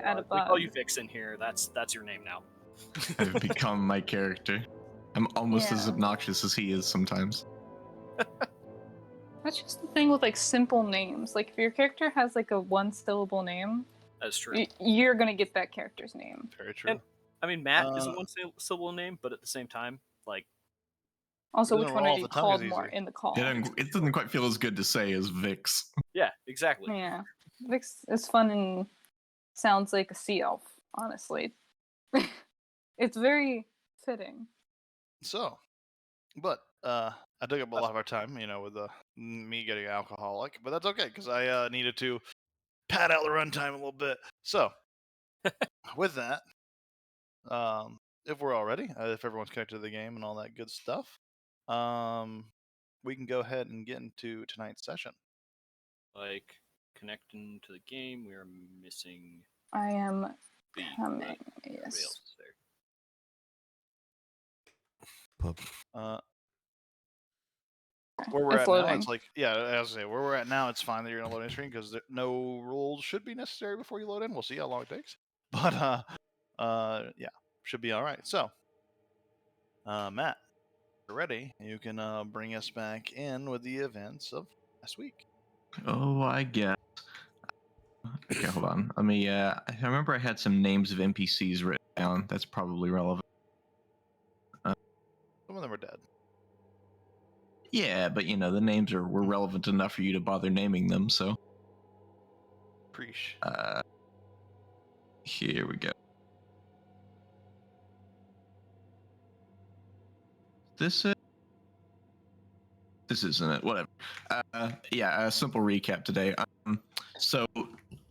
add a We call bug. you Vixen here. That's your name now. I've become my character. I'm almost as Yeah. obnoxious as he is sometimes. That's just the thing with like simple names. Like if your character has like a one-syllable name, That's true. you're gonna get that character's name. Very true. And, I mean, Matt is a one-syllable name, but at the same time, like, Also, Doesn't which one roll are off you the tongue called as more easy. in the call? It doesn't quite feel as good to say as Vix. yeah, exactly. Yeah, Vix is fun and sounds like a sea elf. Honestly, it's very fitting. So, but I took up a lot of our time, with me getting alcoholic, but that's okay because I needed to pad out the runtime a little bit. So, with that, if we're all ready, if everyone's connected to the game and all that good stuff, we can go ahead and get into tonight's session. Like, connecting to the game, we are missing I am B. coming. but everybody Yes. else is there. Where we're It's at now, loading. it's like, yeah, as I say, where we're at now, it's fine that you're in a loading screen because no rolls should be necessary before you load in. We'll see how long it takes, but yeah, should be all right. So, Matt, if you're ready, you can bring us back in with the events of last week. Oh, I guess. Okay, hold on. Let me. I remember I had some names of NPCs written down. That's probably relevant. Some of them are dead. Yeah, but the names were relevant enough for you to bother naming them. So. Preach. Here we go. This isn't it. Whatever. Yeah, a simple recap today. So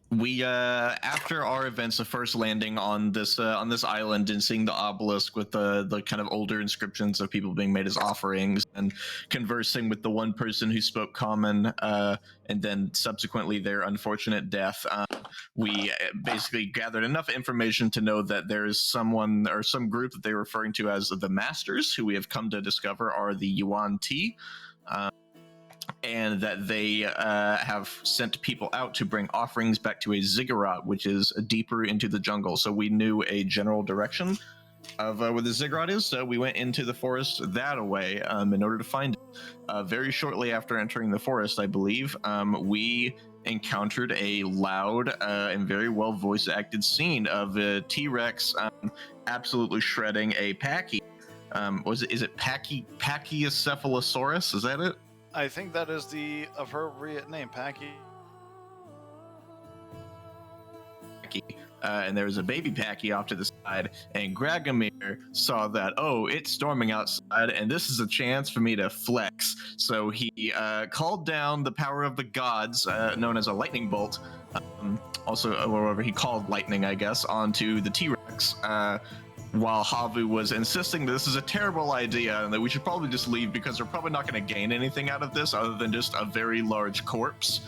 we after our events of first landing on this island and seeing the obelisk with the kind of older inscriptions of people being made as offerings and conversing with the one person who spoke common and then subsequently their unfortunate death, we basically gathered enough information to know that there is someone or some group that they're referring to as the Masters, who we have come to discover are the Yuan Ti. And that they have sent people out to bring offerings back to a ziggurat, which is deeper into the jungle. So we knew a general direction of where the ziggurat is, so we went into the forest that way in order to find it. Very shortly after entering the forest, I believe, we encountered a loud and very well voice-acted scene of a T-Rex absolutely shredding a Pachy. Is it Pachycephalosaurus? Is that it? I think that is the appropriate name, Packy. And there was a baby Packy off to the side, and Gragomir saw that, it's storming outside, and this is a chance for me to flex. So he called down the power of the gods, known as a lightning bolt, or he called lightning, I guess, onto the T-Rex, while Havu was insisting that this is a terrible idea and that we should probably just leave because we're probably not going to gain anything out of this other than just a very large corpse.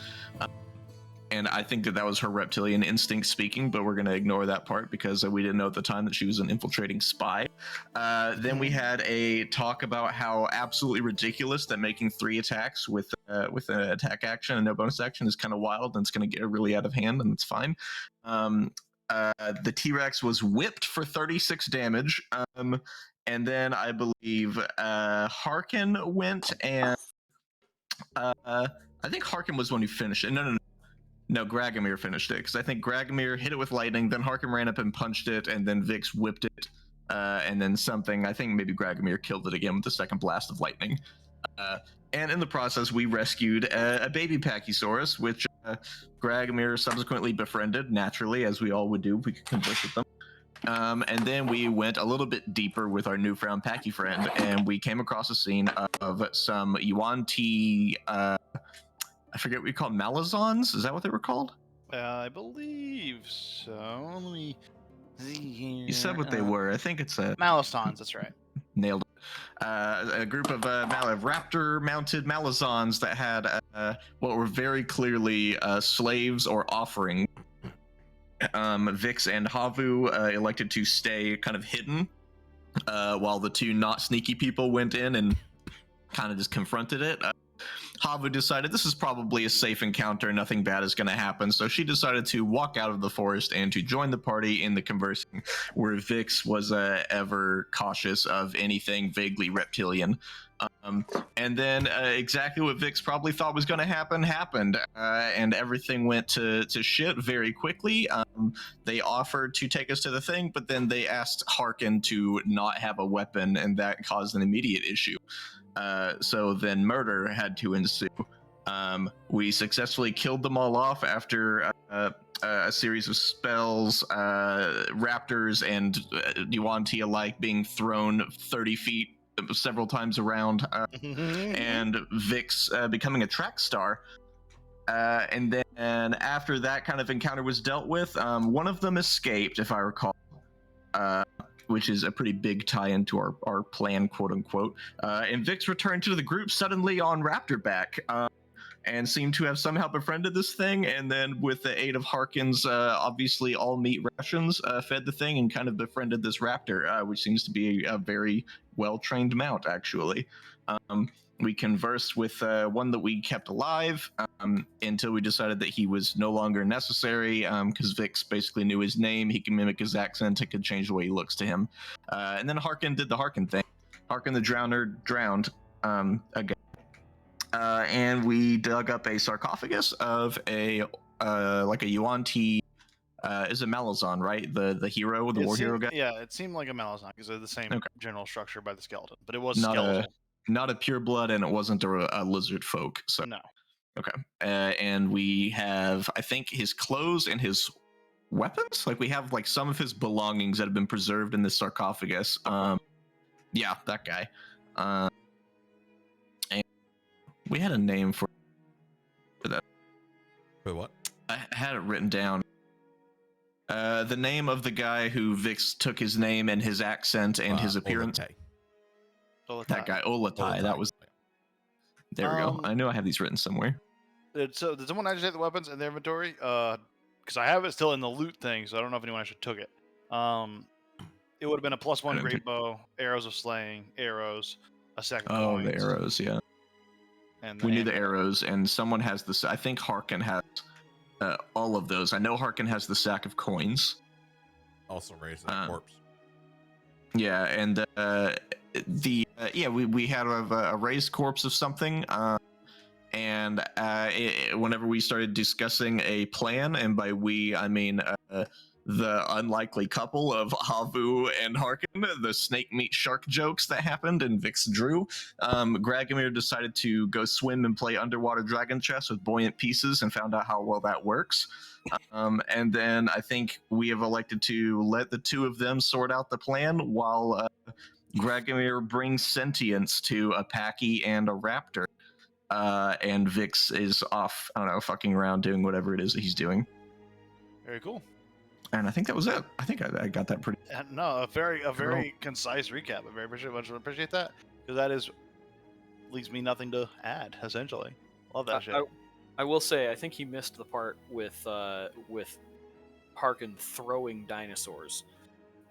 And I think that was her reptilian instinct speaking, but we're going to ignore that part because we didn't know at the time that she was an infiltrating spy. Then we had a talk about how absolutely ridiculous that making 3 attacks with an attack action and no bonus action is kind of wild and it's going to get really out of hand, and it's fine. The T-Rex was whipped for 36 damage, and then I believe Harkin went and I think Harkin was the one who finished it. No, Gragomir finished it, because I think Gragomir hit it with lightning, then Harkin ran up and punched it, and then Vix whipped it, and then I think maybe Gragomir killed it again with the second blast of lightning. And in the process, we rescued a baby Pachysaurus, which Gragomir subsequently befriended, naturally, as we all would do if we could converse with them. And then we went a little bit deeper with our newfound Pachy friend, and we came across a scene of some Yuan Ti, I forget what we called, Malazons? Is that what they were called? I believe so. Let me see here. You said what they were. I think it's a... Malastons, that's right. Nailed it. A group of raptor-mounted Malazons that had what were very clearly slaves or offering. Vix and Havu elected to stay kind of hidden, while the two not sneaky people went in and kind of just confronted it. Havu decided this is probably a safe encounter, nothing bad is going to happen, so she decided to walk out of the forest and to join the party in the conversing, where Vix was ever cautious of anything vaguely reptilian. And then exactly what Vix probably thought was going to happen happened, and everything went to shit very quickly. They offered to take us to the thing, but then they asked Harkin to not have a weapon, and that caused an immediate issue. So then murder had to ensue. We successfully killed them all off after a series of spells, raptors and Yuan-Ti alike being thrown 30 feet several times around, and Vix becoming a track star. And then after that kind of encounter was dealt with, one of them escaped, if I recall, which is a pretty big tie into our plan, quote unquote. And Vix returned to the group suddenly on Raptorback, and seemed to have somehow befriended this thing, and then with the aid of Harkin's obviously all meat rations, fed the thing and kind of befriended this raptor, which seems to be a very well-trained mount, actually. We conversed with one that we kept alive until we decided that he was no longer necessary, because Vix basically knew his name, he can mimic his accent, it could change the way he looks to him. And then Harkin did the Harkin thing. Harkin the Drowner drowned again. And we dug up a sarcophagus of a Yuan-Ti, is it Malazan, right? The hero, the war hero guy? Yeah, it seemed like a Malazan because they're the same general structure by the skeleton, but it was Not skeletal. Not a pure blood, and it wasn't a lizard folk. So No. Okay. And we have, I think, his clothes and his weapons. Like, we have like some of his belongings that have been preserved in this sarcophagus. Yeah, that guy. And we had a name for that. Wait, what? I had it written down. The name of the guy who Vix took his name and his accent and his appearance. Olatai. That guy, Olatai. That was. There we go. I knew I had these written somewhere. So did someone actually take the weapons in their inventory? Because I have it still in the loot thing, so I don't know if anyone actually took it. It would have been a +1 great bow, arrows of slaying, arrows, a second. Oh, the arrows, yeah. And we knew the arrows, and someone has this. I think Harkin has all of those. I know Harkin has the sack of coins. Also raised that corpse. Yeah, and we had a raised corpse of something. And whenever we started discussing a plan, and by we I mean the unlikely couple of Havu and Harkin, the snake meat shark jokes that happened and Vix drew, Gragomir decided to go swim and play underwater dragon chess with buoyant pieces and found out how well that works. And then I think we have elected to let the two of them sort out the plan while Gragomir brings sentience to a Paki and a raptor. And Vix is off, I don't know, fucking around doing whatever it is that he's doing. Very cool. And I think that was it. I think I got that pretty. No, a very concise recap. I very much appreciate that, because that leaves me nothing to add. Essentially, love that shit. I will say, I think he missed the part with Harkin throwing dinosaurs.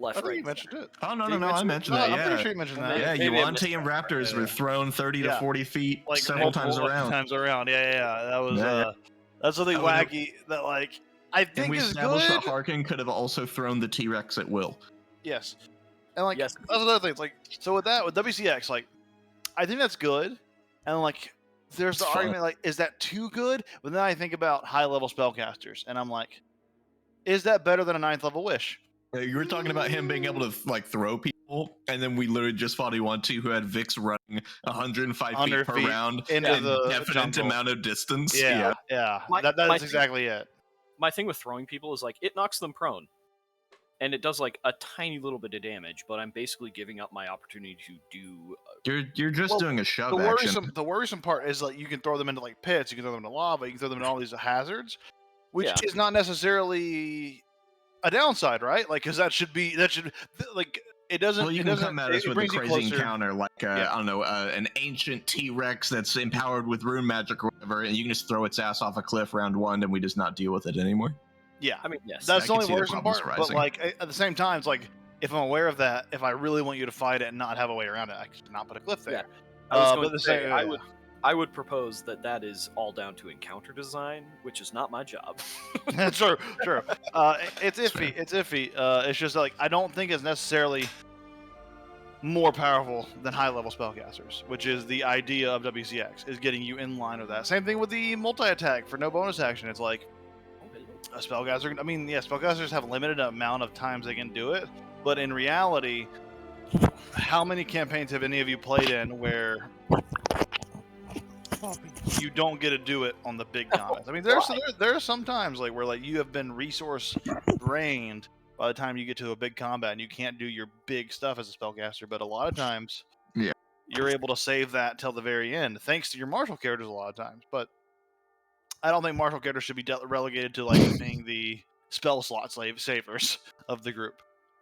I think you mentioned it. Oh, no, I mentioned that, I'm pretty sure you mentioned that. Yeah, Yuan-Ti and raptors were thrown 30 to 40 feet like several times around. Yeah. That was, that's something wacky that, like, I think and we is established good. that Harkin could have also thrown the T-Rex at will. Yes. And, like, yes. that's another thing. It's like, so with WCX, like, I think that's good. And, like, there's the argument, like, is that too good? But then I think about high-level spellcasters, and I'm like, is that better than a 9th level wish? You were talking about him being able to like throw people, and then we literally just fought Yuan-Ti who had Vix running 105 feet per round into and the definite jungle. amount of distance. Yeah. That's exactly it. My thing with throwing people is, like, it knocks them prone, and it does like a tiny little bit of damage, but I'm basically giving up my opportunity to do. You're just doing a shove action. The worrisome part is, like, you can throw them into like pits, you can throw them into lava, you can throw them into all these hazards, which is not necessarily a downside, right? Like, because that should like, it doesn't. Well, you can come at us with a crazy encounter, like I don't know, an ancient T-Rex that's empowered with rune magic or whatever, and you can just throw its ass off a cliff round one, and we just not deal with it anymore. Yeah, I mean, yes, that's the only worrisome part. But, like, at the same time, it's like, if I'm aware of that, if I really want you to fight it and not have a way around it, I could not put a cliff there. Yeah. I I would propose that is all down to encounter design, which is not my job. True. It's iffy. It's iffy. It's just like I don't think it's necessarily more powerful than high-level spellcasters, which is the idea of WCX, is getting you in line with that. Same thing with the multi-attack for no bonus action. It's like a spellcaster. I mean, yeah, spellcasters have a limited amount of times they can do it, but in reality, how many campaigns have any of you played in where you don't get to do it on the big combats? I mean, there are some times like where like you have been resource drained by the time you get to a big combat and you can't do your big stuff as a spellcaster, but a lot of times you're able to save that till the very end thanks to your martial characters a lot of times. But I don't think martial characters should be relegated to like being the spell slot savers of the group.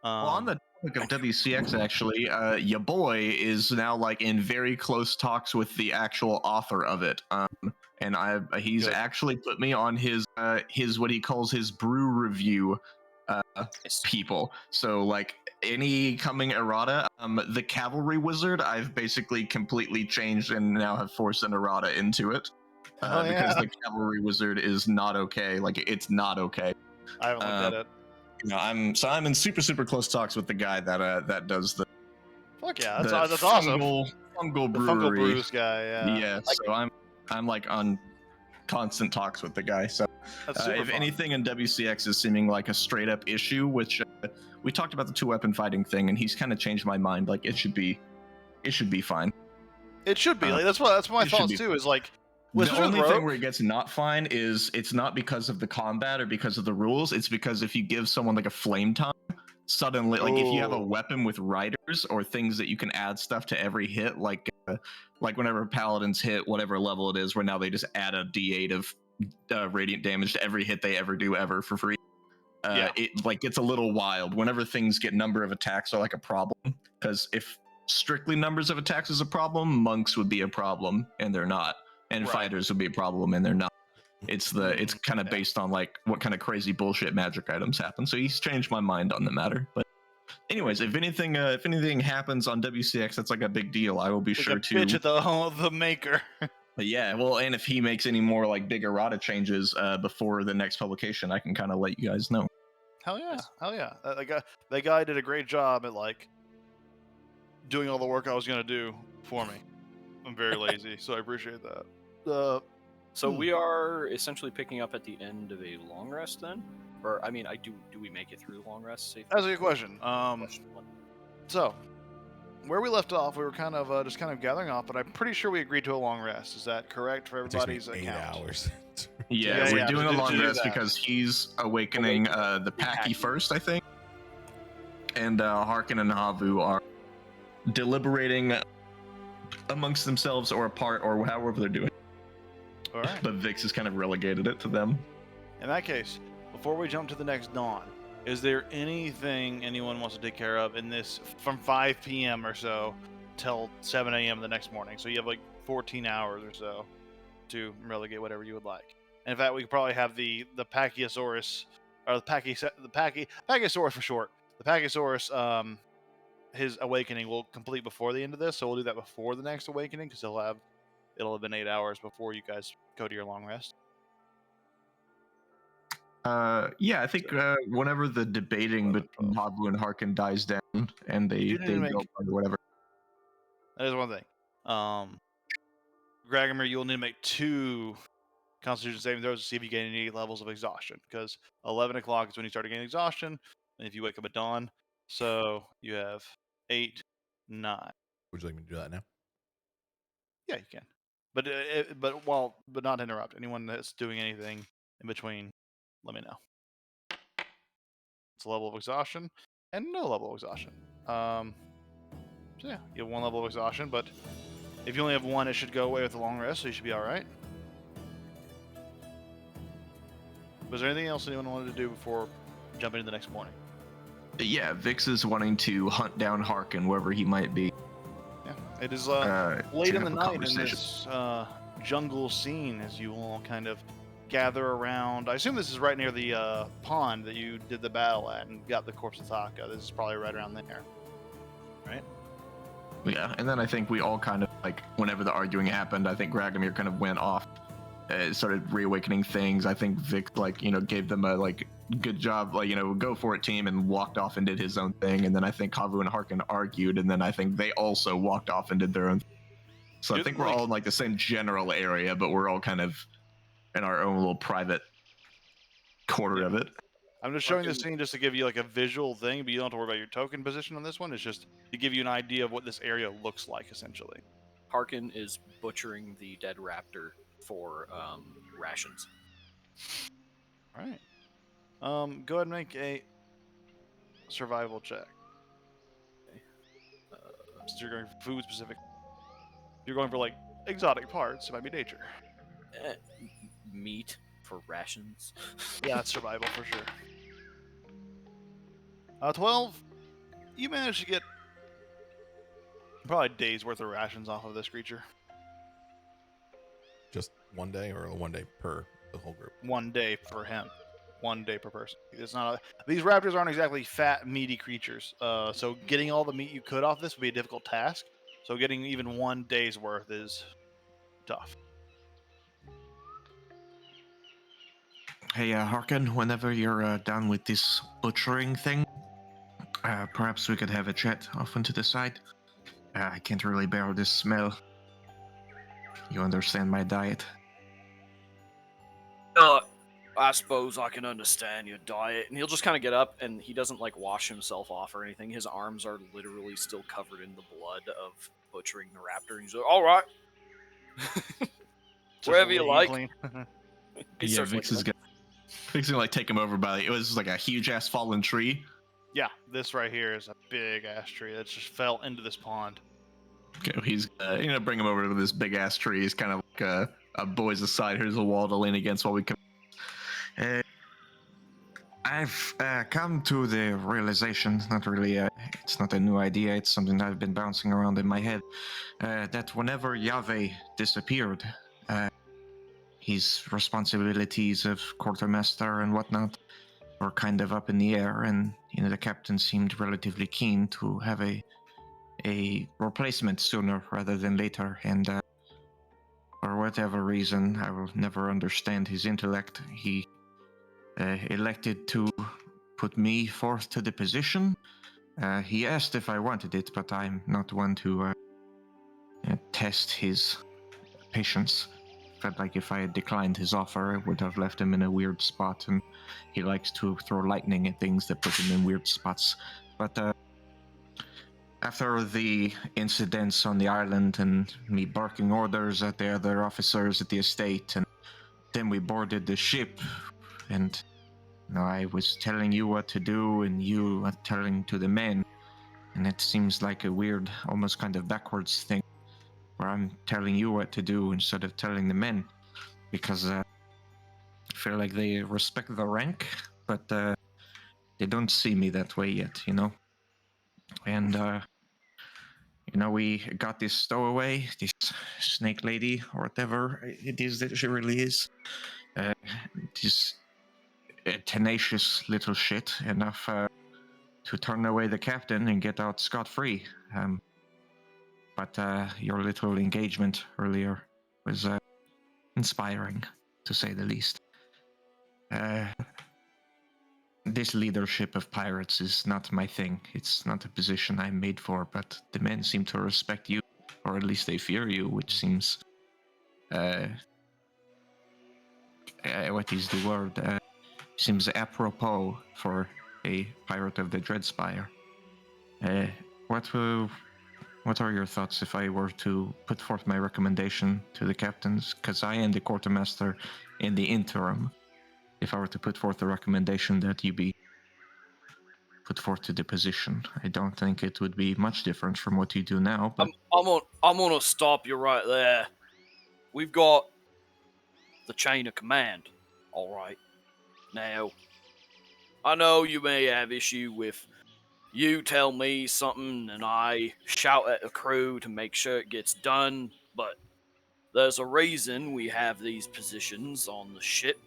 Well, on the topic of WCX, actually, your boy is now like in very close talks with the actual author of it, and he's actually put me on his what he calls his brew review people. So like any coming errata, the cavalry wizard, I've basically completely changed and now have forced an errata into it because the cavalry wizard is not okay. Like it's not okay. I haven't looked at it. You know, I'm in super close talks with the guy that does the. Fuck yeah, that's awesome. Fungal brewery. The Fungal Brews guy, yeah. Yeah, so I'm like on constant talks with the guy. So if anything in WCX is seeming like a straight up issue, which we talked about the 2-weapon fighting thing, and he's kind of changed my mind. Like it should be fine. It should be. Like that's my thoughts too. Is like. The only thing where it gets not fine is it's not because of the combat or because of the rules. It's because if you give someone like a flame tongue, suddenly, like if you have a weapon with riders or things that you can add stuff to every hit, like whenever paladins hit whatever level it is, where now they just add a D8 of radiant damage to every hit they ever do ever for free. It like gets a little wild whenever things get number of attacks are like a problem. Because if strictly numbers of attacks is a problem, monks would be a problem, and they're not. And fighters would be a problem, and they're not. It's kind of based on like what kind of crazy bullshit magic items happen. So he's changed my mind on the matter. But anyways, if anything happens on WCX, that's like a big deal. I will be sure to bitch at the maker. But yeah, well, and if he makes any more like big errata changes before the next publication, I can kind of let you guys know. Hell yeah! That guy did a great job at like doing all the work I was gonna do for me. I'm very lazy, so I appreciate that. So we are essentially picking up at the end of a long rest then? Or, I mean, do we make it through long rest safely? That's a good question. So, where we left off, we were kind of just gathering off, but I'm pretty sure we agreed to a long rest. Is that correct for everybody's account? 8 hours. Yeah, we're doing a long rest because he's awakening the Packy first, I think. And Harkin and Havu are deliberating amongst themselves or apart or however they're doing. All right. But Vix has kind of relegated it to them. In that case, before we jump to the next dawn, is there anything anyone wants to take care of in this from 5 p.m. or so till 7 a.m. the next morning? So you have like 14 hours or so to relegate whatever you would like. And in fact, we could probably have the Pachyosaurus, or the Pachyosaurus for short. The Pachyosaurus, his awakening will complete before the end of this, so we'll do that before the next awakening because it'll have been 8 hours before you guys go to your long rest. Yeah, I think whenever the debating between Havu and Harkin dies down and they go or whatever. That is one thing. Gragomir, you'll need to make 2 Constitution saving throws to see if you gain any levels of exhaustion, because 11 o'clock is when you start to gain exhaustion, and if you wake up at dawn, so you have 8, 9. Would you like me to do that now? Yeah, you can. But not interrupt. Anyone that's doing anything in between, let me know. It's a level of exhaustion and no level of exhaustion. So yeah, you have 1 level of exhaustion, but if you only have 1, it should go away with the long rest, so you should be all right. Was there anything else anyone wanted to do before jumping into the next morning? Yeah, Vix is wanting to hunt down Harkin wherever he might be. Yeah, it is late in the night in this jungle scene as you all kind of gather around. I assume this is right near the pond that you did the battle at and got the corpse of Taka. This is probably right around there, right? Yeah, and then I think we all kind of like whenever the arguing happened, I think Gragomir kind of went off, started reawakening things. I think Vic like gave them a like good job, like go for it team, and walked off and did his own thing. And then I think Havu and Harkin argued, and then I think they also walked off and did their own thing. So I think we're all in like the same general area, but we're all kind of in our own little private quarter of it. I'm just showing this scene just to give you like a visual thing, but you don't have to worry about your token position on this one. It's just to give you an idea of what this area looks like, essentially. Harkin is butchering the dead raptor for rations. All right. Go ahead and make a survival check. Okay. So you're going for food specific. You're going for like exotic parts. It might be nature. Meat for rations. Yeah, it's survival for sure. 12. You managed to get probably a day's worth of rations off of this creature. Just 1 day, or 1 day per the whole group? 1 day for him. 1 day per person. It's not. These raptors aren't exactly fat, meaty creatures. So getting all the meat you could off this would be a difficult task. So getting even 1 day's worth is tough. Hey, Harkin, whenever you're done with this butchering thing, perhaps we could have a chat off into the side. I can't really bear this smell. You understand my diet. I suppose I can understand your diet. And he'll just kind of get up, and he doesn't like wash himself off or anything. His arms are literally still covered in the blood of butchering the raptor. And he's like, all right. Wherever you like. Yeah, Vix is gonna like take him over by it was like a huge ass fallen tree. Yeah, this right here is a big ass tree that just fell into this pond. Okay, he's bring him over to this big ass tree. He's kind of like a boys aside. Here's a wall to lean against while we come. I've come to the realization, not really, it's not a new idea, it's something that I've been bouncing around in my head, that whenever Yahweh disappeared, his responsibilities of quartermaster and whatnot were kind of up in the air, and the captain seemed relatively keen to have a replacement sooner rather than later, and for whatever reason, I will never understand his intellect, he elected to put me forth to the position. He asked if I wanted it, but I'm not one to test his patience. Felt like if I had declined his offer, it would have left him in a weird spot, and he likes to throw lightning at things that put him in weird spots. But after the incidents on the island and me barking orders at the other officers at the estate, and then we boarded the ship, and I was telling you what to do, and you were telling to the men, and it seems like a weird, almost kind of backwards thing, where I'm telling you what to do instead of telling the men, because I feel like they respect the rank, but they don't see me that way yet, And we got this stowaway, this snake lady, or whatever it is that she really is. This tenacious little shit enough to turn away the captain and get out scot-free. But your little engagement earlier was inspiring, to say the least. This leadership of pirates is not my thing. It's not a position I'm made for, but the men seem to respect you, or at least they fear you, which seems... what is the word? Seems apropos for a pirate of the Dreadspire. What are your thoughts if I were to put forth my recommendation to the captains? Because I am the quartermaster in the interim. If I were to put forth a recommendation that you be put forth to the position, I don't think it would be much different from what you do now. But I'm gonna stop you right there. We've got the chain of command, all right. Now, I know you may have issue with you tell me something and I shout at the crew to make sure it gets done, but there's a reason we have these positions on the ship,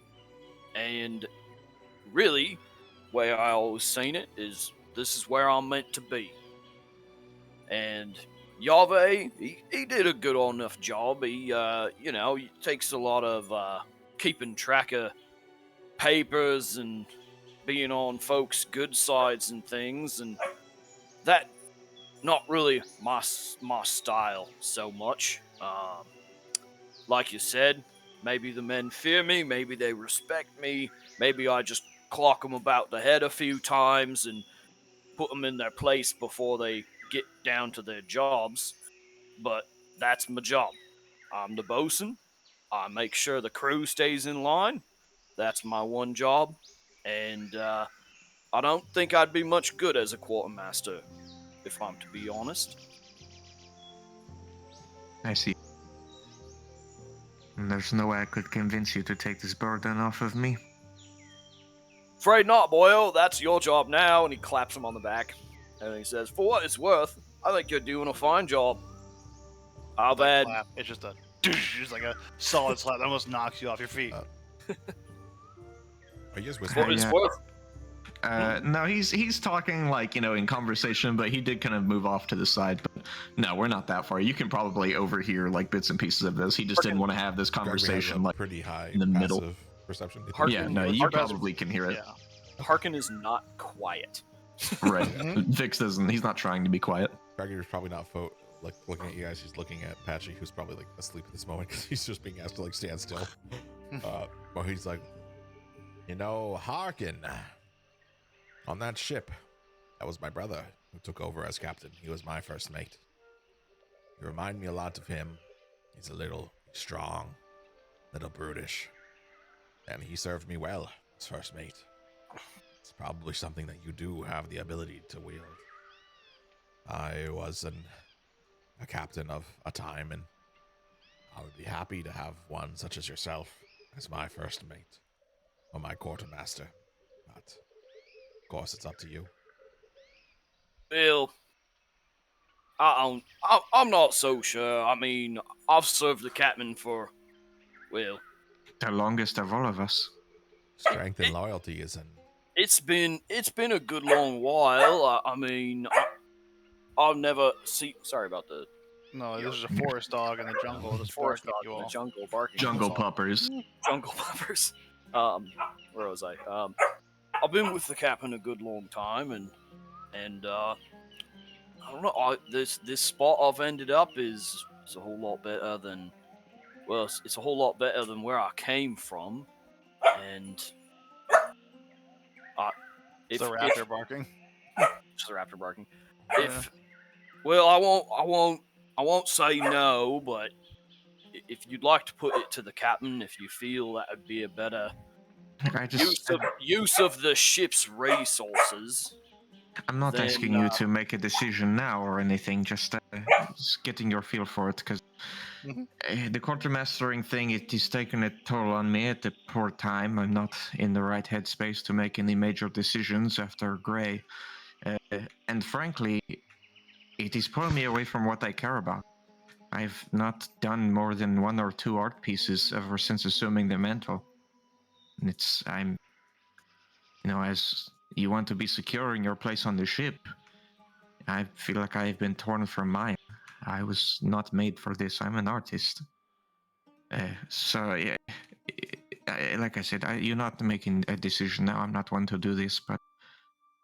and really, way I always seen it is this is where I'm meant to be. And Yahweh, he did a good enough job. He, he takes a lot of keeping track of papers and being on folks' good sides and things, and that not really my style so much. Like you said, maybe the men fear me, maybe they respect me, maybe I just clock them about the head a few times and put them in their place before they get down to their jobs. But that's my job. I'm the bosun. I make sure the crew stays in line. That's my one job. And I don't think I'd be much good as a quartermaster, if I'm to be honest. I see. And there's no way I could convince you to take this burden off of me. Afraid not, boyo. That's your job now. And he claps him on the back. And he says, for what it's worth, I think you're doing a fine job. I've had... Clap. It's just a just like a solid slap that almost knocks you off your feet. Are you guys For whispering? what it's Yeah. worth. No, he's talking like, in conversation, but he did kind of move off to the side. But no, we're not that far. You can probably overhear like bits and pieces of this. He just didn't want to have this Gregory has conversation a like pretty high in the middle. passive perception. Harken- yeah, no, you Harken- probably can hear it. Yeah. Harkin is not quiet. Right. Mhm. Vix doesn't. He's not trying to be quiet. Gregory's probably not like looking at you guys. He's looking at Patchy, who's probably like asleep at this moment because he's just being asked to like stand still. But he's like, Harkin, on that ship, that was my brother who took over as captain. He was my first mate. You remind me a lot of him. He's a little strong, little brutish, and he served me well as first mate. It's probably something that you do have the ability to wield. I was a captain of a time, and I would be happy to have one such as yourself as my first mate or my quartermaster. But of course, it's up to you. Well, I'm not so sure. I mean, I've served the captain for, well, The longest of all of us. Strength and loyalty is an it's been a good long while. I mean, I've never see. Sorry about the No, this is a forest dog in the jungle. This forest barking dog at you in the all. jungle barking. Jungle That's all. puppers. Jungle puppers. Where was I? I've been with the captain a good long time, and I don't know. This spot I've ended up is a whole lot better than. Well, it's a whole lot better than where I came from, and It's the raptor barking. Just the raptor barking. Yeah. If well, I won't say no, but if you'd like to put it to the captain, if you feel that would be a better I just. use of the ship's resources. I'm not then, asking you to make a decision now or anything. Just getting your feel for it, because Mhm. the quartermastering thing, it is taking a toll on me at the poor time. I'm not in the right headspace to make any major decisions after Gray, and frankly, it is pulling me away from what I care about. I've not done more than 1 or 2 art pieces ever since assuming the mantle, and as you want to be secure in your place on the ship, I feel like I've been torn from mine. I was not made for this. I'm an artist. So, yeah, like I said, you're not making a decision now. I'm not one to do this, but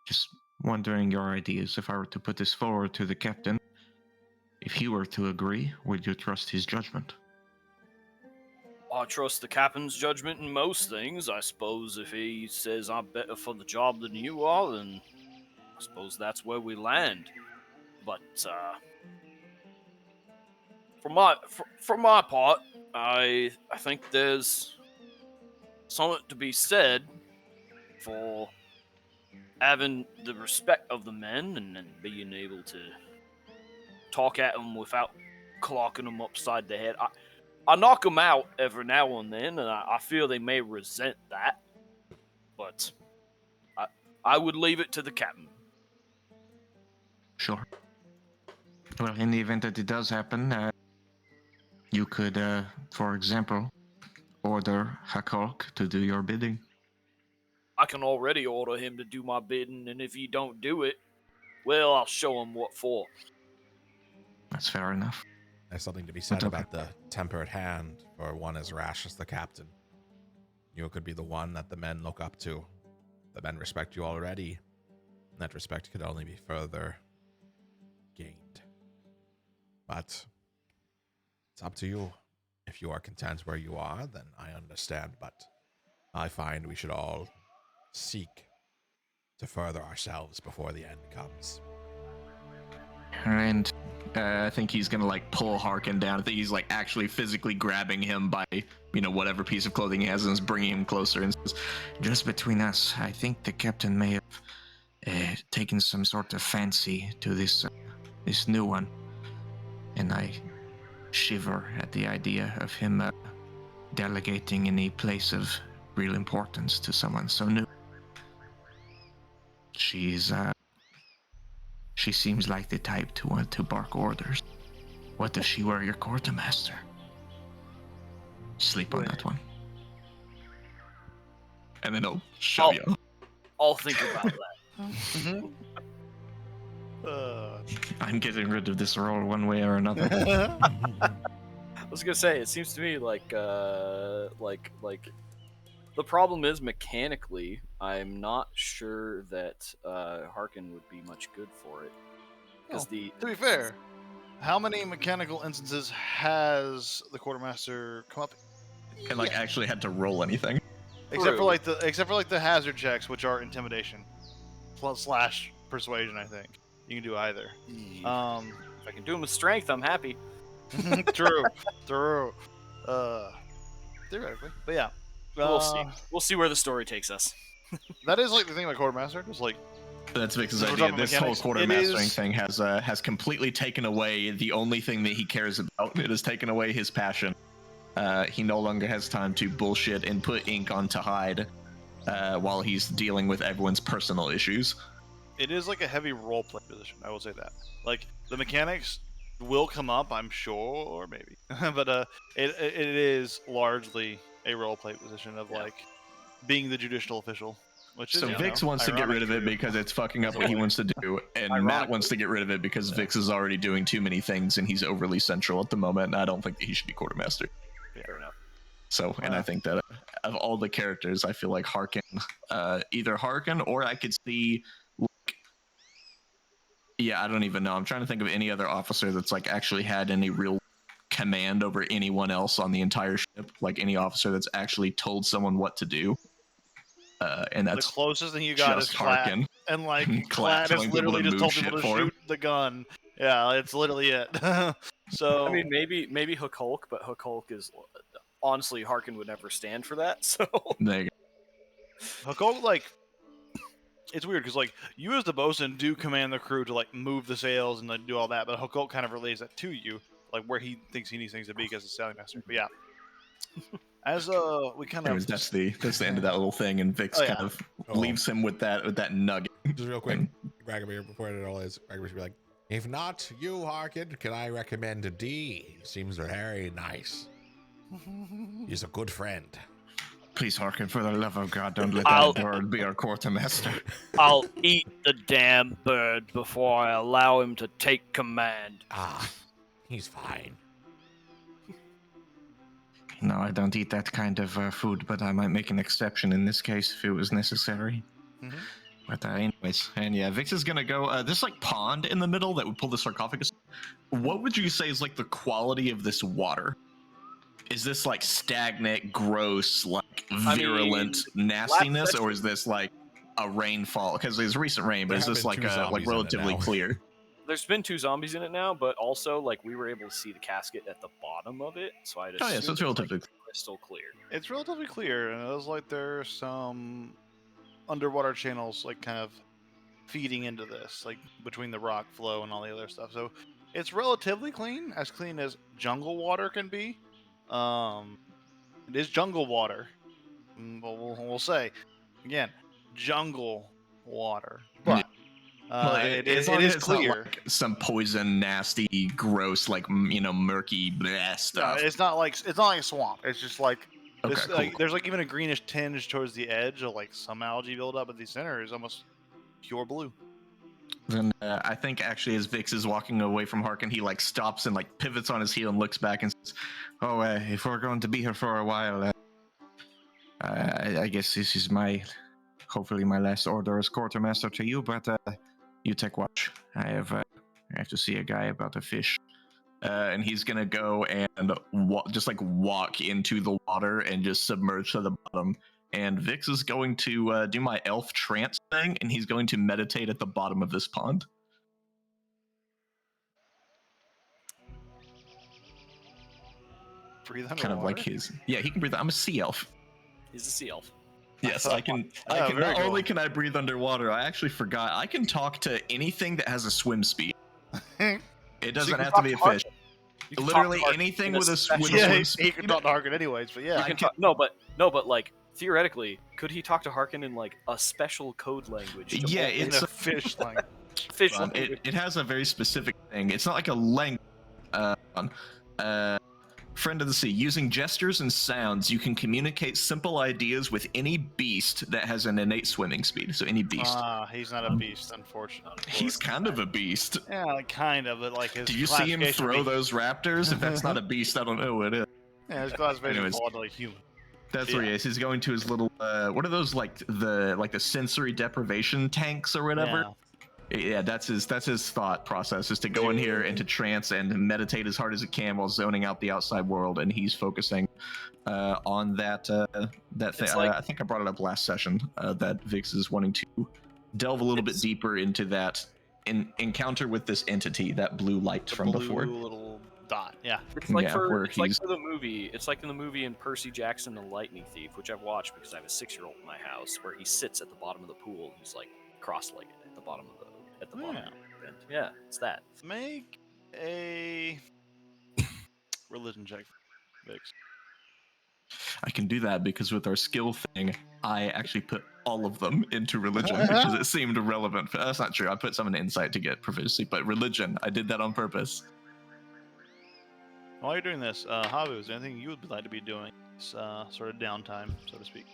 just wondering your ideas. If I were to put this forward to the captain, if he were to agree, would you trust his judgment? I trust the captain's judgment in most things. I suppose if he says I'm better for the job than you are, then I suppose that's where we land. But for my part, I think there's something to be said for having the respect of the men and being able to talk at them without clocking them upside the head. I knock them out every now and then, and I feel they may resent that. But I would leave it to the captain. Sure. Well, in the event that it does happen, you could, for example, order Hakolk to do your bidding. I can already order him to do my bidding, and if he don't do it, well, I'll show him what for. That's fair enough. There's something to be said okay. about the tempered hand for one as rash as the captain. You could be the one that the men look up to. The men respect you already. And that respect could only be further gained. But it's up to you. If you are content where you are, then I understand. But I find we should all seek to further ourselves before the end comes. And I think he's gonna like pull Harkin down. I think he's like actually physically grabbing him by, whatever piece of clothing he has and is bringing him closer and says, "Just between us, I think the captain may have taken some sort of fancy to this new one, and I shiver at the idea of him delegating any place of real importance to someone so new. She seems like the type to want to bark orders. What if she were your quartermaster? Sleep on that one." And then he'll shove you. I'll think about that. I'm getting rid of this role one way or another. I was gonna say, it seems to me like the problem is mechanically, I'm not sure that Harkin would be much good for it. Because to be fair, how many mechanical instances has the quartermaster come up? And actually had to roll anything. Except for like the hazard checks, which are intimidation / persuasion. I think you can do either. if I can do them with strength, I'm happy. True. Theoretically, but yeah, We'll see. We'll see where the story takes us. That is like the thing about quartermaster. Just like That's Vix's We're idea. talking This mechanics. whole It quartermastering is- thing has completely taken away the only thing that he cares about. It has taken away his passion. He no longer has time to bullshit and put ink on to hide while he's dealing with everyone's personal issues. it is like a heavy role play position. I will say that. Like the mechanics will come up, I'm sure, or maybe, but it is largely a role play position of like being the judicial official. Which is, So Vix wants to get rid of it because it's fucking up what he wants to do, and Matt Ironically. wants to get rid of it because Vix is already doing too many things and he's overly central at the moment, and I don't think that he should be quartermaster. Fair enough. So, and I think that of all the characters, I feel like Harkin, either Harkin or I could see, I don't even know. I'm trying to think of any other officer that's like actually had any real command over anyone else on the entire ship, like any officer that's actually told someone what to do. And the that's closest thing you got is just Clat, Harkin. and like Clat Clat telling has people literally to just told move people to shit for him. shoot the gun. Yeah, it's literally it. So I mean, maybe Hook Hulk, but Hook Hulk is honestly Harkin would never stand for that. So There you Hakol, like, it's weird because like you as the bosun do command the crew to like move the sails and like do all that, but Hakol kind of relays that to you, like where he thinks he needs things to be as a sailing master. But yeah, as we kind go. of That's the end of that little thing, and Vix Oh, yeah. kind of Oh. leaves him with that nugget. Just real quick, Gragomir, before it all is, Gragomir should be like, if not you, Harkin, can I recommend D? He seems very nice. He's a good friend. Please, Harkin, for the love of God, don't let I'll- that bird be our quartermaster. I'll eat the damn bird before I allow him to take command. Ah, he's fine. No, I don't eat that kind of food, but I might make an exception in this case if it was necessary. Mhm. But anyways, and yeah, Vix is gonna go. This like pond in the middle that would pull the sarcophagus. What would you say is like the quality of this water? Is this like stagnant, gross, like virulent nastiness, or is this like a rainfall? Because there's recent rain, but There is have this been like two zombies in like it relatively now. clear? There's been 2 zombies in it now, but also like we were able to see the casket at the bottom of it, so I'd Oh yeah, so it's relatively. crystal clear. it's relatively clear, and it was like there's some underwater channels like kind of feeding into this, like between the rock flow and all the other stuff. So it's relatively clean as jungle water can be. It is jungle water, but we'll say again, jungle water, but. It as is long as it's not, clear. like, some poison, nasty, gross, like murky blah No, stuff. it's not like a swamp. It's just like Okay, this, cool. like there's like even a greenish tinge towards the edge of like some algae buildup, but the center is almost pure blue. Then I think actually, as Vix is walking away from Harkin, he like stops and like pivots on his heel and looks back and says, "Oh, if we're going to be here for a while, I guess this is hopefully my last order as quartermaster to you. But you take watch. I have to see a guy about a fish." And he's gonna go and just like walk into the water and just submerge to the bottom. And Vix is going to do my elf trance thing, and he's going to meditate at the bottom of this pond. Breathe underwater. Kind of like his. Yeah, he can breathe. I'm a sea elf. He's a sea elf. Yes, I can. Yeah, very Not cool. only can I breathe underwater, I actually forgot. I can talk to anything that has a swim speed. It doesn't can have to talk be a to Harkin. fish. You can Literally talk to Harkin anything in with a special- Yeah, swim he speed. can talk to Harkin anyways, but yeah. You can talk, no, but like theoretically, could he talk to Harkin in like a special code language? to Yeah, only in it's a fish language. fish fun. language? It has a very specific thing. It's not like a language. Friend of the sea. Using gestures and sounds, you can communicate simple ideas with any beast that has an innate swimming speed. So any beast. He's not a beast, unfortunately. He's kind of a beast. Yeah, like, kind of, but like his. Do you see him classification would throw be- those raptors? If that's not a beast, I don't know what it is. Yeah, his classification Anyways. is fall into like human. That's where he is. He's going to his little what are those like the sensory deprivation tanks or whatever? Yeah, that's his thought process is to go in here into trance and meditate as hard as it can while zoning out the outside world, and he's focusing on that thing. It's like- I think I brought it up last session that Vix is wanting to delve a little bit deeper into that encounter with this entity, that blue light The from blue before. little dot. Yeah. It's like Yeah, where it's like he's- for the movie. It's like in the movie in Percy Jackson and the Lightning Thief, which I've watched because I have a 6-year-old in my house, where he sits at the bottom of the pool. He's like cross-legged at the bottom of the bottom. Yeah. And yeah, it's that. Make a religion check, Vix. I can do that because with our skill thing, I actually put all of them into religion because it seemed relevant. That's not true. I put some in insight to get proficiency, but religion, I did that on purpose. While you're doing this, Habu, is there anything you would like to be doing? Sort of downtime, so to speak.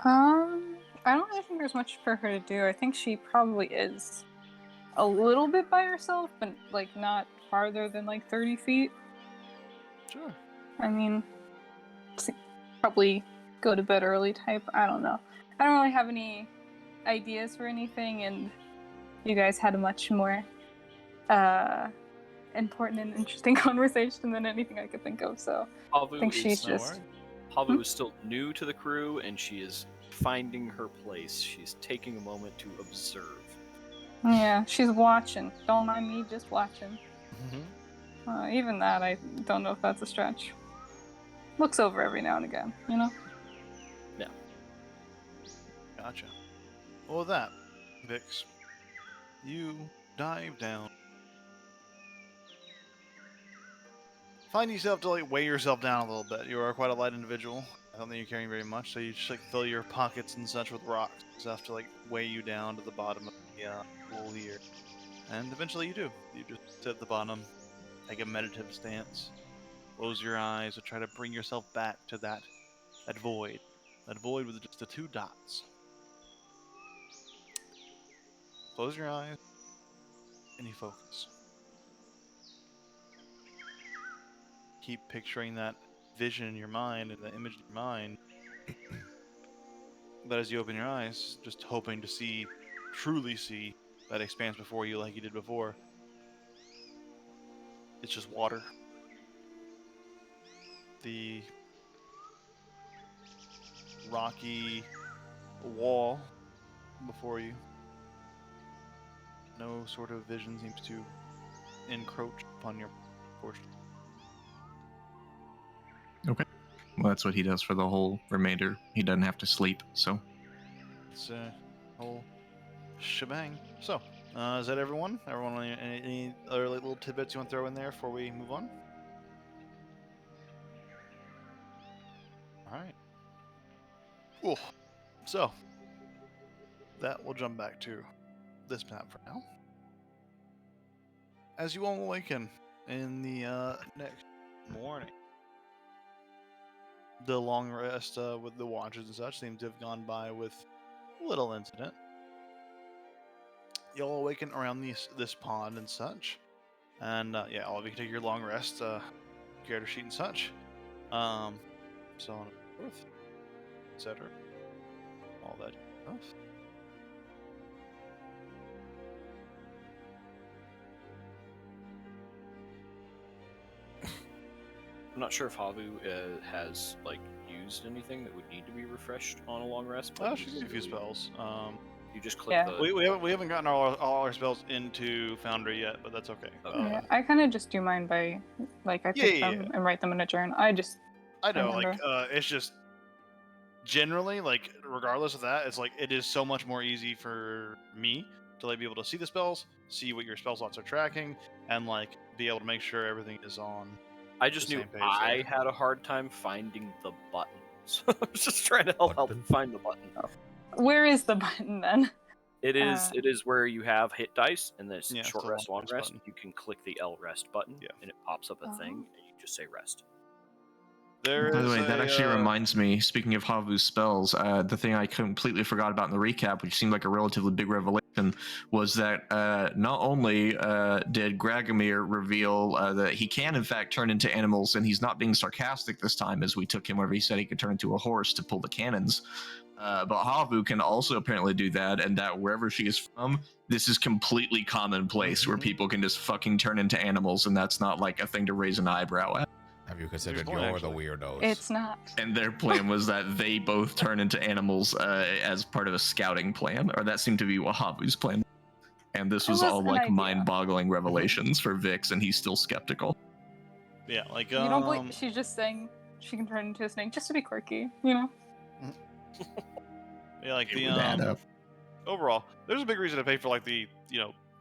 I don't really think there's much for her to do. I think she probably is a little bit by herself, but like not farther than like 30 feet. Sure. I mean, it's probably go to bed early type. I don't know. I don't really have any ideas for anything, and you guys had a much more important and interesting conversation than anything I could think of. So Habu I think she's is, just Habu is still new to the crew, and she is finding her place. She's taking a moment to observe. yeah, she's watching. Don't mind me, just watching. Mm-hmm. Even that, I don't know if that's a stretch. Looks over every now and again, you know? Gotcha. Well, with that, Vix, you dive down. Find yourself to like weigh yourself down a little bit. You are quite a light individual. I don't think you're carrying very much, so you just like fill your pockets and such with rocks and stuff to like weigh you down to the bottom of the pool here. And eventually you do. You just sit at the bottom, take a meditative stance, close your eyes, and try to bring yourself back to that void. That void with just the two dots. Close your eyes, and you focus. Keep picturing that vision in your mind and the image in your mind. But as you open your eyes, just hoping to see, truly see, that expanse before you like you did before. It's just water. The rocky wall before you. No sort of vision seems to encroach upon your portion. Well, that's what he does for the whole remainder. He doesn't have to sleep, so. It's a whole shebang. So, is that everyone? Everyone, any other like, little tidbits you want to throw in there before we move on? Alright. Cool. So, that will jump back to this map for now. As you all awaken in the next morning, the long rest with the watches and such seems to have gone by with little incident. you'll awaken around this pond and such, and yeah, all of you can take your long rest, character sheet and such, so on and so forth, etc. All that stuff. I'm not sure if Havu has like used anything that would need to be refreshed on a long rest. Oh, she can do a few spells. You just click Yeah. the. We haven't gotten all our spells into Foundry yet, but that's okay. Okay. Yeah, I kind of just do mine by, like, I pick Yeah, them and write them in a journal. I know, like, remember. it's just generally, like, regardless of that, it's like it is so much more easy for me to like be able to see the spells, see what your spell slots are tracking, and like be able to make sure everything is on. I just the knew same page I there. had a hard time finding the button, so I was just trying to help Button? find the button. Where is the button then? It is Uh, it is where you have hit dice and this Yeah, it's short the rest, long long rest rest. button. You can click the L rest button, Yeah. and it pops up a thing, Oh. and you just say rest. There By the is way, that a, actually reminds me, speaking of Havu's spells, the thing I completely forgot about in the recap, which seemed like a relatively big revelation, was that not only did Gragomir reveal that he can, in fact, turn into animals, and he's not being sarcastic this time, as we took him whenever he said he could turn into a horse to pull the cannons, but Havu can also apparently do that, and that wherever she is from, this is completely commonplace, where Mhm. people can just fucking turn into animals, and that's not like a thing to raise an eyebrow at. Have you considered point, you're actually. the weirdos? It's not. And their plan was that they both turn into animals as part of a scouting plan, or that seemed to be Wahabu's plan. And this It was was all an like idea. mind-boggling revelations for Vix, and he's still skeptical. yeah, like You don't believe she's just saying she can turn into a snake just to be quirky, you know? yeah, like the It would add up. overall, there's a big reason to pay for like the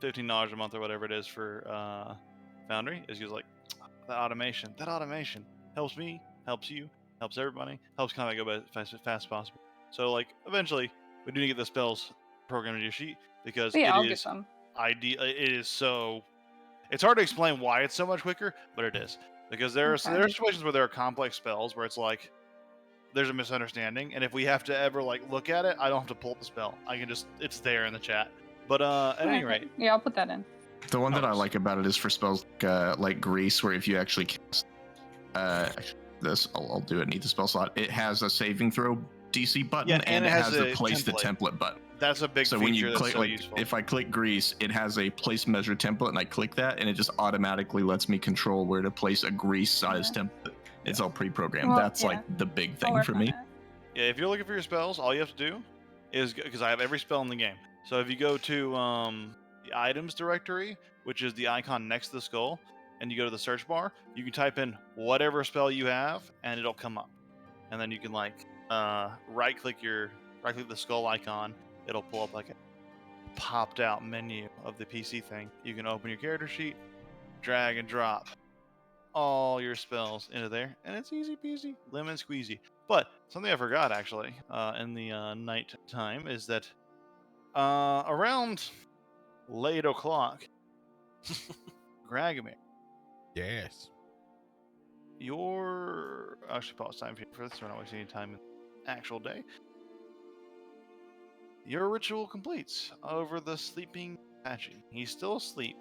$15 a month or whatever it is for Foundry. Is just like that automation. That automation helps me, helps you, helps everybody, helps combat go by fast as possible. So like eventually we do need to get the spells programmed into your sheet because But yeah, I'll it get is them. ideal. It is so. It's hard to explain why it's so much quicker, but it is because there are situations where there are complex spells where it's like there's a misunderstanding, and if we have to ever like look at it, I don't have to pull up the spell. I can just it's there in the chat. But at any Okay. rate, Yeah, I'll put that in. The one that I Nice. like about it is for spells like Grease, where if you actually cast actually, this, I'll do it. Need the spell slot. It has a saving throw DC button, Yeah, and it has a a place the template. template button. That's a big So feature when you that's click, so like, useful. if I click Grease, it has a place measure template, and I click that, and it just automatically lets me control where to place a Grease size template. It's all pre-programmed. Well, That's yeah. like the big I'll thing work for on me. it. Yeah, if you're looking for your spells, all you have to do is because I have every spell in the game. So if you go to the items directory, which is the icon next to the skull, and you go to the search bar, you can type in whatever spell you have, and it'll come up. And then you can like right click the skull icon. It'll pull up like a popped out menu of the PC thing. You can open your character sheet, drag and drop all your spells into there, and it's easy peasy, lemon squeezy. But something I forgot actually in the night time is that around late o'clock, Gragomir, Yes. your actually pause time for this. We're not wasting any time in the actual day. Your ritual completes over the sleeping Patchy. He's still asleep,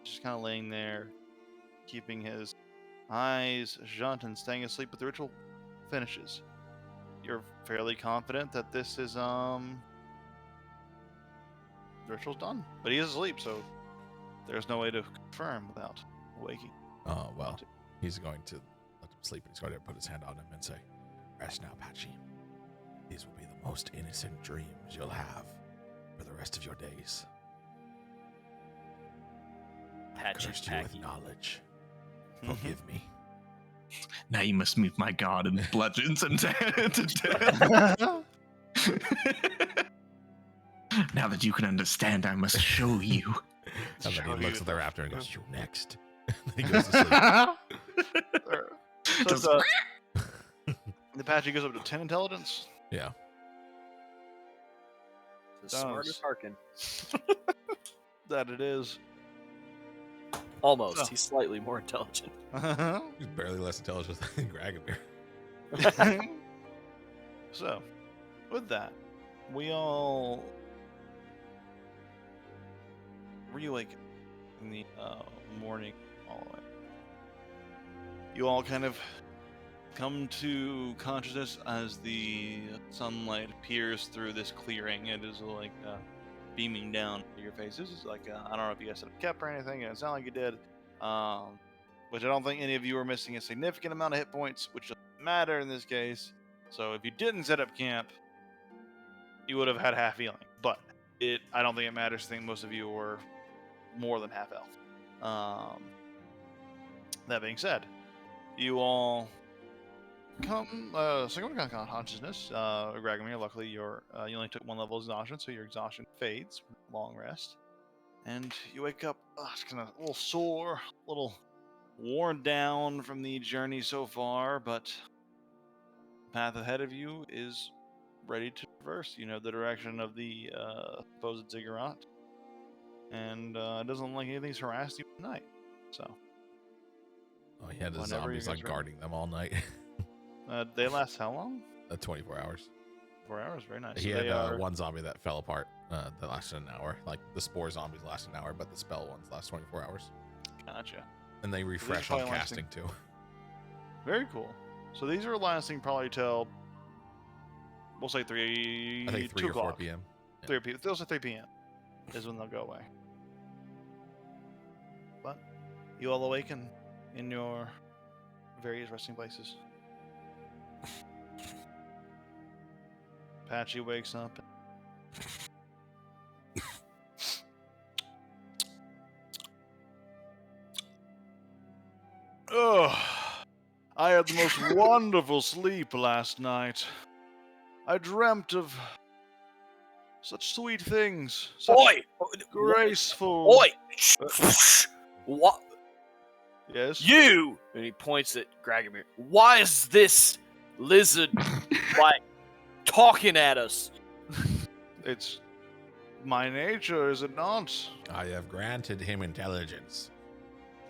just kind of laying there, keeping his eyes shut and staying asleep. But the ritual finishes. You're fairly confident that this is the ritual's done, but he is asleep, so there's no way to confirm without waking. Oh, well, he's going to let him sleep, and he's going to put his hand on him and say, "Rest now, Patchy. These will be the most innocent dreams you'll have for the rest of your days. Patchy, Cursed you with knowledge. Forgive me." Now you must meet my god and bludgeons him to death. Now that you can understand, I must show you. And then Show he looks you at the the- raptor and goes, "You next." Then he goes to sleep. So Just- the Patchy goes up to 10 intelligence. Yeah. As smart as Does. Harkin. That it is. Almost. Oh. He's slightly more intelligent. He's barely less intelligent than Gragomir. So, with that, we all reawaken in the morning following. You all kind of come to consciousness as the sunlight peers through this clearing. It is like beaming down to your faces. It's like I don't know if you guys set up camp or anything. It sounded like you did, which I don't think any of you are missing a significant amount of hit points, which doesn't matter in this case. So if you didn't set up camp, you would have had half healing. But I don't think it matters. I think most of you were more than half health. That being said, you all come second consciousness. Gragomir, luckily you only took 1 level of exhaustion, so your exhaustion fades with long rest, and you wake up just kind of a little sore, a little worn down from the journey so far, but the path ahead of you is ready to traverse. You know the direction of the supposed ziggurat, and it doesn't look like anything's harassed you at night. So. Oh, he had the Whenever you zombies guys like are- guarding them all night. They last how long? 24 hours. 4 hours. Very nice. He So had they are... one zombie that fell apart that lasted an hour. Like the spore zombies last an hour, but the spell ones last 24 hours. Gotcha. And they refresh on probably casting too. Very cool. So these are lasting probably till, we'll say 3. I think 3 2 or 4 o'clock. p.m. 3 p.m. They'll say 3 p.m. is when they'll go away. But you all awaken in your various resting places. Patchy wakes up. Oh, I had the most wonderful sleep last night. I dreamt of such sweet things, such Oi! graceful. Oi! What? Yes. You! And he points at Gragomir. Why is this lizard, like, talking at us? It's my nature, is it not? I have granted him intelligence.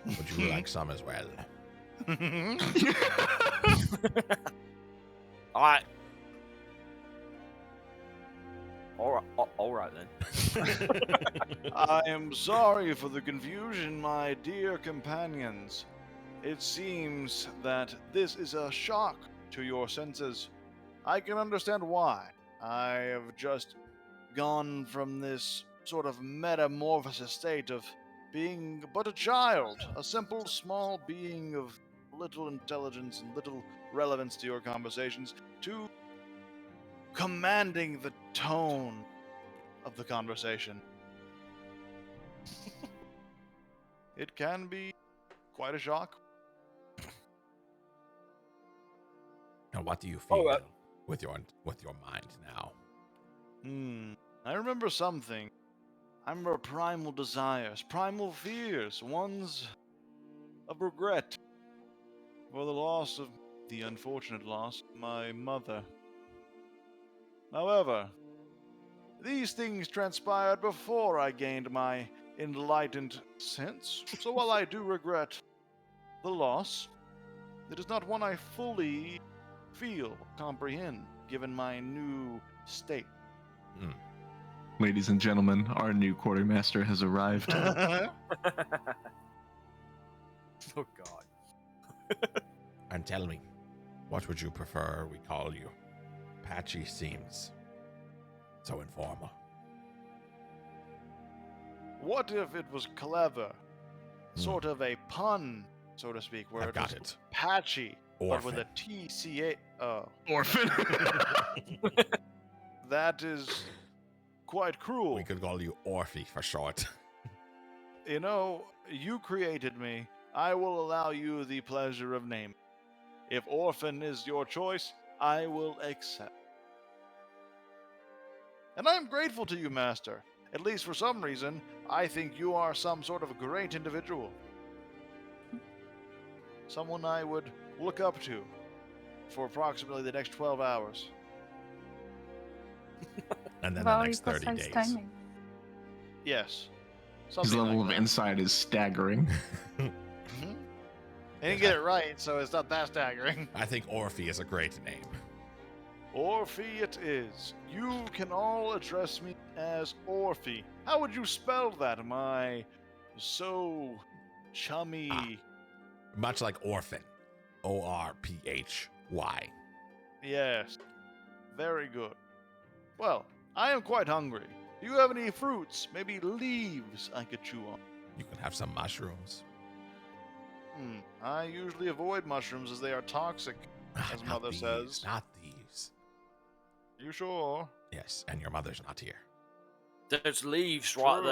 Would you like some as well? Alright. Alright then. I am sorry for the confusion, my dear companions. It seems that this is a shock to your senses. I can understand why. I have just gone from this sort of metamorphosis state of being but a child, a simple, small being of little intelligence and little relevance to your conversations, to commanding the tone of the conversation. It can be quite a shock. And what do you feel Alright. with your mind now? I remember something. I remember primal desires, primal fears, ones of regret for the unfortunate loss of my mother. However, these things transpired before I gained my enlightened sense, so while I do regret the loss, it is not one I fully feel, comprehend, given my new state. Ladies and gentlemen, our new quartermaster has arrived. Oh god. And tell me, what would you prefer we call you? Patchy seems so informal. What if it was clever? Sort of a pun, so to speak, where I've it got was it. patchy, but with Orphan. a TCA. Oh, Orphan. that is quite cruel. We could call you Orphy for short. You know, you created me. I will allow you the pleasure of naming. If orphan is your choice, I will accept. And I am grateful to you, Master. At least for some reason, I think you are some sort of great individual. Someone I would look up to for approximately the next 12 hours. And then the Value next 30 precise days. timing. Yes. His Something level like of that. insight is staggering. Mhm. I didn't get it right, so it's not that staggering. I think Orphy is a great name. Orphy it is. You can all address me as Orphy. How would you spell that, my so chummy? Much like orphan. Orphy. Yes. Very good. Well, I am quite hungry. Do you have any fruits? Maybe leaves I could chew on? You can have some mushrooms. I usually avoid mushrooms as they are toxic, as Not Mother these, says. Not these. You sure? Yes, and your mother's not here. There's leaves right True.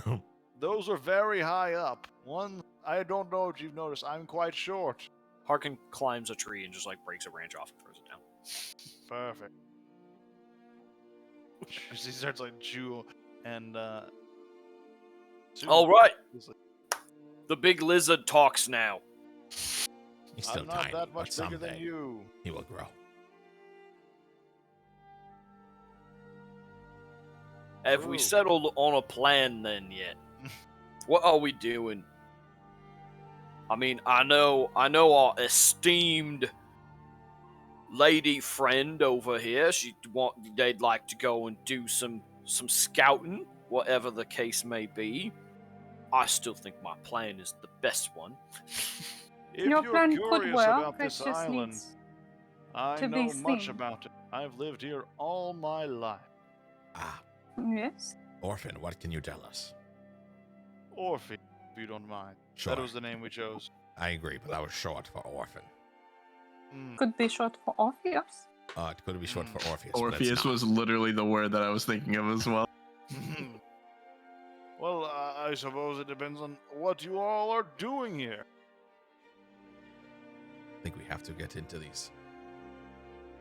there. Those are very high up. One, I don't know if you've noticed, I'm quite short. Harkin climbs a tree and just like breaks a branch off and throws it down. Perfect. He starts like chew and soon- All right, he's like, the big lizard talks now. He's still I'm not tiny, that but much bigger someday than you. he will grow. Have we True. settled on a plan then yet? What are we doing? I mean, I know our esteemed lady friend over here. They'd like to go and do some scouting, whatever the case may be. I still think my plan is the best one. If Your you're plan could curious work. about It this just island, needs I to be know much seen. about it. I've lived here all my life. Ah, Yes. orphan, what can you tell us? Orphe, if you don't mind. Sure. That was the name we chose. I agree, but that was short for orphan. Could be short for Orpheus. It could be short for Orpheus. but it's Orpheus not. was literally the word that I was thinking of as well. Well, I suppose it depends on what you all are doing here. I think we have to get into these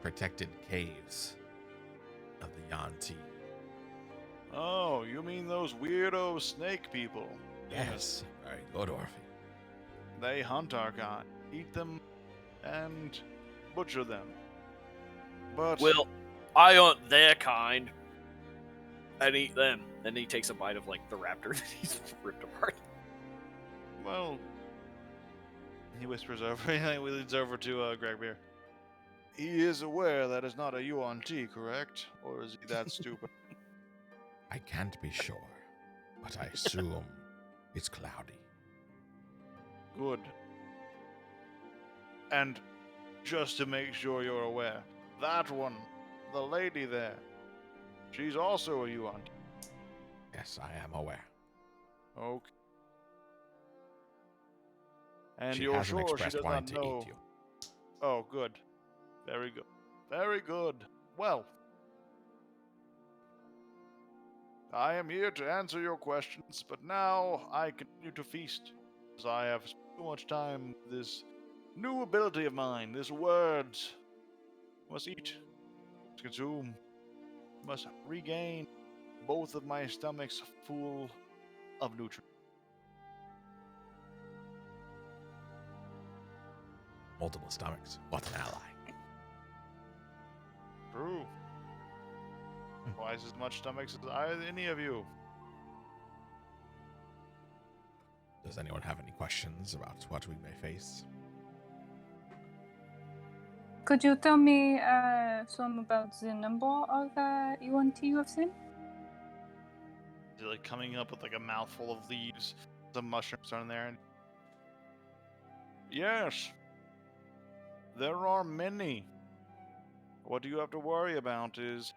protected caves of the Yanti. Oh, you mean those weirdo snake people? Yes, very good, Orphe. They hunt our kind, eat them, and butcher them. But Well, I hunt their kind and eat them. Then he takes a bite of like the raptor that he's ripped apart. well, he whispers over. He leads over to Gregbeer. He is aware that it's not a Yuan Ti, correct? Or is he that stupid? I can't be sure, but I assume it's cloudy. Good. And just to make sure you're aware, that one, the lady there, she's also a Yuan Ti. Yes, I am aware. Okay. And She you're hasn't sure she expressed does wanting not to know? eat you. Oh, good. Very good. Very good. Well, I am here to answer your questions, but now I continue to feast, as I have so much time with this new ability of mine, this words. Must eat, must consume, must regain both of my stomachs full of nutrients. Multiple stomachs. What an ally. True. Twice as much stomachs as any of you. Does anyone have any questions about what we may face? Could you tell me some about the number of UNT you have seen? They're like coming up with like a mouthful of leaves, some mushrooms on there. And yes, there are many. What you have to worry about is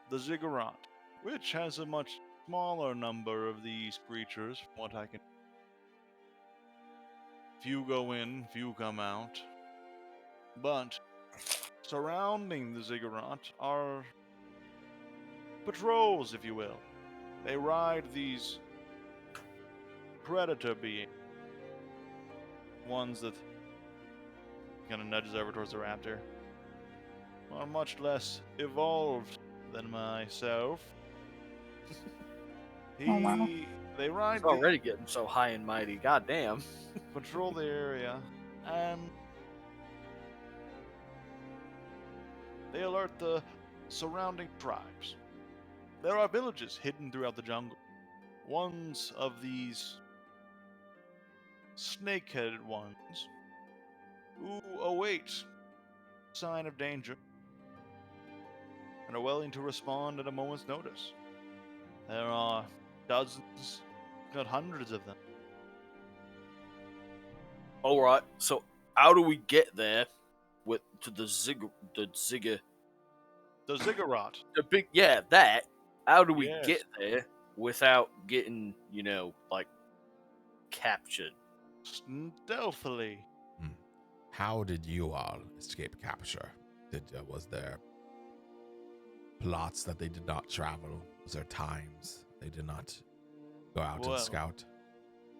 the ziggurat, which has a much smaller number of these creatures, from what I can. Few go in, few come out. But surrounding the ziggurat are patrols, if you will. They ride these predator beings. Ones that kind of nudges over towards the raptor. Are much less evolved than myself. Oh, wow. They ride He's already getting so high and mighty. Goddamn. patrol the area, and they alert the surrounding tribes. There are villages hidden throughout the jungle. Ones of these snake-headed ones who await sign of danger and are willing to respond at a moment's notice. There are dozens, if not hundreds of them. All right. So how do we get there? To the The ziggurat. the big that. How do we Yes. get there without getting like captured? Stealthily. How did you all escape capture? Was there plots that they did not travel? Was there times they did not go out Well, and scout?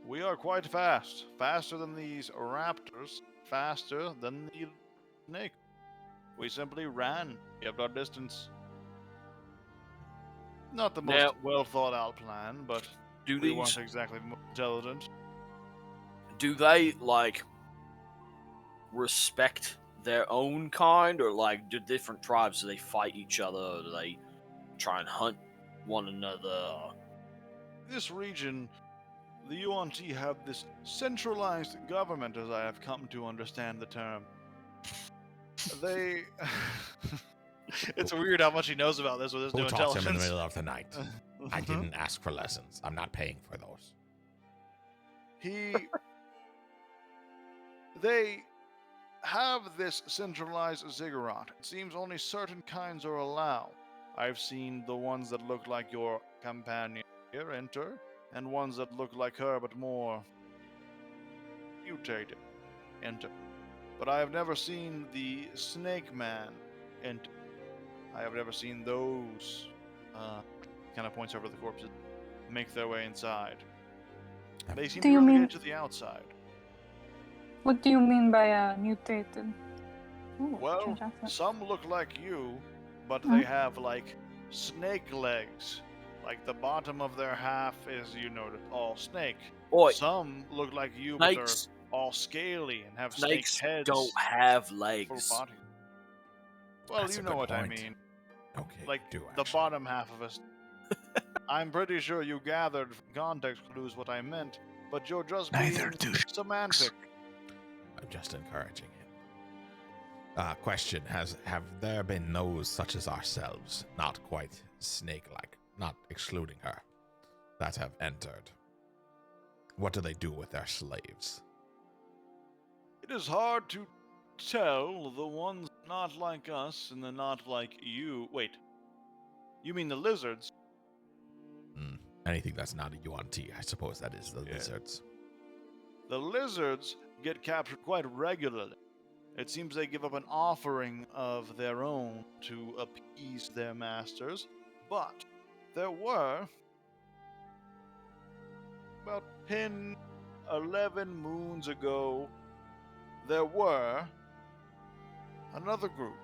We are quite fast. Faster than these raptors. Faster than the snake. We simply ran. Kept our distance. Not the most Now- well thought out plan, but Do we these weren't exactly intelligent. do they like respect their own kind, or like do different tribes, do they fight each other, or do they try and hunt one another? This region, the UNT have this centralized government, as I have come to understand the term. They. It's weird how much he knows about this with his Who new taught him in the intelligence. middle of the night? I didn't ask for lessons. I'm not paying for those. They have this centralized ziggurat. It seems only certain kinds are allowed. I've seen the ones that look like your companion here enter, and ones that look like her but more mutated enter. But I have never seen the Snake Man enter. I have never seen those, kind of points over the corpses, make their way inside. They seem Do to you be able to mean- get to the outside. What do you mean by mutated? Ooh, Well, change accent. some look like you, but Huh? they have like snake legs. Like the bottom of their half is, all snake. Boy, Some look like you, but they're snakes all scaly and have snake snakes heads. don't have full legs. body. Well, That's you a know good what I point. mean. Okay, Like you do the actually. bottom half of us. I'm pretty sure you gathered from context clues what I meant, but you're just Neither being do semantic. I'm just encouraging him. Question: have there been those such as ourselves, not quite snake-like, not excluding her, that have entered? What do they do with their slaves? It is hard to tell the ones not like us and the not like you. Wait, you mean the lizards? Anything that's not a UNT, I suppose that is the Yeah. lizards. The lizards get captured quite regularly. It seems they give up an offering of their own to appease their masters, but there were about 10, 11 moons ago, there were another group,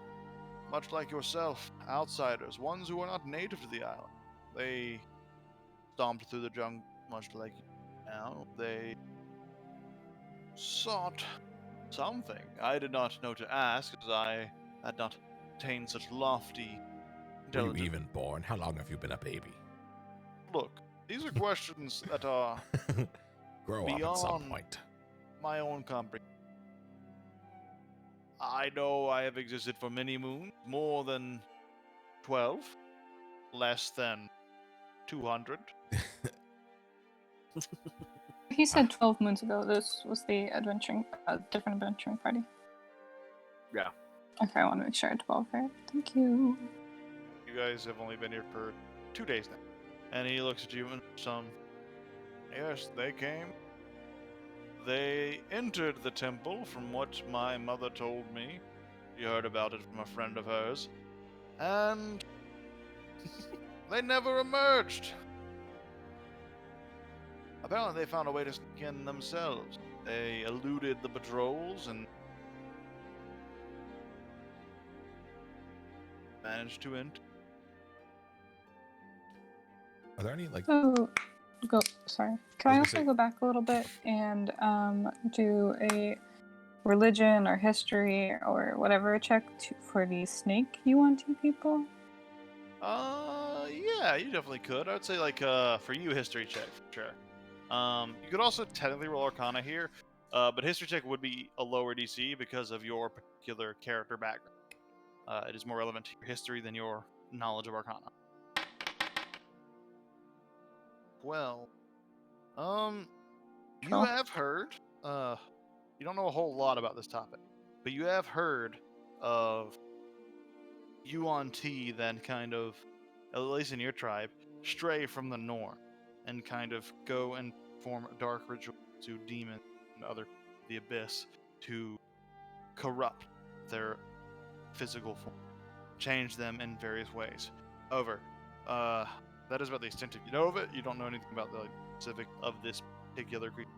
much like yourself, outsiders, ones who are not native to the island. They stomped through the jungle, much like you now. They sought something. I did not know to ask, as I had not attained such lofty Were you intelligence. even born? How long have you been a baby? Look, these are questions that are Grow up at some Beyond- point. my own comprehension. I know I have existed for many moons, more than 12, less than 200. He said 12 moons ago this was the different adventuring party. Yeah. Okay, I want to make sure I 12 right. Thank you. You guys have only been here for 2 days now. And he looks at you and yes, they came. They entered the temple, from what my mother told me. You heard about it from a friend of hers. And they never emerged. Apparently they found a way to sneak in themselves. They eluded the patrols and managed to enter. Are there any like So, sorry. Can I I was also gonna say- go back a little bit and do a religion or history or whatever check for the snake UNT people? Yeah, you definitely could. I would say for you, history check for sure. You could also technically roll Arcana here, but history check would be a lower DC because of your particular character background. It is more relevant to your history than your knowledge of Arcana. Well, you Cool. have heard. You don't know a whole lot about this topic, but you have heard of Yuan-Ti then kind of, at least in your tribe, stray from the norm and kind of go and form a dark ritual to demons and other the abyss to corrupt their physical form, change them in various ways. However, that is about the extent of you know of it. You don't know anything about the specific of this particular creature.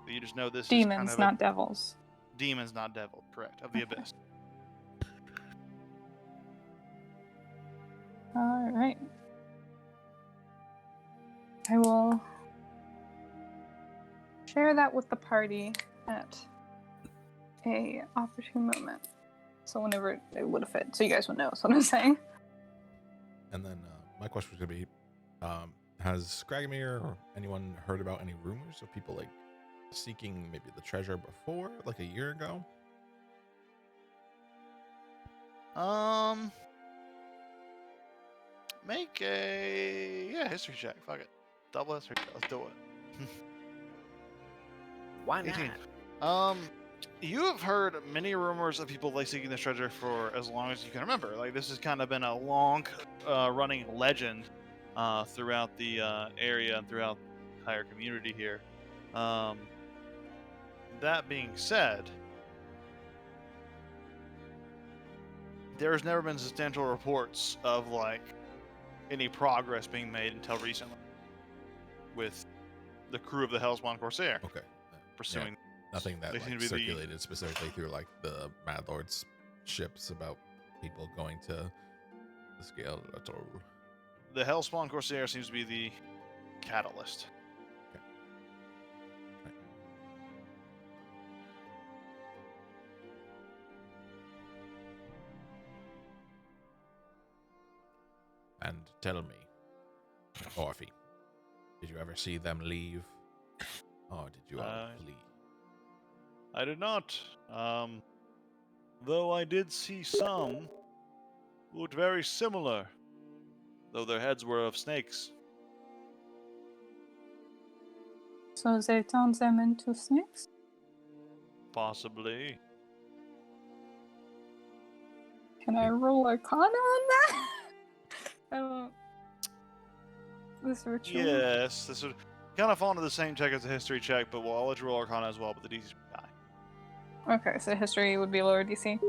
You just know this is kind Demons, of not devils. demons, not devil. Correct, of the abyss. All right. I will share that with the party at a opportune moment. So whenever it would have fit, so you guys would know. That's what I'm saying. And then my question was going to be, has Gragomir or anyone heard about any rumors of people like seeking maybe the treasure before, like a year ago? Make a history check. Fuck it. Double history check. Let's do it. Why not? 18. You have heard many rumors of people like seeking this treasure for as long as you can remember. Like this has kind of been a long running legend throughout the area and throughout the entire community here. That being said, there's never been substantial reports of like any progress being made until recently with the crew of the Hellspawn Corsair Okay. pursuing. Nothing that They seem like, to be the- circulated specifically through like the Mad Lord's ships about people going to the scale. The Hellspawn Corsair seems to be the catalyst. And tell me, Orphe, did you ever see them leave? Or did you ever flee? I did not. Though I did see some who looked very similar, though their heads were of snakes. So they turned them into snakes? Possibly. Can I roll Arcana on that? I don't. This ritual. Yes, this would kind of fall into the same check as the history check, but I'll let you roll Arcana as well, but the DC's pretty high. Okay, so history would be lower DC.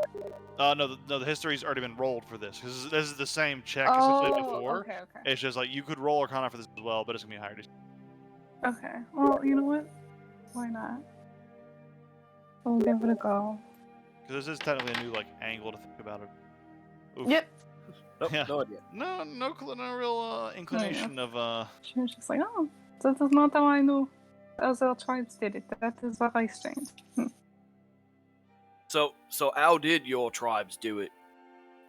No, the history's already been rolled for this. This is the same check as it did before. Okay, okay. It's just like you could roll Arcana for this as well, but it's gonna be higher DC. Okay. Well, you know what? Why not? We'll give it a go. Because this is technically a new like angle to think about it. Oof. Yep. Nope, Yeah. no idea. No real inclination of She was just like, oh, that is not how I know other tribes did it. That is very strange. So how did your tribes do it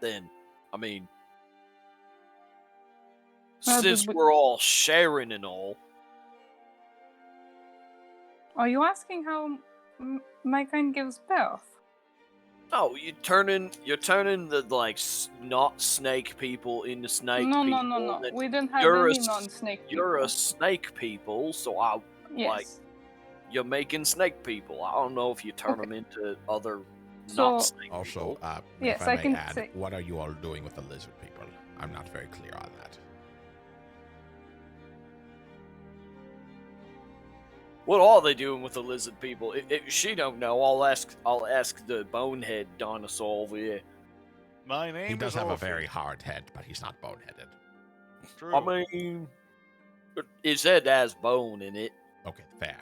then? I mean, Well, since but- we're all sharing and all, Are you asking how my kind gives birth? no, you're turning the like not snake people into snake No, people. no. and then We didn't have you're a any s- non-snake people. You're a snake people, so Yes. you're making snake people. I don't know if you turn them into other So- not snake Also, people. Yes, if I I may can add, say- what are you all doing with the lizard people? I'm not very clear on that. What are they doing with the lizard people? If she don't know, I'll ask the bonehead dinosaur over here. my name. He does is have a Orpheus. very hard head, but he's not boneheaded. True. I mean, his head has bone in it. Okay, fair.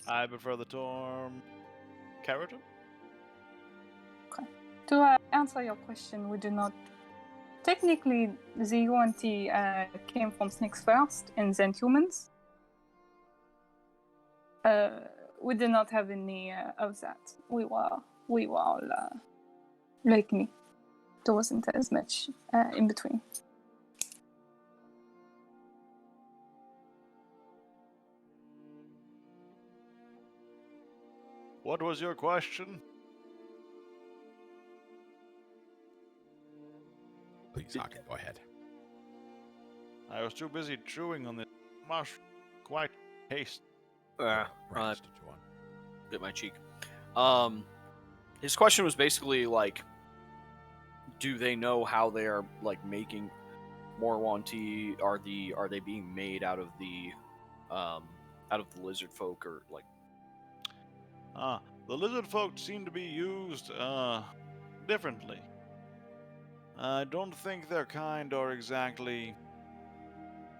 I prefer the term keratin. To answer your question, we do not. Technically, the UNT came from snakes first and then humans. We did not have any of that. We were all like me. There wasn't as much in between. What was your question? Please, Haken, go ahead. I was too busy chewing on the mushroom. Quite tasty. Uh, Ranch did you want? bit my cheek. His question was basically like, do they know how they are like making Morwanti? Are they being made out of the lizard folk, or like? The lizard folk seem to be used differently. I don't think their kind are exactly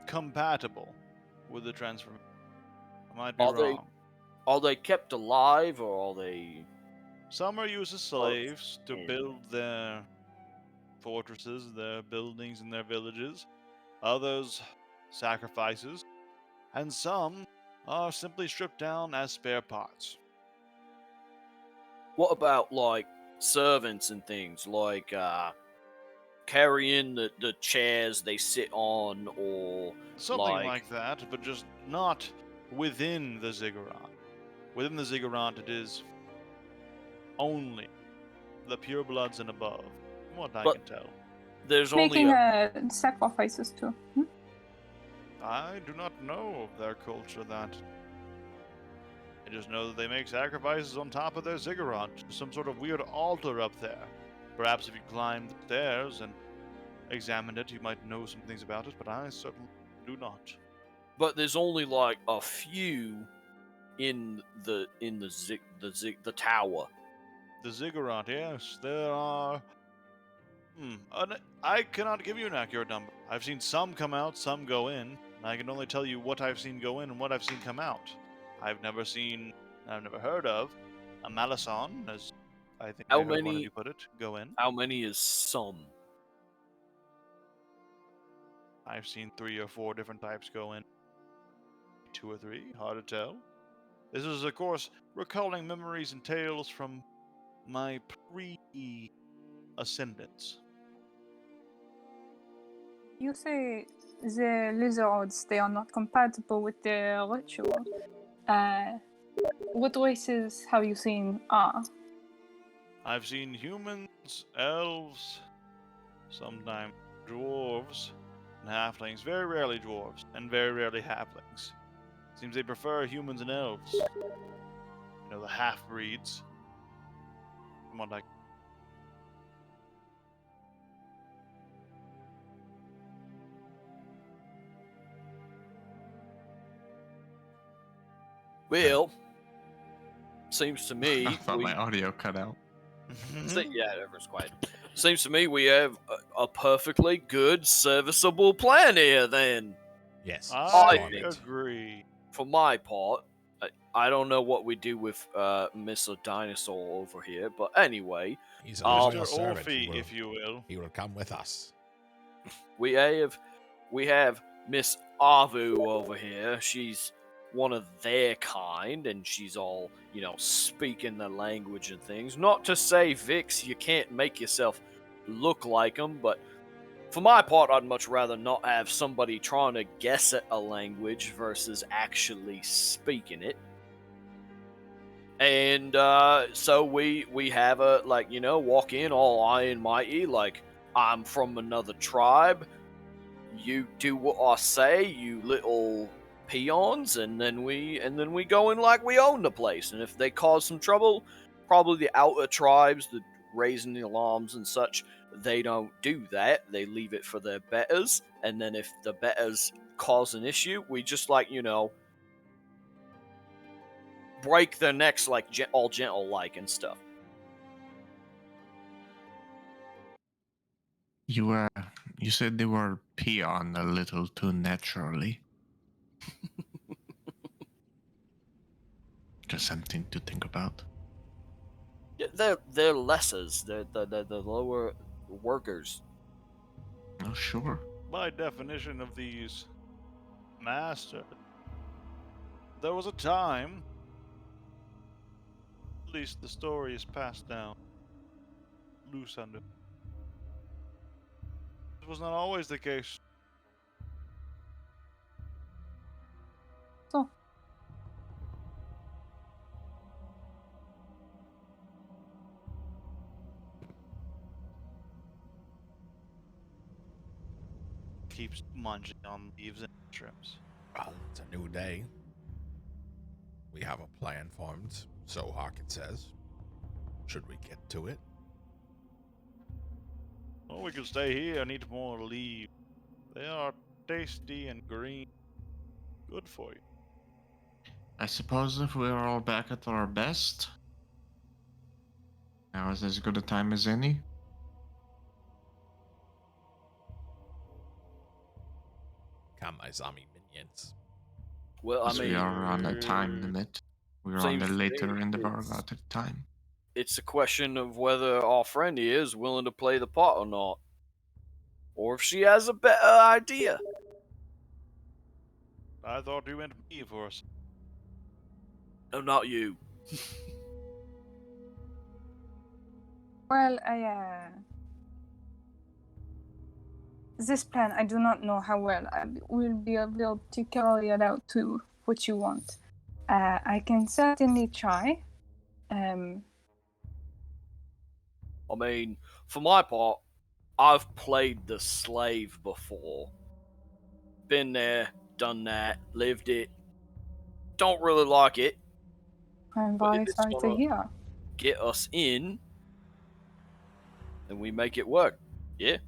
compatible with the transformation. I might be wrong. Are they kept alive, or are they? Some are used as slaves to build their fortresses, their buildings, and their villages. Others, sacrifices. And some are simply stripped down as spare parts. What about like servants and things, like carrying the chairs they sit on, or Something like that, but just not within the ziggurat. Within the ziggurat, it is only the purebloods and above, from what I But- can tell. there's only Making sacrifices too. Hmm? I do not know of their culture that. I just know that they make sacrifices on top of their ziggurat. Some sort of weird altar up there. Perhaps if you climbed the stairs and examined it, you might know some things about it, but I certainly do not. But there's only like a few in the tower. The ziggurat, yes, there are. I cannot give you an accurate number. I've seen some come out, some go in, and I can only tell you what I've seen go in and what I've seen come out. I've never heard of a Malison, as I think How I heard one of many- you put it, go in. How many is some? I've seen 3 or 4 different types go in. 2 or 3, hard to tell. This is, of course, recalling memories and tales from my pre-ascendance. You say the lizards, they are not compatible with the ritual. What races have you seen are? I've seen humans, elves, sometimes dwarves, and halflings. Very rarely dwarves, and very rarely halflings. Seems they prefer humans and elves. You know, the half-breeds. Come on, like. Well, seems to me I thought we- my audio cut out. yeah, everyone's quiet. Seems to me we have a perfectly good, serviceable plan here. Then, Yes. I start it. agree. for my part, I don't know what we do with Mr. Dinosaur over here, but anyway, He's a loyal Mr. servant. Orphy, if you will. He will come with us. we have Miss Avu over here. She's one of their kind, and she's all, speaking the language and things. Not to say, Vix, you can't make yourself look like them, but for my part, I'd much rather not have somebody trying to guess at a language versus actually speaking it. And so we have a, walk in all high and mighty, like, I'm from another tribe. You do what I say, you little peons, and then we go in like we own the place. And if they cause some trouble, probably the outer tribes, the raising the alarms and such, they don't do that. They leave it for their betters. And then if the betters cause an issue, we just break their necks like all gentle like and stuff. You said they were peon a little too naturally. Just something to think about. Yeah, they're lessers. They're the lower workers. Oh, sure. By definition of these masters, there was a time, at least the story is passed down, loose under. This was not always the case. So, Keep keeps munching on leaves and mushrooms? Well, it's a new day. We have a plan formed, so Harkin says. Should we get to it? Well, we can stay here and eat more leaves. They are tasty and green. Good for you. I suppose if we're all back at our best, now is as good a time as any. Come, my zombie minions. Well, I Because we mean, are on a time limit. We're on seems the to me later end of our it's- allotted time. it's a question of whether our friend here is willing to play the part or not. Or if she has a better idea. I thought you meant me for us. No, not you. Well, this plan, I do not know how well I will be able to carry it out to what you want. I can certainly try. I mean, for my part, I've played the slave before. Been there, done that, lived it. Don't really like it. I'm But if very it's sorry to gonna hear. get us in, then we make it work. Yeah?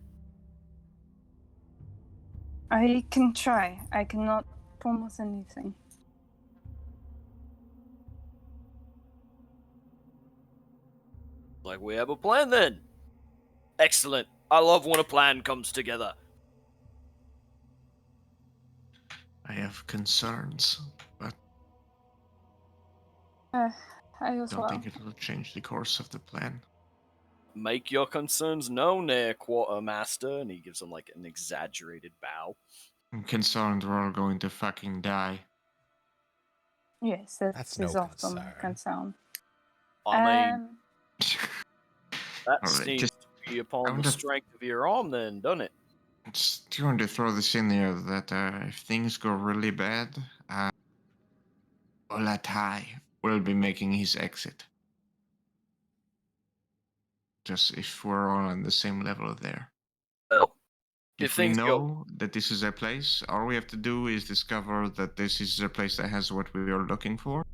I can try. I cannot promise anything. Like we have a plan then. Excellent. I love when a plan comes together. I have concerns, but I as don't well. think it will change the course of the plan. Make your concerns known there, Quartermaster. And he gives him like an exaggerated bow. I'm concerned we're all going to fucking die. Yes, that That's is no often a concern. I mean, Um, that Alright, seems just- to be I upon the wonder- strength of your arm then, doesn't it? Just going to throw this in there that if things go really bad, Olatai will be making his exit. Just if we're all on the same level there. Well, If we know that this is a place, all we have to do is discover that this is a place that has what we are looking for.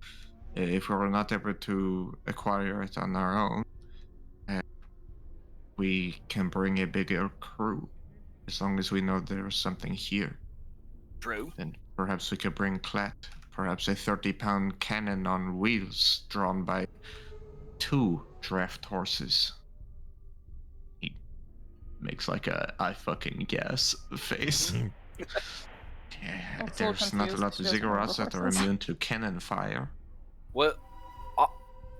If we're not able to acquire it on our own, we can bring a bigger crew. As long as we know there's something here, True. then perhaps we could bring Clat. Perhaps a 30-pound cannon on wheels drawn by 2 draft horses. He makes like a I fucking guess face. Yeah, I'm so there's not a confused. lot of She doesn't remember ziggurats that are horses. immune to cannon fire. Well,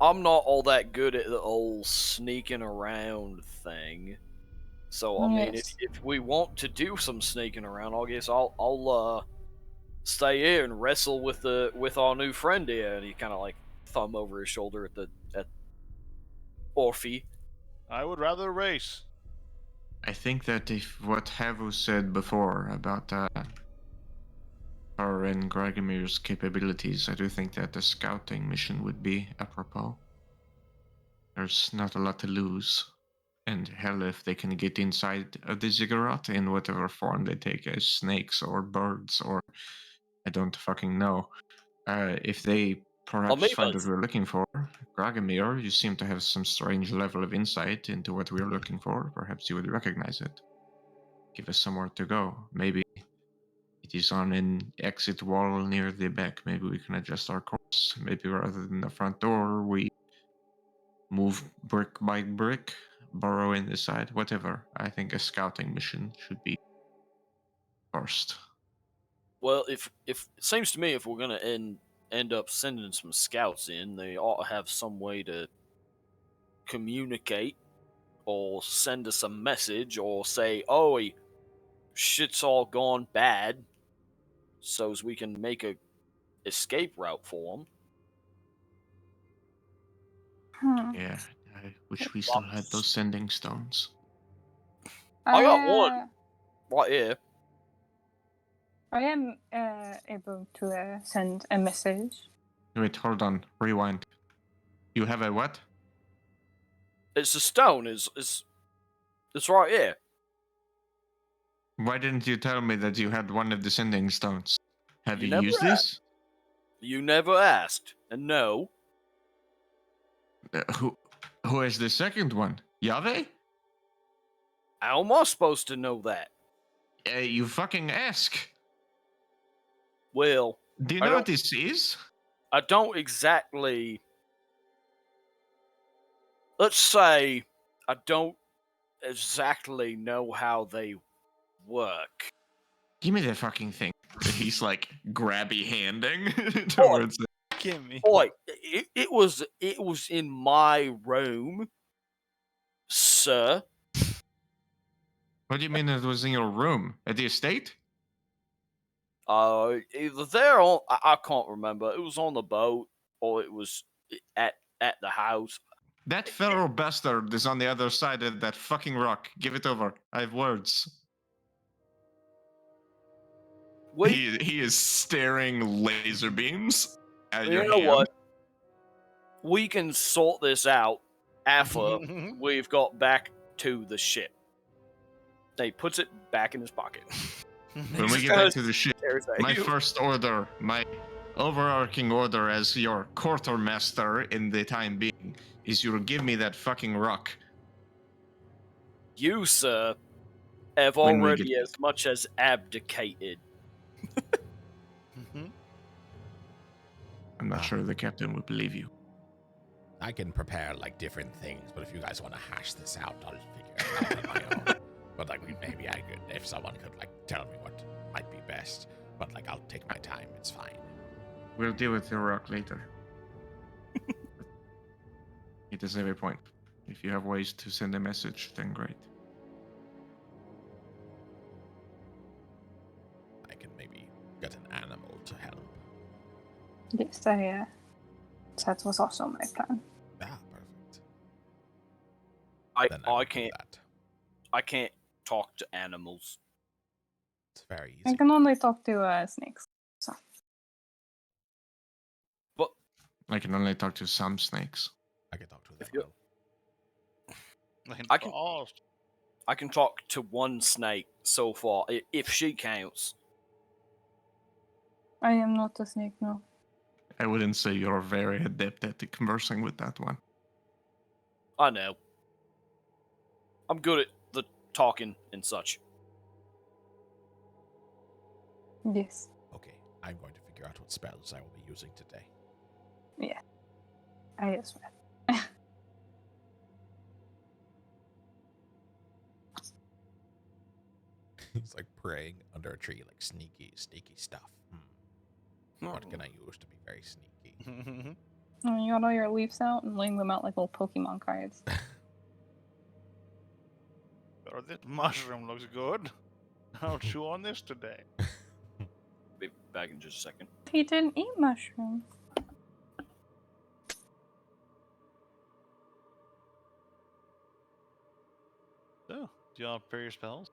I'm not all that good at the old sneaking around thing. So I mean, Yes. if we want to do some sneaking around, I guess I'll stay here and wrestle with our new friend here. And he kind of like thumb over his shoulder at Orphe. I would rather race. I think that if what Havu said before about her and Gragomir's capabilities, I do think that the scouting mission would be apropos. There's not a lot to lose. And hell, if they can get inside of the ziggurat in whatever form they take as snakes or birds or I don't fucking know. If they perhaps find what Amoebas. we're looking for, Gragomir, you seem to have some strange level of insight into what we're looking for. Perhaps you would recognize it. Give us somewhere to go. Maybe it is on an exit wall near the back. Maybe we can adjust our course. Maybe rather than the front door, we move brick by brick, burrow in the side, whatever. I think a scouting mission should be first. Well, if it seems to me if we're gonna end up sending some scouts in, they ought to have some way to communicate or send us a message or say, "Oh, shit's all gone bad," so as we can make a escape route for them. Yeah, I wish we still had those sending stones. I got one. Right here. I am able to send a message. Wait, hold on. Rewind. You have a what? It's a stone. It's right here. Why didn't you tell me that you had one of the sending stones? Have You you never used this? You never asked, and no. Who has the second one? Yahweh? How am I supposed to know that? You fucking ask. Well, Do you I know what don't- this is? I don't exactly. Let's say I don't exactly know how they work. Give me that fucking thing. He's like grabby handing towards it. Give me. Boy, it was in my room, sir. What do you mean it was in your room? At the estate? Either there or I can't remember. It was on the boat or it was at the house. That feral bastard is on the other side of that fucking rock. Give it over. I have words. He is staring laser beams at You your know hand. what? We can sort this out after we've got back to the ship. He puts it back in his pocket. When we get back to the ship, my first order, my overarching order as your quartermaster in the time being, is you'll give me that fucking rock. You, sir, have When we already get- as much as abdicated. I'm not sure the captain would believe you. I can prepare like different things, but if you guys want to hash this out, I'll figure it out on my own. But like maybe I could, if someone could like tell me what might be best. But like I'll take my time. It's fine. We'll deal with the rock later. It is every point. If you have ways to send a message, then great. I can maybe get an animal to help. Yes, that was also my plan. Ah, perfect. Then I will do can't that. I can't talk to animals. It's very I easy. can only talk to snakes. So But I can only talk to some snakes. I can talk to them. If you- all. I can- I can talk to one snake so far, if she counts. I am not a snake, no. I wouldn't say you're very adept at conversing with that one. I know. I'm good at the talking and such. Yes. Okay, I'm going to figure out what spells I will be using today. I guess. He's like praying under a tree, like sneaky stuff. What can I use to be very sneaky? And you got all your leaves out and laying them out like little Pokemon cards. Oh, this mushroom looks good. I'll chew on this today. Be back in just a second. He didn't eat mushrooms. So, do y'all prepare your spells?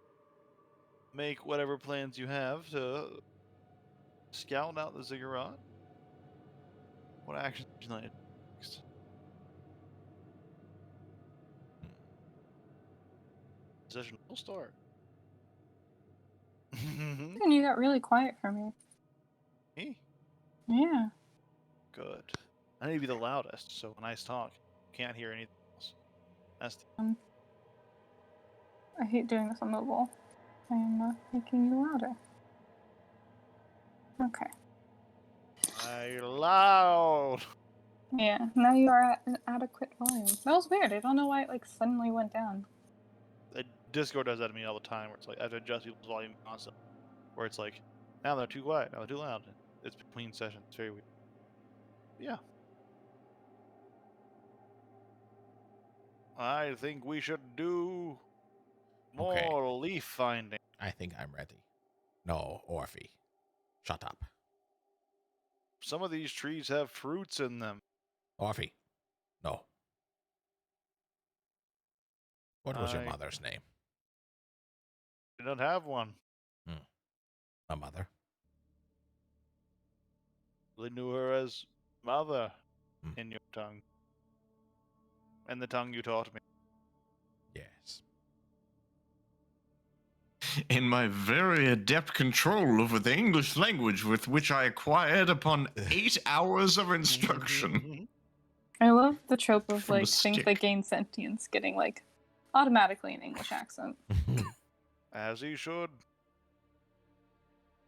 Make whatever plans you have to scout out the ziggurat. What actions would you like next? Session will start. And you got really quiet for me. Me? Yeah. Good. I need to be the loudest, so when I talk, can't hear anything else. That's the I hate doing this on mobile. I am not making you louder. Okay. I loud. Yeah, now you are at an adequate volume. That was weird. I don't know why it like suddenly went down. Discord does that to me all the time, where it's like I have to adjust people's volume constantly. Where it's like, now they're too quiet, now they're too loud. It's between sessions. It's very weird. Yeah. I think we should do more Okay. leaf finding. I think I'm ready. No, Orphe. Shut up. Some of these trees have fruits in them. Orphe. No. What was your I- mother's name? You don't have one. My mother. They knew her as mother Hmm. in your tongue. And the tongue you taught me. Yes. In my very adept control over the English language with which I acquired upon 8 hours of instruction. I love the trope of From a like things stick. that gain sentience getting like automatically an English accent. As he should.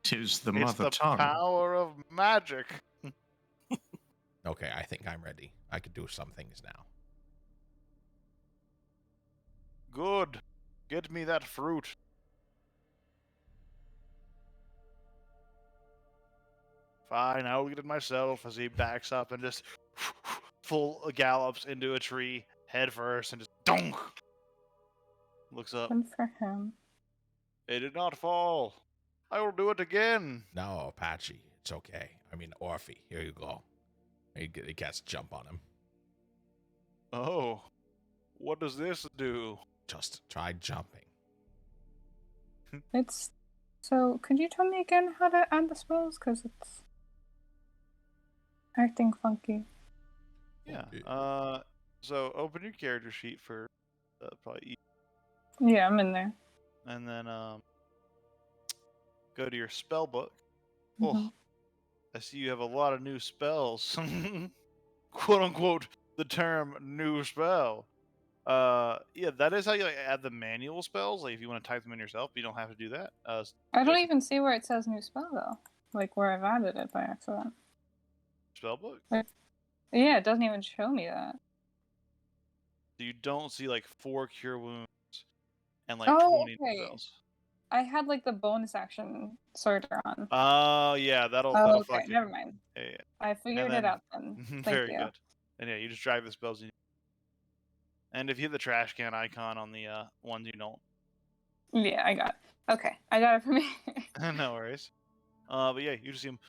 'Tis the It's mother the tongue. power of magic. Okay, I think I'm ready. I can do some things now. Good. Get me that fruit. Fine, I'll get it myself as he backs up and just full gallops into a tree head first and just donk. Looks up. Good for him. It did not fall. I will do it again. No, Apache, it's okay. I mean, Orphe, here you go. He casts jump on him. Oh, what does this do? Just try jumping. It's so. Could you tell me again how to add the spells? Because it's acting funky. Yeah. Okay. So open your character sheet for probably, Yeah, I'm in there. and then go to your spell book. Mhm. Oh, I see you have a lot of new spells. Quote unquote, the term new spell. Yeah, that is how you like, add the manual spells. Like if you want to type them in yourself, you don't have to do that. I don't there's- even see where it says new spell though. Like where I've added it by accident. spell book. Yeah, it doesn't even show me that. You don't see like 4 cure wounds and like Oh, 20 okay. spells. I had like the bonus action sorter on. Oh yeah, that'll Oh, okay, fuck you. never mind. Yeah, I figured then- it out then. Thank very you. good. And yeah, you just drag the spells in. And if you hit the trash can icon on the ones you don't, Yeah, I got it. Okay, I got it from me. no worries. But yeah, you just see him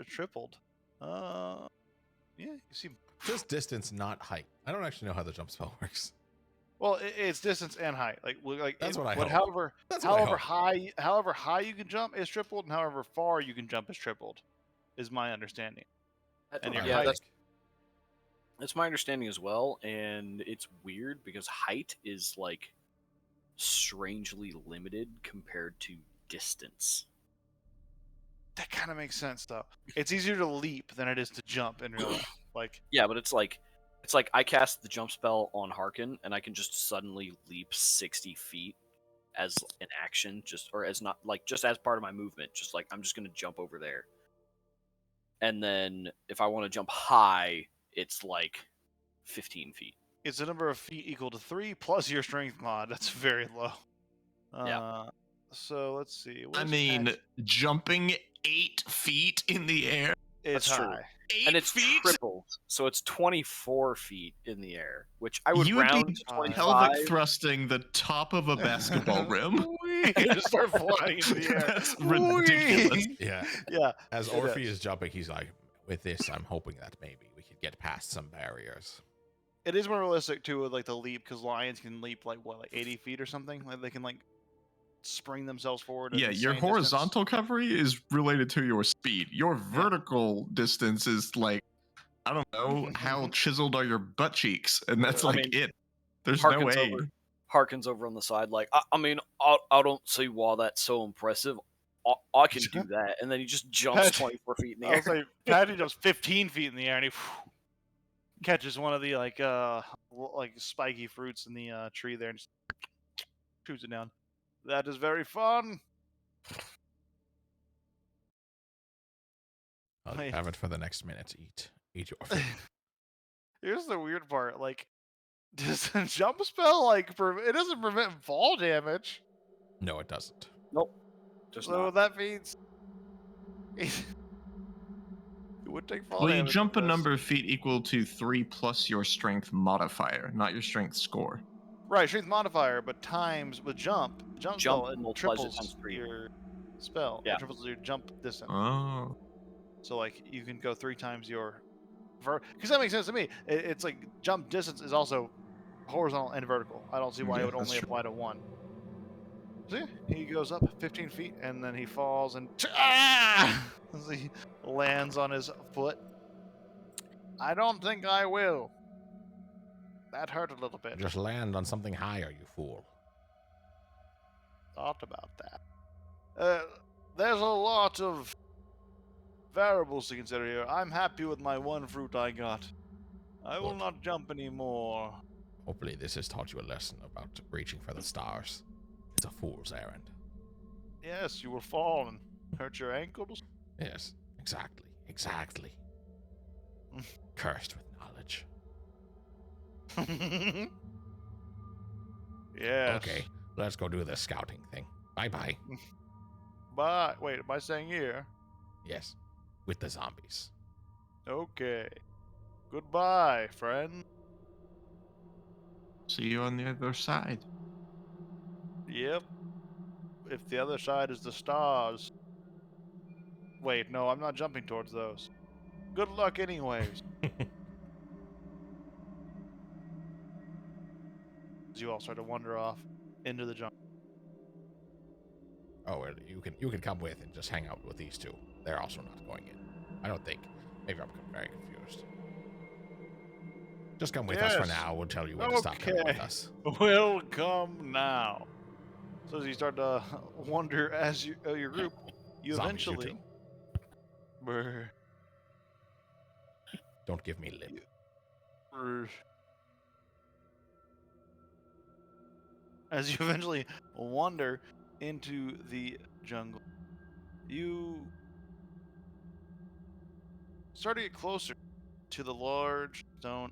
tripled. Yeah, you see him. Just distance, not height. I don't actually know how the jump spell works. Well, it's distance and height. That's what I but hope. That's what I hope. however high you can jump is tripled, and however far you can jump is tripled, is my understanding. And your yeah, height. that's my understanding as well, and it's weird because height is like strangely limited compared to distance. That kind of makes sense, though. It's easier to leap than it is to jump in real life. Like, Yeah, but it's like I cast the jump spell on Harkin, and I can just suddenly leap 60 feet as an action, just as part of my movement. Just like I'm just gonna jump over there, and then if I want to jump high, it's like 15 feet. it's a number of feet equal to 3 plus your strength mod. That's very low. Yeah. So let's see. I where's mean, Patch? jumping 8 feet in the air. It's that's true. high. 8 And it's feet? tripled, so it's 24 feet in the air, which I would You would round be to pelvic 25. pelvic thrusting the top of a basketball rim. Whee! Just start flying into the air. That's Whee! ridiculous. Yeah. Yeah. As It Orphe is. is jumping, he's like, with this, I'm hoping that maybe we could get past some barriers. It is more realistic too with like the leap because lions can leap like 80 feet or something. Like they can like spring themselves forward. an Yeah, your insane horizontal recovery is related to your speed. Your vertical distance is like, I don't know, how chiseled are your butt cheeks? And that's I like mean, it. There's no Harkin's way. Harkin's over on the side, like, I mean, I don't see why that's so impressive. I can do that. And then he just jumps Patch- 24 feet in the I air. was like, Patty jumps 15 feet in the air and he catches one of the like spiky fruits in the tree there and just shoots it down. That is very fun. I'll Wait. have it for the next minute. Eat your food. Here's the weird part. Like, does the jump spell like it doesn't prevent fall damage? No, it doesn't. Just So not. that means it would take fall Well, you damage. jump a from this. number of feet equal to 3 plus your strength modifier, not your strength score. Right, strength modifier, but times with jump Jump spell it multiplies it triples times 3. your spell. Yeah. It triples your jump distance. Oh. So like you can go 3 times your, because that makes sense to me. It's like jump distance is also horizontal and vertical. I don't see why Yeah, it would that's only true. apply to one. See, he goes up 15 feet and then he falls and as he lands on his foot. I don't think I will. That hurt a little bit. Just land on something higher, you fool. Thought about that. There's a lot of variables to consider here. I'm happy with my one fruit I got. I will Good. not jump anymore. Hopefully this has taught you a lesson about reaching for the stars. It's a fool's errand. Yes, you will fall and hurt your ankles. Yes, exactly. Exactly. Cursed with knowledge. Yes. Okay, let's go do the scouting thing. Bye-bye. But wait, am I saying here? Yes, with the zombies. Okay. Goodbye, friend. See you on the other side. Yep. If the other side is the stars. Wait, no, I'm not jumping towards those. Good luck anyways. As you all start to wander off into the jungle. Oh, well, you can come with and just hang out with these two. They're also not going in. I don't think. Maybe I'm very confused. Just come with us for Yes. now. We'll tell you when to stop coming with Okay. us. Welcome now. So as you start to wander as your group, you Zombies, you eventually. too. Brr, Don't give me lip. brr. As you eventually wander into the jungle, you start to get closer to the large stone.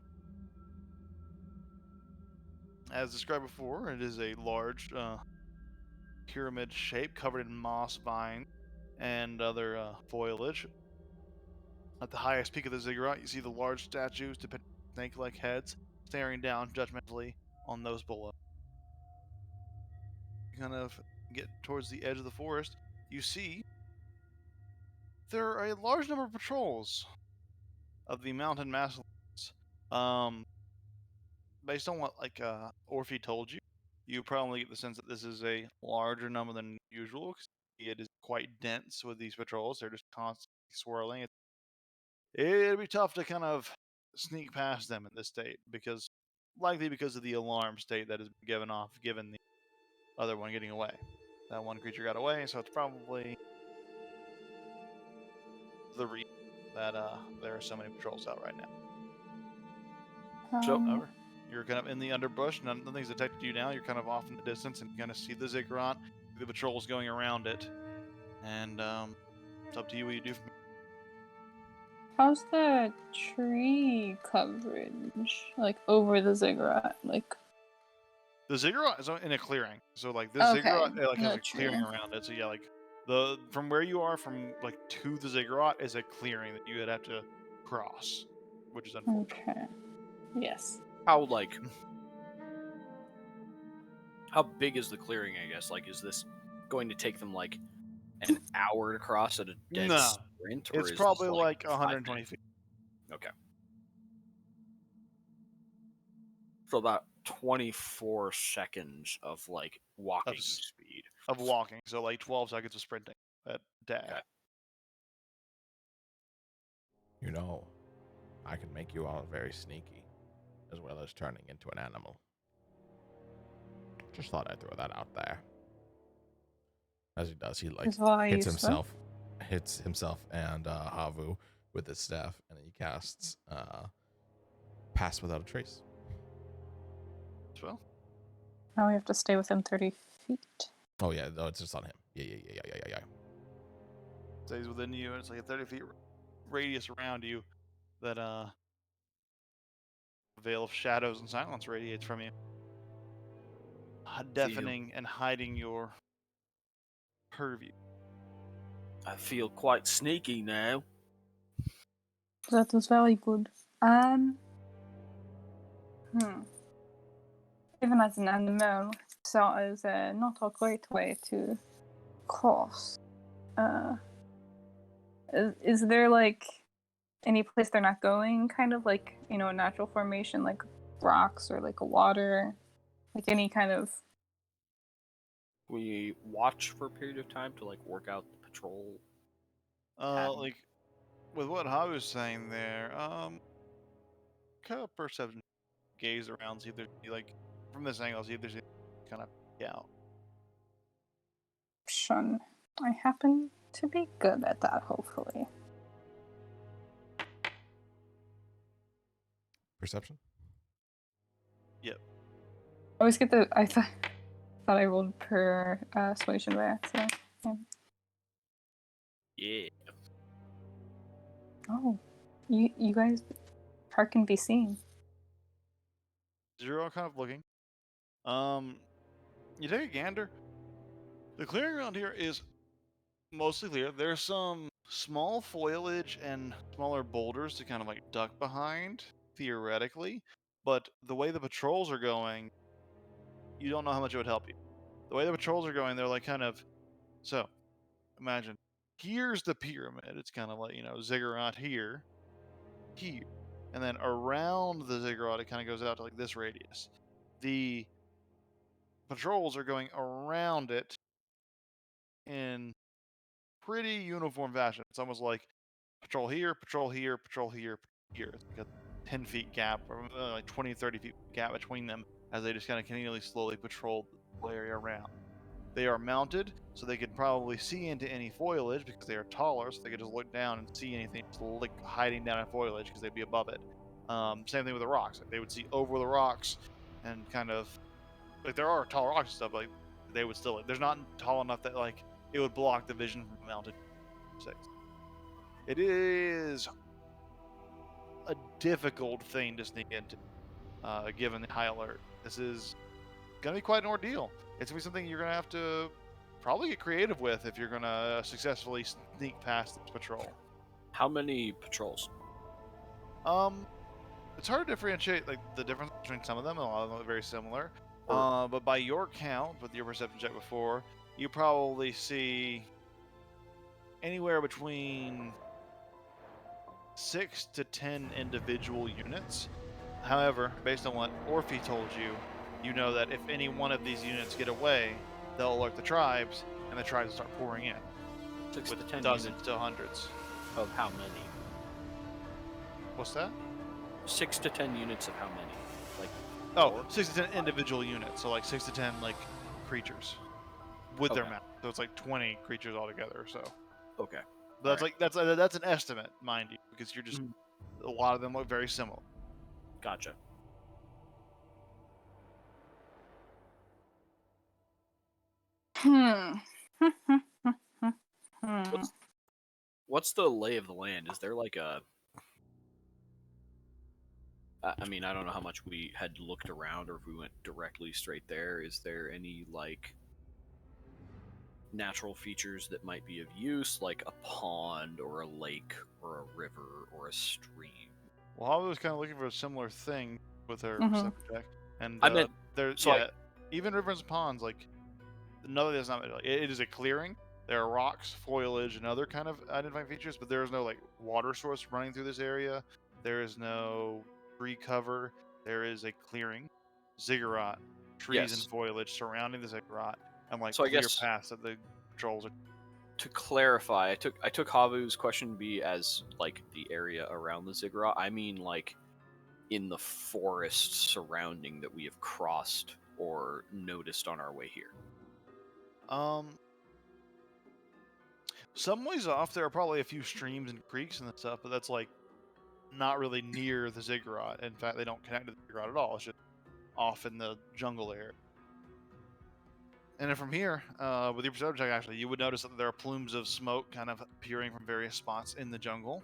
As described before, it is a large pyramid shape covered in moss vine and other foliage. At the highest peak of the ziggurat, you see the large statues depicting snake-like heads staring down judgmentally on those below. You kind of get towards the edge of the forest. You see there are a large number of patrols of the mountain mastodons. Based on what Orphe told you, you probably get the sense that this is a larger number than usual. 'Cause it is quite dense with these patrols. They're just constantly swirling. It'd be tough to kind of sneak past them in this state likely because of the alarm state that has been given off given the other one getting away. That one creature got away, so it's probably the reason that there are so many patrols out right now. So- However, you're kind of in the underbush. Nothing's detected you now. You're kind of off in the distance, and you kind of see the ziggurat, the patrols going around it, and it's up to you what you do. How's the tree coverage? Like over the ziggurat? Like The ziggurat is in a clearing, so like this Okay, ziggurat has a gotcha. clearing around it. So yeah, like from where you are from to the ziggurat is a clearing that you would have to cross, which is unfortunate. okay. Yes. How big is the clearing? I guess is this going to take them like an hour to cross at a dead No, sprint, or it's is probably this, like 5 120 minutes? feet. Okay. So about 24 seconds of walking speed. Of walking, so like 12 seconds of sprinting at dash. Okay. You know, I can make you all very sneaky, as well as turning into an animal. Just thought I'd throw that out there. As he does, he Why hits you himself and Havu with his staff, and he casts Pass Without a Trace. Well, Now we have to stay within 30 feet. Oh yeah, no, it's just on him. Yeah. stays within you, and it's like a 30 feet radius around you that a veil of shadows and silence radiates from you, deafening and hiding your purview. I feel quite sneaky now. That was very good. Even as an animal, so is not a great way to cross. Is there any place they're not going? Kind of a natural formation, like rocks or like a water, like any kind of. We watch for a period of time to work out the patrol. Like with what Havu's saying there, kind of perception. gaze around, see if there's like from this angle, see if there's kind of out. Shun. I happen to be good at that, hopefully. Perception? Yep. I always get the. I thought I rolled persuasion by accident. Yeah. Yeah. Oh, you guys can be seen. You're all kind of looking. You take a gander. The clearing around here is mostly clear. There's some small foliage and smaller boulders to kind of like duck behind, theoretically. But the way the patrols are going, you don't know how much it would help you. The way the patrols are going, they're like kind of. So, imagine here's the pyramid. It's kind of like, ziggurat here, and then around the ziggurat, it kind of goes out to like this radius. The patrols are going around it in pretty uniform fashion. It's almost like patrol here, patrol here, patrol here, here. It's like a 10 feet gap, or like 20, 30 feet gap between them as they just kind of continually slowly patrol the whole area around. They are mounted, so they can probably see into any foliage because they are taller, so they can just look down and see anything just like hiding down in foliage because they'd be above it. Same thing with the rocks. Like, they would see over the rocks and kind of like there are tall rocks and stuff, like they would still. There's not tall enough that like it would block the vision from mounted. It is a difficult thing to sneak into, given the high alert. This is gonna be quite an ordeal. It's gonna be something you're gonna have to probably get creative with if you're gonna successfully sneak past this patrol. How many patrols? It's hard to differentiate like the difference between some of them. A lot of them are very similar. But by your count, with your perception check before, you probably see anywhere between 6 to 10 individual units. However, based on what Orphe told you, you know that if any one of these units get away, they'll alert the tribes, and the tribes will start pouring in. 6 with to 10 dozens units to hundreds. of how many? What's that? 6 to 10 units of how many? Like, Oh, 6 to 10 individual units. So like 6 to 10 like creatures with their Okay. mouth. So it's like 20 creatures altogether or so. okay. But Alright. that's an estimate, mind you, because you're just a lot of them look very similar. Gotcha. Hmm. What's the lay of the land? Is there like a... I mean, I don't know how much we had looked around or if we went directly straight there. Is there any, like, natural features that might be of use, like a pond or a lake or a river or a stream? Well, Holly was kind of looking for a similar thing with her Mhm. perception check, and I meant- there, so yeah, even rivers and ponds, like none of this. Not like, it is a clearing. There are rocks, foliage, and other kind of identifying features, but there is no like water source running through this area. There is no tree cover. There is a clearing, ziggurat, trees Yes. and foliage surrounding the ziggurat, and like So I clear guess- paths that the patrols are. To clarify, I took Havu's question B as like the area around the ziggurat. I mean like in the forest surrounding that we have crossed or noticed on our way here. Some ways off, there are probably a few streams and creeks and stuff, but that's like not really near the ziggurat. In fact, they don't connect to the ziggurat at all. It's just off in the jungle area. And then from here, with your perception check, actually, you would notice that there are plumes of smoke kind of appearing from various spots in the jungle,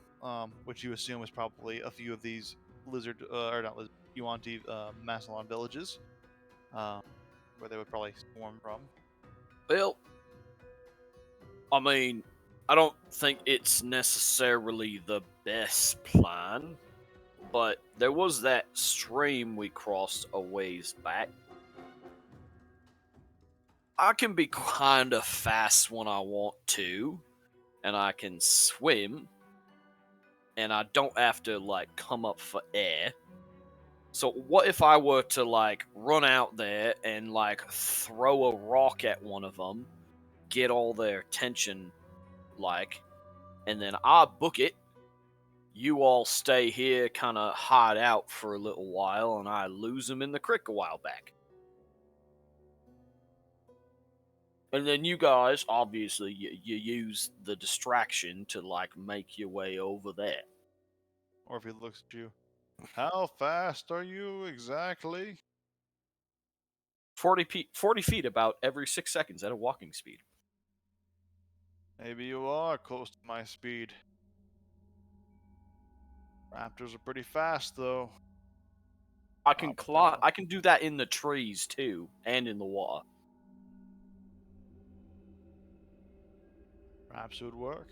which you assume is probably a few of these lizard, or not lizard, Yuan-Ti Massillon villages, where they would probably swarm from. Well, I mean, I don't think it's necessarily the best plan, but there was that stream we crossed a ways back. I can be kind of fast when I want to, and I can swim, and I don't have to, like, come up for air. So what if I were to, like, run out there and, like, throw a rock at one of them, get all their attention, like, and then I book it, you all stay here, kind of hide out for a little while, and I lose them in the creek a while back. And then you guys, obviously, you use the distraction to, like, make your way over there. Or if he looks at you, how fast are you exactly? 40 feet about every 6 seconds at a walking speed. Maybe you are close to my speed. Raptors are pretty fast, though. I can climb. I can do that in the trees, too, and in the water. Perhaps it would work.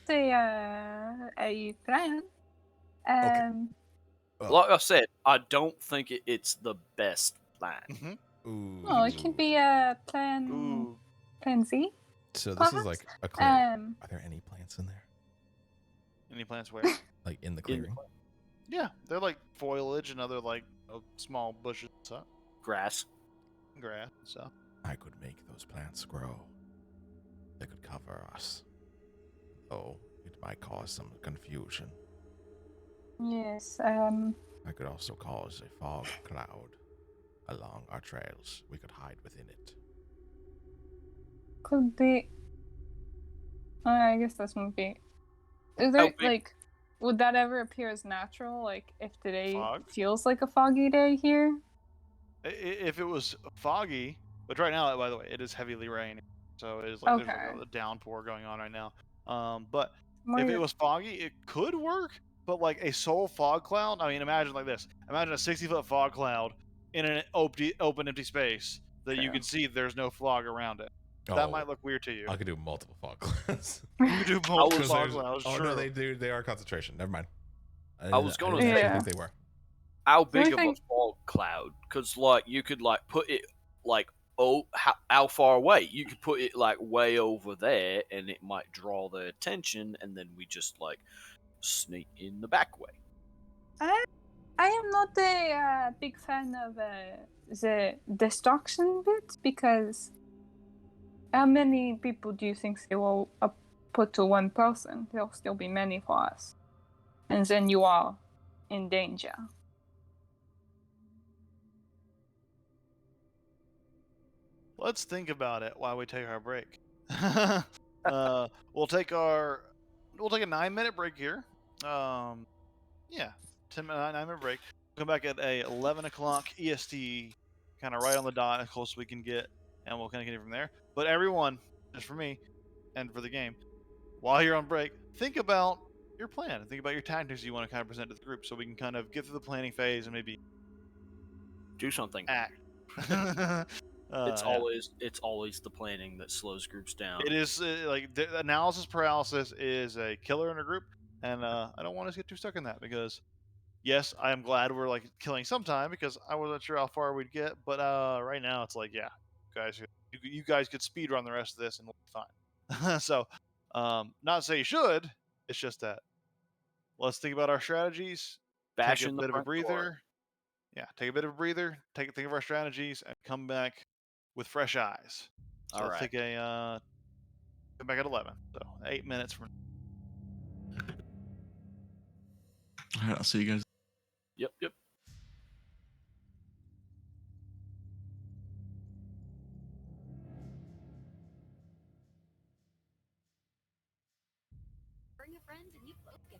Say, a plan. Well, Like I said, I don't think it's the best plan. ooh. Well, it can be a plan. Ooh. Plan Z. So this is perhaps? like a clearing. Um, Are there any plants in there? Any plants where? Like in the clearing? Yeah, they're like foliage and other like small bushes and stuff. Grass. Grass and stuff. I could make those plants grow. They could cover us. Though it might cause some confusion. yes. I could also cause a fog cloud along our trails. We could hide within it. Could be. I guess that's movie. Is there big- like, would that ever appear as natural? Like, if today Fog? feels like a foggy day here? If it was foggy, but right now, by the way, it is heavily raining, so it is like there's Okay. like a downpour going on right now. But More if it your- was foggy, it could work. But like a sole fog cloud, I mean, imagine like this: imagine a 60-foot fog cloud in an open, empty space that you True. can see there's no fog around it. Oh, That might look weird to you. I could do multiple fog clouds. You could do multiple was- fog There's- clouds. oh Sure. no, they do. They are concentration. Never mind. I was gonna didn't say- actually think they were. How The only big of a thing- fog cloud? Because, like, you could, like, put it, like, how far away? You could put it, like, way over there, and it might draw their attention, and then we just, like, sneak in the back way. I am not a big fan of the destruction bit, because how many people do you think they will put to one person? There'll still be many for us, and then you are in danger. Let's think about it while we take our break. We'll take a 9-minute break here. Yeah, 9-minute break. We'll come back at a 11 o'clock EST, kind of right on the dot, as close as we can get, and we'll kind of get it from there. But everyone, just for me and for the game, while you're on break, think about your plan and think about your tactics you want to kind of present to the group, so we can kind of get through the planning phase and maybe Do something. act. It's Yeah. always the planning that slows groups down. It is like the analysis paralysis is a killer in a group, and I don't want us to get too stuck in that because, yes, I am glad we're like killing sometime because I wasn't sure how far we'd get, but right now it's like, yeah, guys, you guys could speed run the rest of this and we'll be fine. So, not to say you should, it's just that let's think about our strategies, Bash take a in the bit of a front door. breather. Yeah, take a bit of a breather, think of our strategies, and come back with fresh eyes. So All let's right. take a come back at 11. So 8 minutes from. All right, I'll see you guys. Yep. Bring a friend and you both get.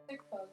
Sick bug.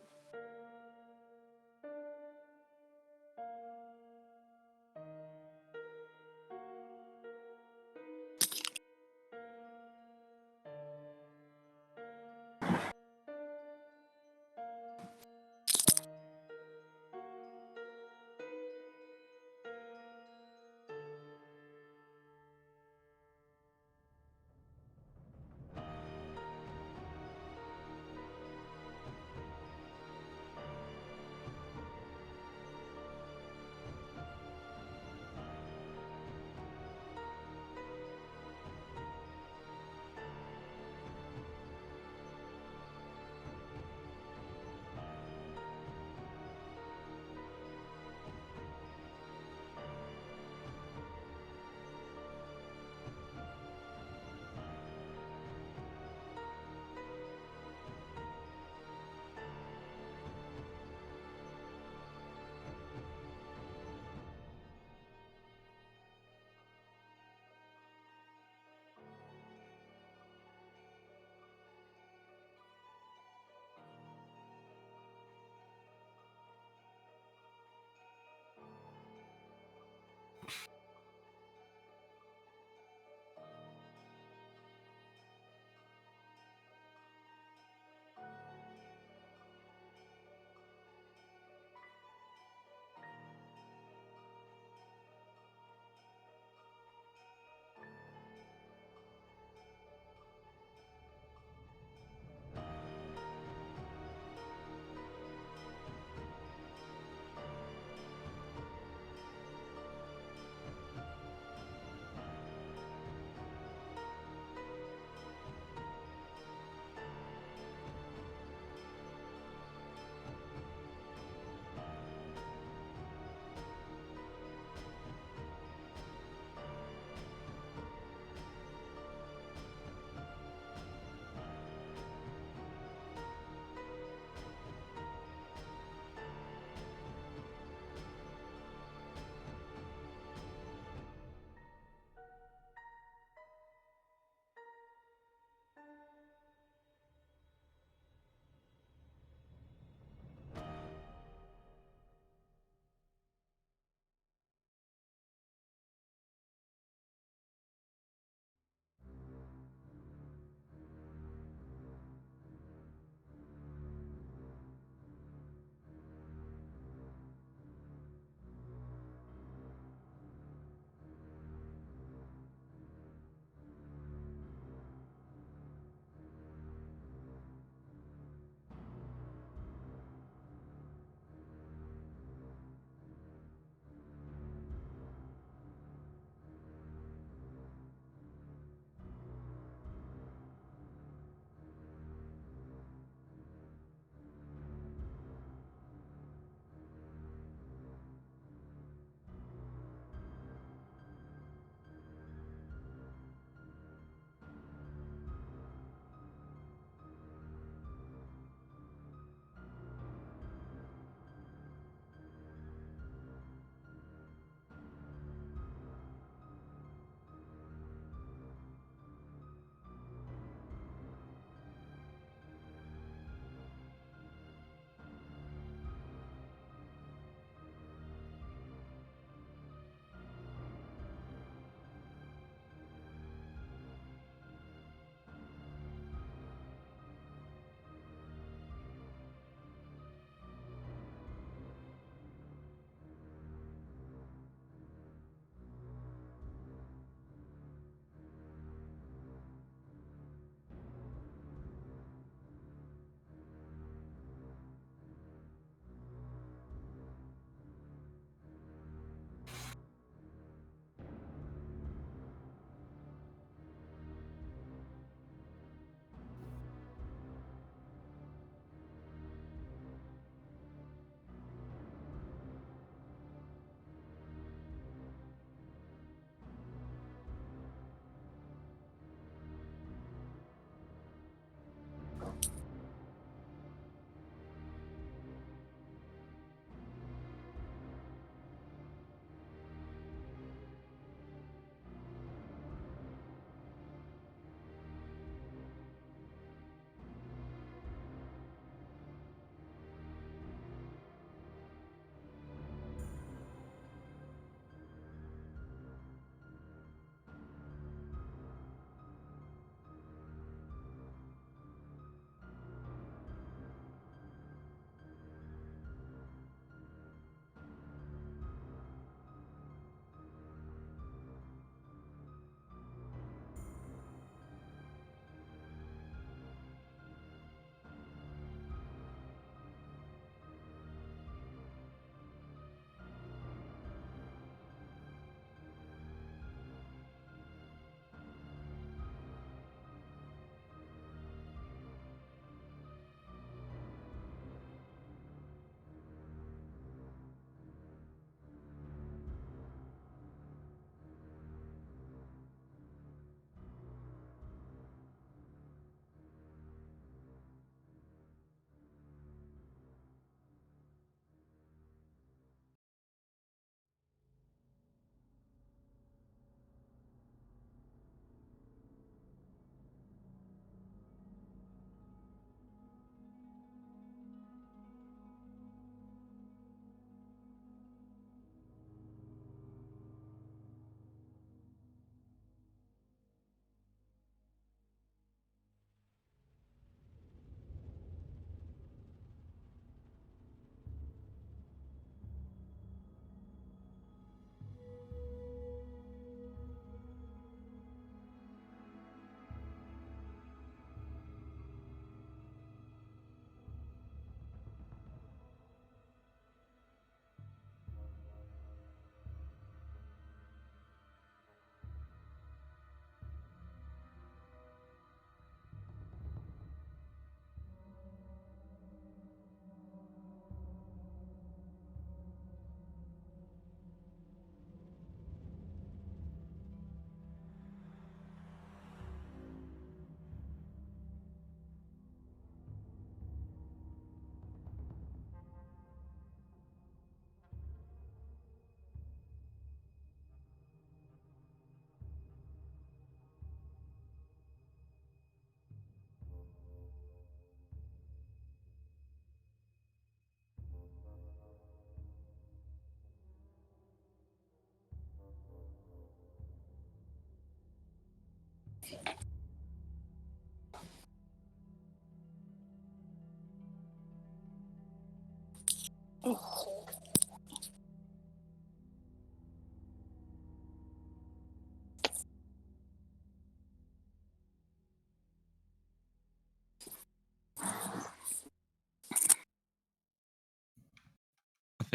I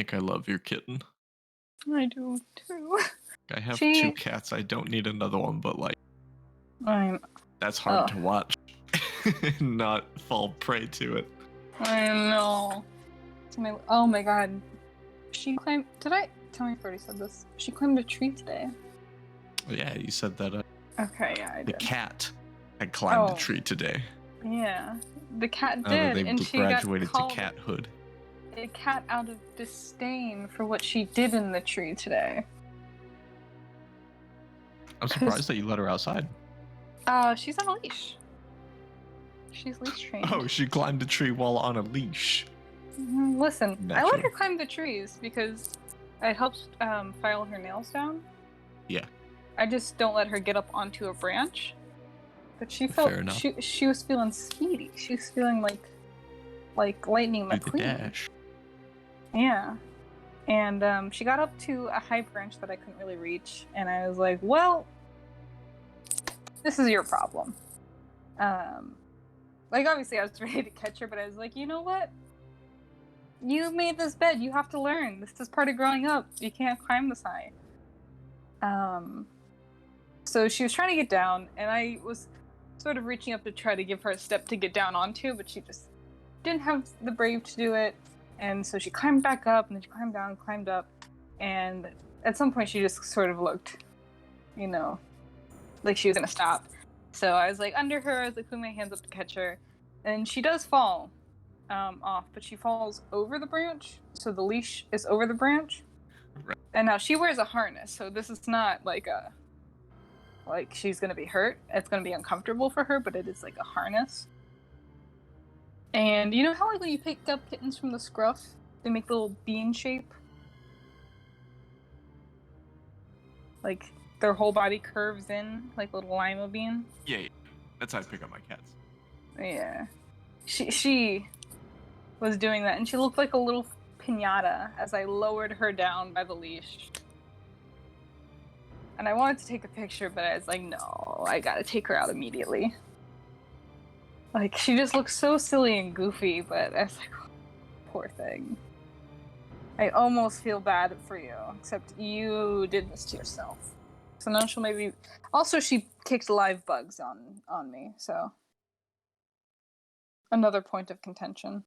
think I love your kitten. I do too. I have She- 2 cats. I don't need another one, but like I'm that's hard Oh. to watch. Not fall prey to it. I know. Oh my god. She climbed. Did I tell me if I already said this? She climbed a tree today. Yeah, you said that Okay, yeah, I the did. cat had climbed Oh. the tree today. Yeah, the cat Now that did, they and she graduated got to called cathood. a cat out of disdain for what she did in the tree today. I'm surprised that you let her outside. She's on a leash. She's leash trained. Oh, she climbed a tree while on a leash. Listen, I let Naturally. her climb the trees because it helps file her nails down. Yeah. I just don't let her get up onto a branch. But she felt Fair enough. she was feeling speedy. She was feeling like Lightning Do the McQueen. dash. Yeah. And she got up to a high branch that I couldn't really reach, and I was like, well, this is your problem. Like, obviously I was ready to catch her, but I was like, you know what? You made this bed. You have to learn. This is part of growing up. You can't climb this high. So she was trying to get down, and I was sort of reaching up to try to give her a step to get down onto, but she just didn't have the brave to do it. And so she climbed back up, and then she climbed down, climbed up, and at some point she just sort of looked, like she was gonna stop. So I was like under her, I was like putting my hands up to catch her, and she does fall off, but she falls over the branch, so the leash is over the branch. Right. And now she wears a harness, so this is not like she's gonna be hurt. It's gonna be uncomfortable for her, but it is like a harness. And you know how like when you pick up kittens from the scruff, they make the little bean shape? Like their whole body curves in like a little lima bean. Yeah. That's how I pick up my cats. Yeah. She was doing that, and she looked like a little piñata as I lowered her down by the leash. And I wanted to take a picture, but I was like, no, I gotta take her out immediately. Like, she just looks so silly and goofy, but I was like, oh, poor thing. I almost feel bad for you, except you did this to yourself. So now she'll maybe... Also, she kicked live bugs on me, so... Another point of contention.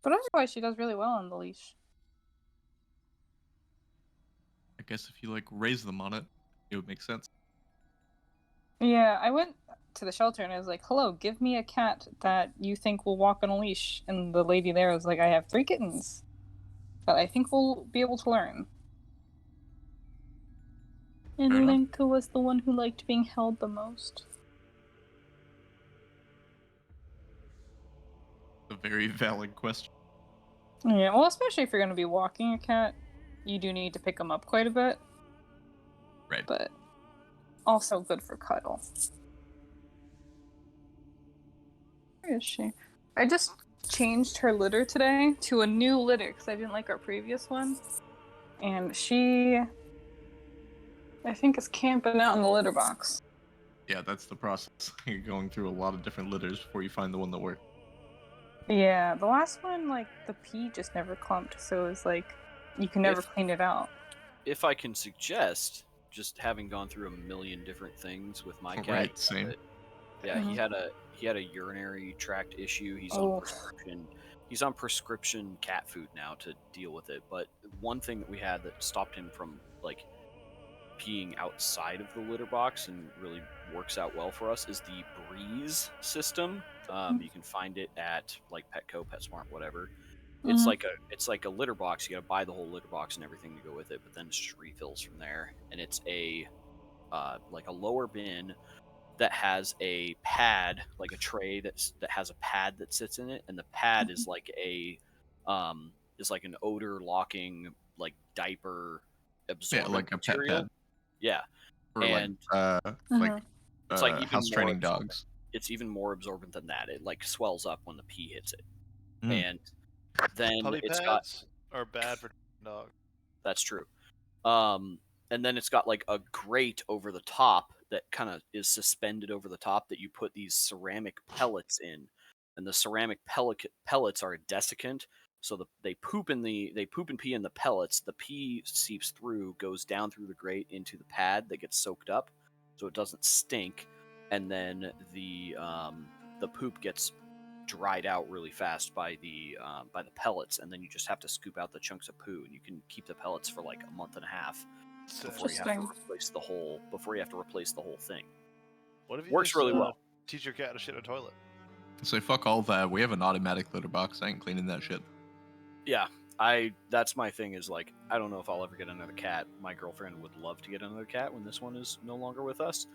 But otherwise, she does really well on the leash. I guess if you like raise them on it, it would make sense. Yeah, I went to the shelter and I was like, hello, give me a cat that you think will walk on a leash. And the lady there was like, I have 3 kittens that I think will be able to learn. And Fair enough. Linka was the one who liked being held the most. A very valid question. Yeah, well, especially if you're going to be walking a cat, you do need to pick them up quite a bit. Right. But also good for cuddle. Where is she? I just changed her litter today to a new litter because I didn't like our previous one. And she, I think, is camping out in the litter box. Yeah, that's the process. You're going through a lot of different litters before you find the one that works. Yeah, the last one, like, the pee just never clumped, so it was like, you can never clean it out. If I can suggest, just having gone through a million different things with my cat. Right, same. Yeah, Mhm. he had a urinary tract issue. He's Oh. on prescription. He's on prescription cat food now to deal with it. But one thing that we had that stopped him from like peeing outside of the litter box and really works out well for us is the Breeze system. You can find it at like Petco, PetSmart, whatever. It's Mhm. like a litter box. You gotta buy the whole litter box and everything to go with it, but then it's just refills from there. And it's a like a lower bin that has a pad, like a tray that has a pad that sits in it, and the pad is like an odor locking like diaper absorbent like a pet material. pad. Yeah, Or and Mhm. it's like even house more training absorbent. dogs. It's even more absorbent than that. It like swells up when the pee hits it, Mm. and then Puppy it's got. pads are bad for dogs. That's true. And then it's got like a grate over the top that kind of is suspended over the top that you put these ceramic pellets in, and the ceramic pellets are a desiccant. So they poop and pee in the pellets. The pee seeps through, goes down through the grate into the pad that gets soaked up, so it doesn't stink. And then the poop gets dried out really fast by the pellets, and then you just have to scoop out the chunks of poo, and you can keep the pellets for like a month and a half before you have to Interesting. replace the whole thing. What if you Works just, really well. teach your cat to shit in a toilet? So fuck all that. We have an automatic litter box. I ain't cleaning that shit. Yeah, that's my thing is like I don't know if I'll ever get another cat. My girlfriend would love to get another cat when this one is no longer with us,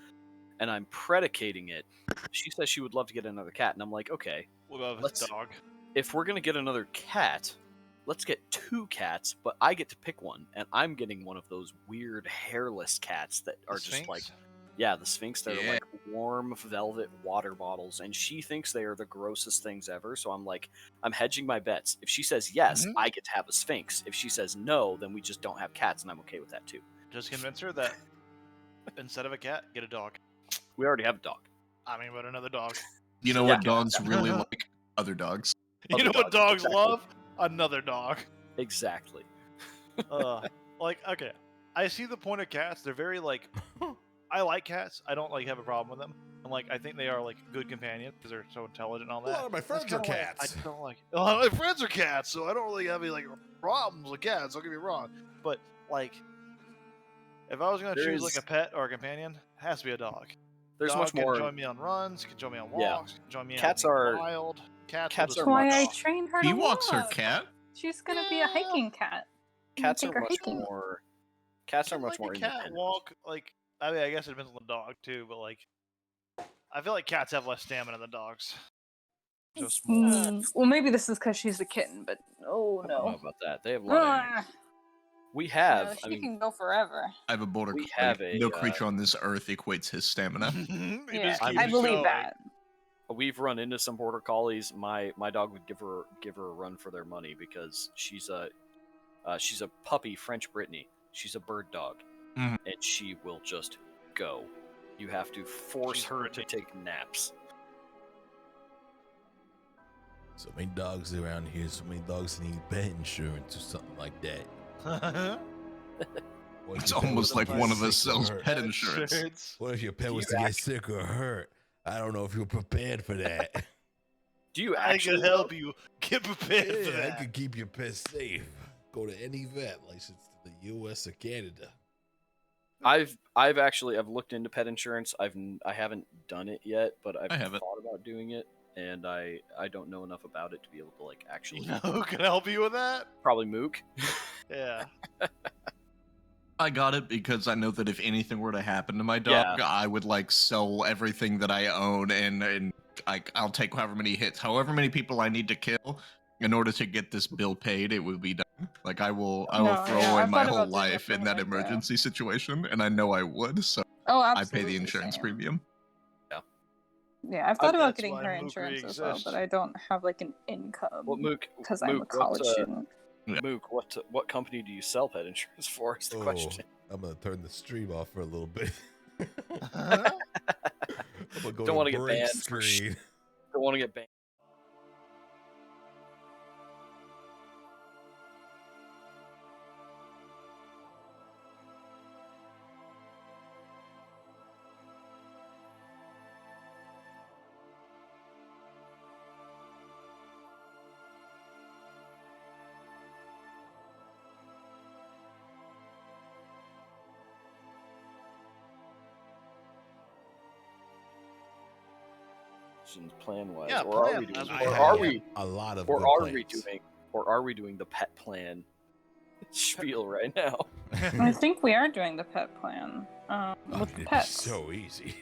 and I'm predicating it. She says she would love to get another cat, and I'm like, okay, What about if it's a dog? if we're gonna get another cat, let's get 2 cats, but I get to pick one, and I'm getting one of those weird hairless cats that are The just like, Sphinx? yeah, the Sphinx that are Yeah. like warm velvet water bottles, and she thinks they are the grossest things ever. So I'm like, I'm hedging my bets. If she says yes, Mhm. I get to have a Sphinx. If she says no, then we just don't have cats, and I'm okay with that too. Just convince her that instead of a cat, get a dog. We already have a dog. I mean, but another dog. You know Yeah. what dogs really like? Other dogs. You Other know what dogs, dogs exactly. love? Another dog. Exactly. Like, okay, I see the point of cats. They're very like, I like cats. I don't like have a problem with them. And like, I think they are like good companions because they're so intelligent and all A that. lot of my That's friends are kinda why cats. I don't like. A lot of my friends are cats, so I don't really have any like problems with cats. Don't get me wrong, but like, if I was gonna There choose is- like a pet or a companion, it has to be a dog. There's Dog much can more. join me on runs, can join me on Yeah. walks, can join me Cats out in the are- wild. Cats cats will are That's just why much- I walk. trained her He to walks her walk. cat. She's gonna be a hiking cat. Cats Take are her much hiking. more. Cats are Can, much like, more a cat independent. walk like? I mean, I guess it depends on the dog too, but like, I feel like cats have less stamina than dogs. So small. Well, maybe this is because she's a kitten, but oh I don't know no. about that. They have a lot of energy. Ah, We have. no, I she mean, can go forever. I have a border We collie. have a, No creature on this earth equates his stamina. He Yeah, just I keeps I believe going. that. we've run into some border collies. My dog would give her a run for their money because she's a puppy French Brittany. She's a bird dog, Mhm. and she will just go. You have to force She's her Brittany. to take naps. So many dogs around here. So many dogs need pet insurance or something like that. What if It's your pet almost was like to one get of us sick or sells hurt? pet insurance. What if your pet Do was you to get sick or hurt? I don't know if you're prepared for that. Do you I actually can help you get prepared for Yeah, I that. could keep your pet safe. Go to any vet licensed to the U.S. or Canada. I've looked into pet insurance. I haven't done it yet, but I've I haven't. thought about doing it, and I don't know enough about it to be able to like actually. You know who can help you with that? Probably Mook. Yeah. I got it because I know that if anything were to happen to my dog, I would like sell everything that I own and I'll take however many hits, however many people I need to kill in order to get this bill paid. It would be done. Like I will No, throw yeah, away I've my thought whole about doing life in something that like that. emergency situation, and I know I would. So Oh, I absolutely. pay the insurance same. premium. Yeah, I've thought about That's getting why her Mookery insurance as well, exists. but I don't have like an income Well, Mook, because I'm a Mook, college what, student. Mook, what company do you sell pet insurance for? Is the question. I'm gonna turn the stream off for a little bit. Huh? I'm gonna go Don't wanna to get break banned for screen. Don't want to get banned. Plan wise, Yeah, or are plan, we doing? that's what I Or have are we? a lot of Or good are we plans. doing? Or are we doing the pet plan spiel right now? I think we are doing the pet plan Oh, with it'd the be pets. so easy.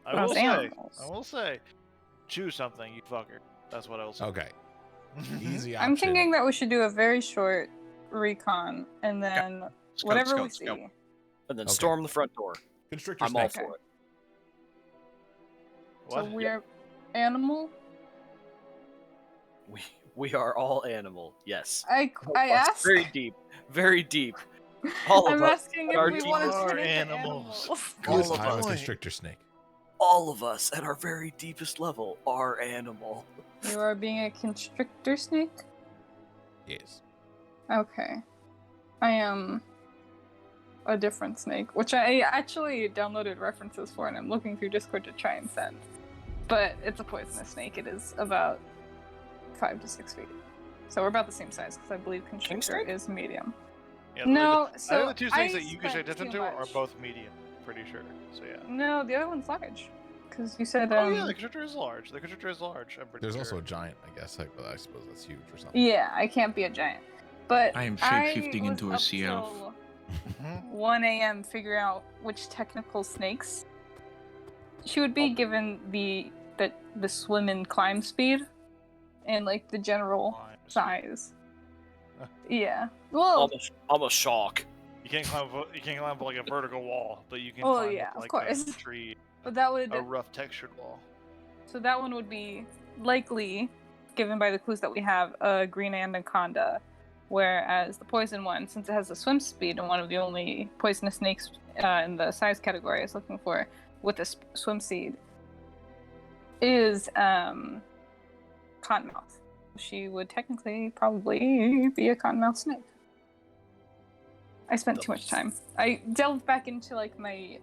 I will Those say. animals. I will say. Choose something, you fucker. That's what I will say. Okay, easy I'm option. thinking that we should do a very short recon and then Whatever we Scouts, see. go. And then Okay. storm the front door. Constrictor I'm all snake. for it. What? So we're animal. We are all animal. Yes. I That's asked. very deep. Very deep. All I'm of us. asking at if our we deepest- want to are turn into animals. animals. All All of I'm a us. constrictor snake. All of us at our very deepest level are animal. You are being a constrictor snake? Yes. Okay. I am a different snake, which I actually downloaded references for, and I'm looking through Discord to try and send. But it's a poisonous snake. It is about 5 to 6 feet. So we're about the same size, because I believe constrictor snake? is medium. Yeah, No, I so think the two things I that you can pay spent attention too to are much. both medium. Pretty sure. So yeah. No, the other one's large. Because you said, Oh yeah, the constrictor is large. The constrictor is large. I'm pretty There's sure. also a giant, I guess, like, but I suppose that's huge or something. yeah, I can't be a giant. But I am I shapeshifting was into a up sea elf. till Mhm. 1 a.m. figuring out which technical snakes she would be, given the swim and climb speed and like the general Fine. size. Uh. Yeah. Well, I'm a shark. You can't climb. You can't climb up like a vertical wall, but you can Oh, climb yeah, up of like course. a tree, but that would a rough textured wall. so that one would be likely, given by the clues that we have, a green anaconda. Whereas the poison one, since it has a swim speed and one of the only poisonous snakes in the size category I was looking for with a swim speed, is cottonmouth. She would technically probably be a cottonmouth snake. I spent too much time. I delved back into like my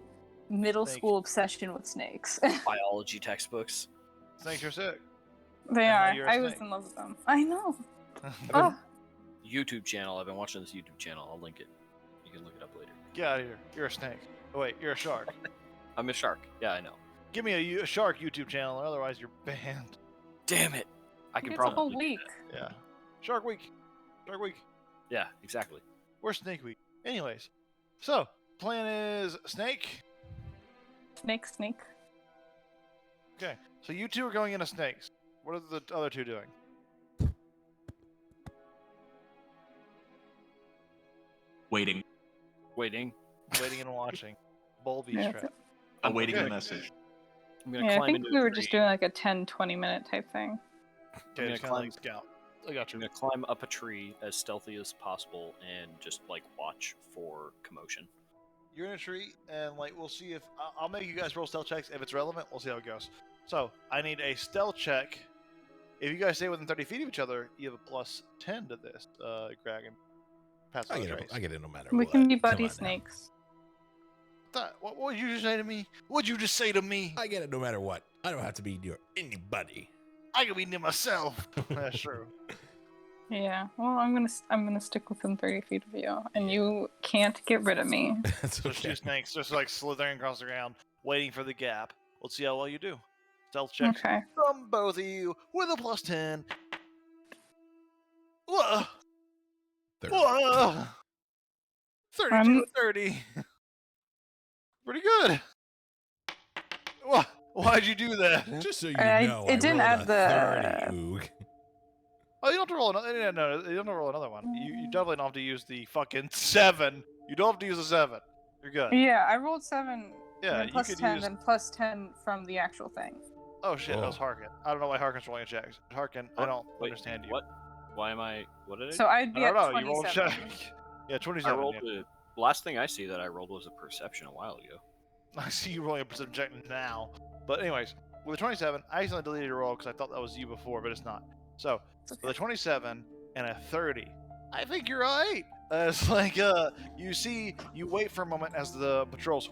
middle Snake. school obsession with snakes. Biology textbooks. Snakes are sick. They And now are. you're a I was snake. in love with them. I know. been- Oh, YouTube channel. I've been watching this YouTube channel. I'll link it. You can look it up later. Get out of here. You're a snake. Oh wait, you're a shark. I'm a shark. Yeah, I know. Give me a shark YouTube channel, or otherwise you're banned. Damn it. I can it's a probably. whole do week. that. Yeah. Shark Week. Shark Week. Yeah, exactly. We're Snake Week. Anyways, so plan is snake. Snake. Okay, so you two are going into snakes. What are the other two doing? Waiting. Waiting. Waiting and watching. Bulby Yeah, strap. Awaiting Okay. the message. I'm gonna Yeah, I climb think into we a were tree. just doing like a 10-20 minute type thing. Okay, gonna it's kind of climb- like scout. I got I'm you. gonna climb up a tree as stealthy as possible and just like watch for commotion. You're in a tree, and like we'll see if I'll make you guys roll stealth checks. If it's relevant, we'll see how it goes. So I need a stealth check. If you guys stay within 30 feet of each other, you have a plus 10 to this. Greg and pass I on get, trace. it, I get it no matter We what. can be Come buddy on now. snakes. What would you just say to me? What'd you just say to me? I get it no matter what. I don't have to be near anybody. I can be near myself. That's true. Yeah. Well, I'm gonna stick within 30 feet of you, and you can't get rid of me. That's There's two okay. snakes just like slithering across the ground, waiting for the gap. Let's see how well you do. Stealth checks Okay. from both of you with a plus 10. Whoa! Third. Whoa! 32 to 30. Pretty good. Why'd you do that? Just so you I- know, it I didn't rolled add a the- 30, Oog. Oh, you don't have to roll another. No, you don't have to roll another one. You definitely don't have to use the fucking 7. You don't have to use a 7. You're good. Yeah, I rolled 7, Yeah, then you plus could 10, use. then plus 10 from the actual thing. Oh shit, that was Oh. Harkin. I don't know why Harkin's rolling a check. Harkin, I don't Wait, understand you. What? Why am I? What did I? So I'd I be at don't know. You rolled a 27. check. Yeah, I 27. rolled yeah. the last thing I see that I rolled was a perception a while ago. I see you rolling a perception check now. But anyways, with a 27, I accidentally deleted your roll because I thought that was you before, but it's not. So It's okay. with a 27 and a 30, I think you're right. It's like you wait for a moment as the patrols.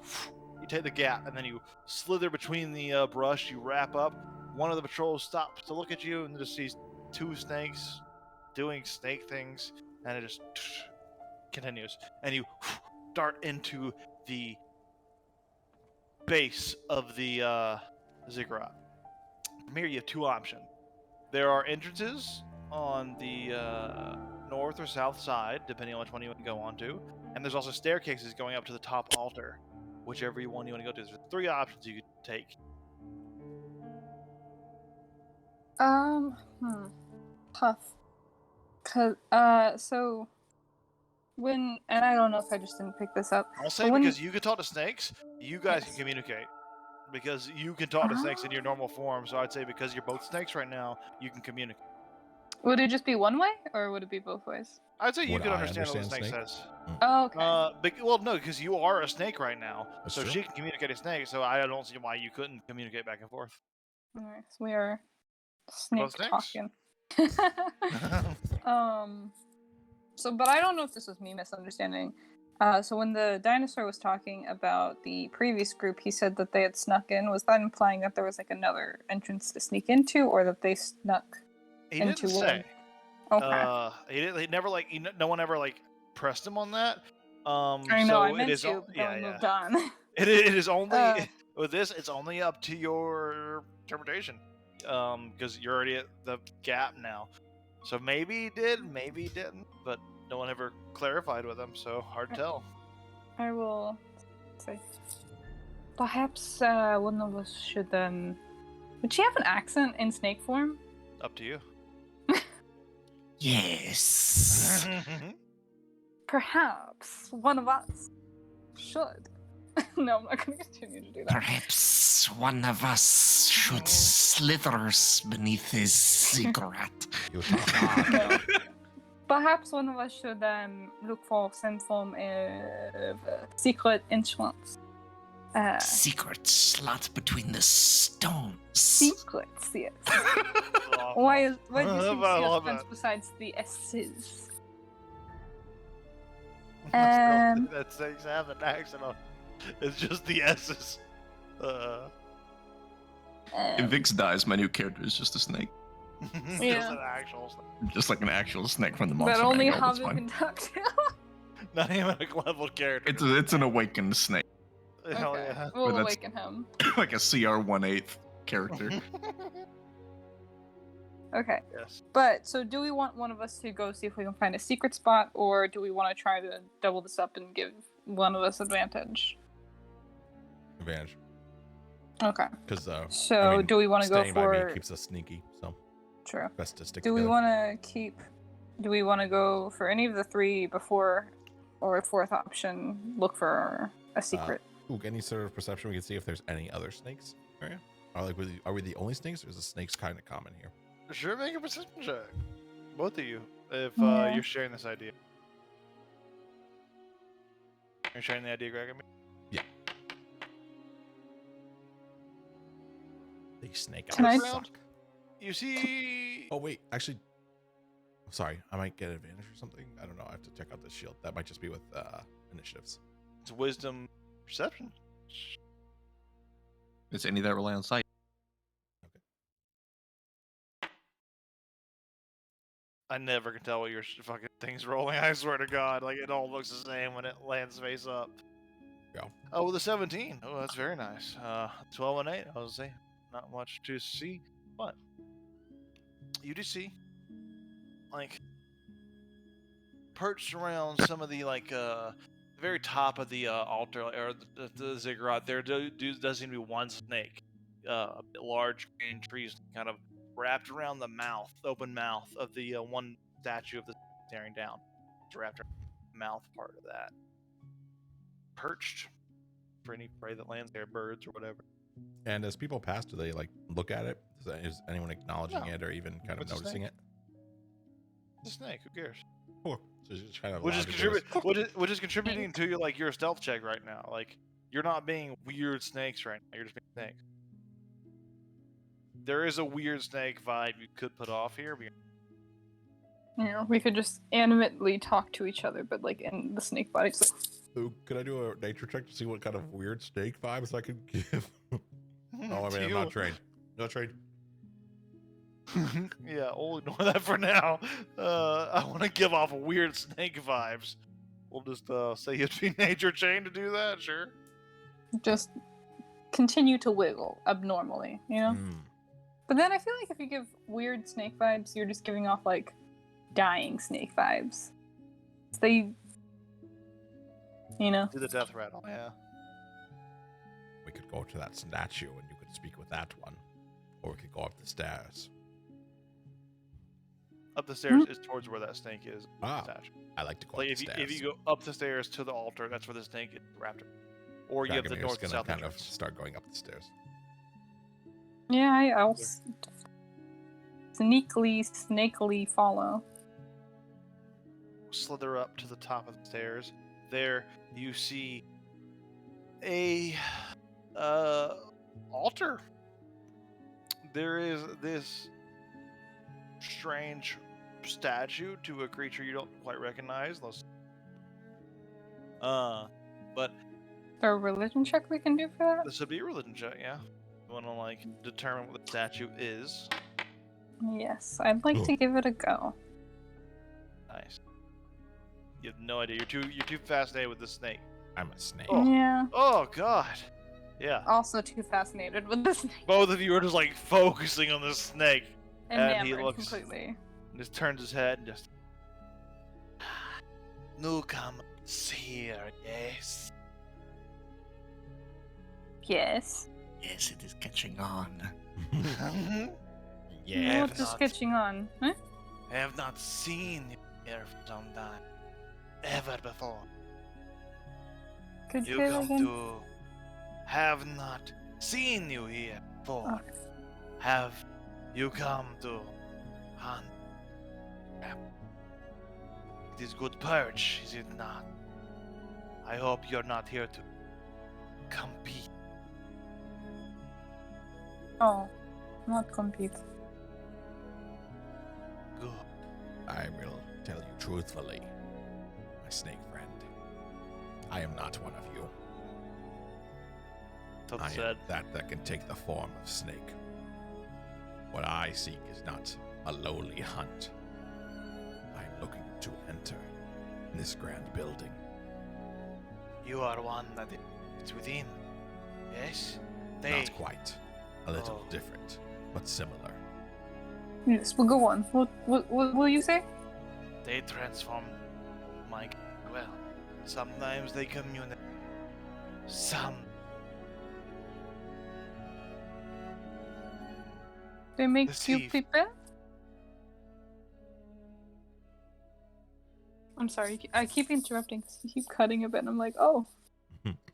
You take the gap and then you slither between the brush. You wrap up. One of the patrols stops to look at you and just sees 2 snakes doing snake things, and it just continues. And you dart into the base of the ziggurat. From here, you have 2 options. There are entrances on the north or south side, depending on which one you want to go on to, and there's also staircases going up to the top altar, whichever one you want to go to. There's 3 options you could take. Tough. So and I don't know if I just didn't pick this up. I'll say when- because you can talk to snakes, you guys can Yes. communicate. Because you can talk to snakes in your normal form, so I'd say because you're both snakes right now, you can communicate. Would it just be one way, or would it be both ways? I'd say you Would could I understand what the understand snake snake? says. Oh, okay. Well, no, because you are a snake right now, That's so true. she can communicate a snake. So I don't see why you couldn't communicate back and forth. Alright, so we are snake Both snakes? talking. So, but I don't know if this was me misunderstanding. So when the dinosaur was talking about the previous group, he said that they had snuck in. Was that implying that there was like another entrance to sneak into, or that they snuck He into didn't one? say. Okay. He didn't. He never like. No one ever like pressed him on that. I know, so I meant it is. to, but Yeah, then we yeah. moved on. It is only Uh. with this. It's only up to your interpretation. Because you're already at the gap now. So maybe he did, maybe he didn't, but no one ever clarified with him. So hard to tell. I will say. Perhaps one of us should. Would she have an accent in snake form? Up to you. Yes. Perhaps one of us should. No, I'm not going to continue to do that. Perhaps one of us should slither beneath his cigarette. You talk hard. No. Perhaps one of us should look for some form of secret entrance. Secret slot between the stones. Secrets, yes. Awful. Why do you I think love suspense it. besides the S's? That things have an accent on. It's just the S's. If Vix dies, my new character is just a snake. Just Yeah. an actual. Just like an actual snake from the But monster only manual. That's Havu fine. can talk to. Not even a level character. It's an awakened snake, Hell Okay, yeah. we'll But that's- awaken him. like a CR 1/8 character. Okay. Yes. But, so do we want one of us to go see if we can find a secret spot, or do we want to try to double this up and give one of us advantage? Advantage. Okay. Because So, do we want to go staying by me for... keeps us sneaky, so True. best to stick Do we together. want to keep... Do we want to go for any of the three before, or a fourth option, look for a secret? Ooh, any sort of perception we can see if there's any other snakes in the area? Are we the only snakes, or is the snakes kind of common here? Sure, make a perception check. Both of you, if Yeah. you're sharing this idea. You're sharing the idea, Greg? These snake Can I- eyes suck. You see. Oh wait, actually, sorry, I might get advantage or something. I don't know. I have to check out the shield. That might just be with initiatives. It's wisdom perception. It's any that rely on sight. I never can tell what your fucking thing's rolling. I swear to God, like it all looks the same when it lands face up. Go. Oh, with a 17. Oh, that's very nice. 12 and 8. I was say not much to see, but you do see, like, perched around some of the the very top of the altar or the ziggurat. There does seem to be one snake, large green trees, kind of wrapped around the mouth, open mouth of the one statue of the staring down. It's wrapped around the mouth part of that. Perched for any prey that lands there, birds or whatever. And as people pass, do they like look at it? Is anyone acknowledging No. it or even kind of It's a noticing it? It's a snake. Who cares? Cool. So it's just kind of Which is, lounging with us. which is contributing to your stealth check right now. Like you're not being weird snakes right now. You're just being snakes. There is a weird snake vibe you could put off here. But You know, we could just animately talk to each other, but like in the snake body. It's like, Ooh, could I do a nature check to see what kind of weird snake vibes I could give? Oh, I mean, I'm not trained. Not trained. Yeah, we'll ignore that for now. I want to give off weird snake vibes. We'll just say you'd be nature chained to do that, sure. just continue to wiggle abnormally, you know? Hmm. But then I feel like if you give weird snake vibes, you're just giving off like dying snake vibes. So they, you know? Do the death rattle, yeah. We could go to that statue and you could speak with that one. Or we could go up the stairs. Up the stairs is towards where that snake is. Ah, Attached. I like to go Like up the stairs. if you go up the stairs to the altar, that's where the snake is, raptor. Or you have the Dragomir's north and gonna south kind of entrance. start going up the stairs. Yeah, I'll snakily follow. Slither up to the top of the stairs. There you see a altar. There is this strange statue to a creature you don't quite recognize. But Is there a religion check we can do for that? this would be a religion check, yeah. You want to like determine what the statue is. Yes, I'd like to give it a go. Nice. You have no idea. You're too fascinated with the snake. I'm a snake. Oh. Yeah. Oh God. Yeah. Also too fascinated with the snake. Both of you are just like focusing on the snake. And he Enamored looks- completely. Just turns his head and just. Newcomers here, yes. Yes. Yes, it is catching on. Yeah. What's just not. catching on? Huh? I have not seen you here for some time. Ever before. Could You say that come again? to have not seen you here before. Oh. Have you come to hunt? It is good perch, is it not? I hope you're not here to compete. Oh, not compete. Good. I will tell you truthfully, my snake friend. I am not one of you. Tough I am said. that can take the form of snake. What I seek is not a lowly hunt. I am looking to enter this grand building. You are one that is within. Yes? They. Not quite. A little Oh. different, but similar. Yes, well, go on. What will you say? They transform my well. Sometimes they communicate. Some They make you Deceive. prepare? I'm sorry, I keep interrupting because you keep cutting a bit. I'm like, oh.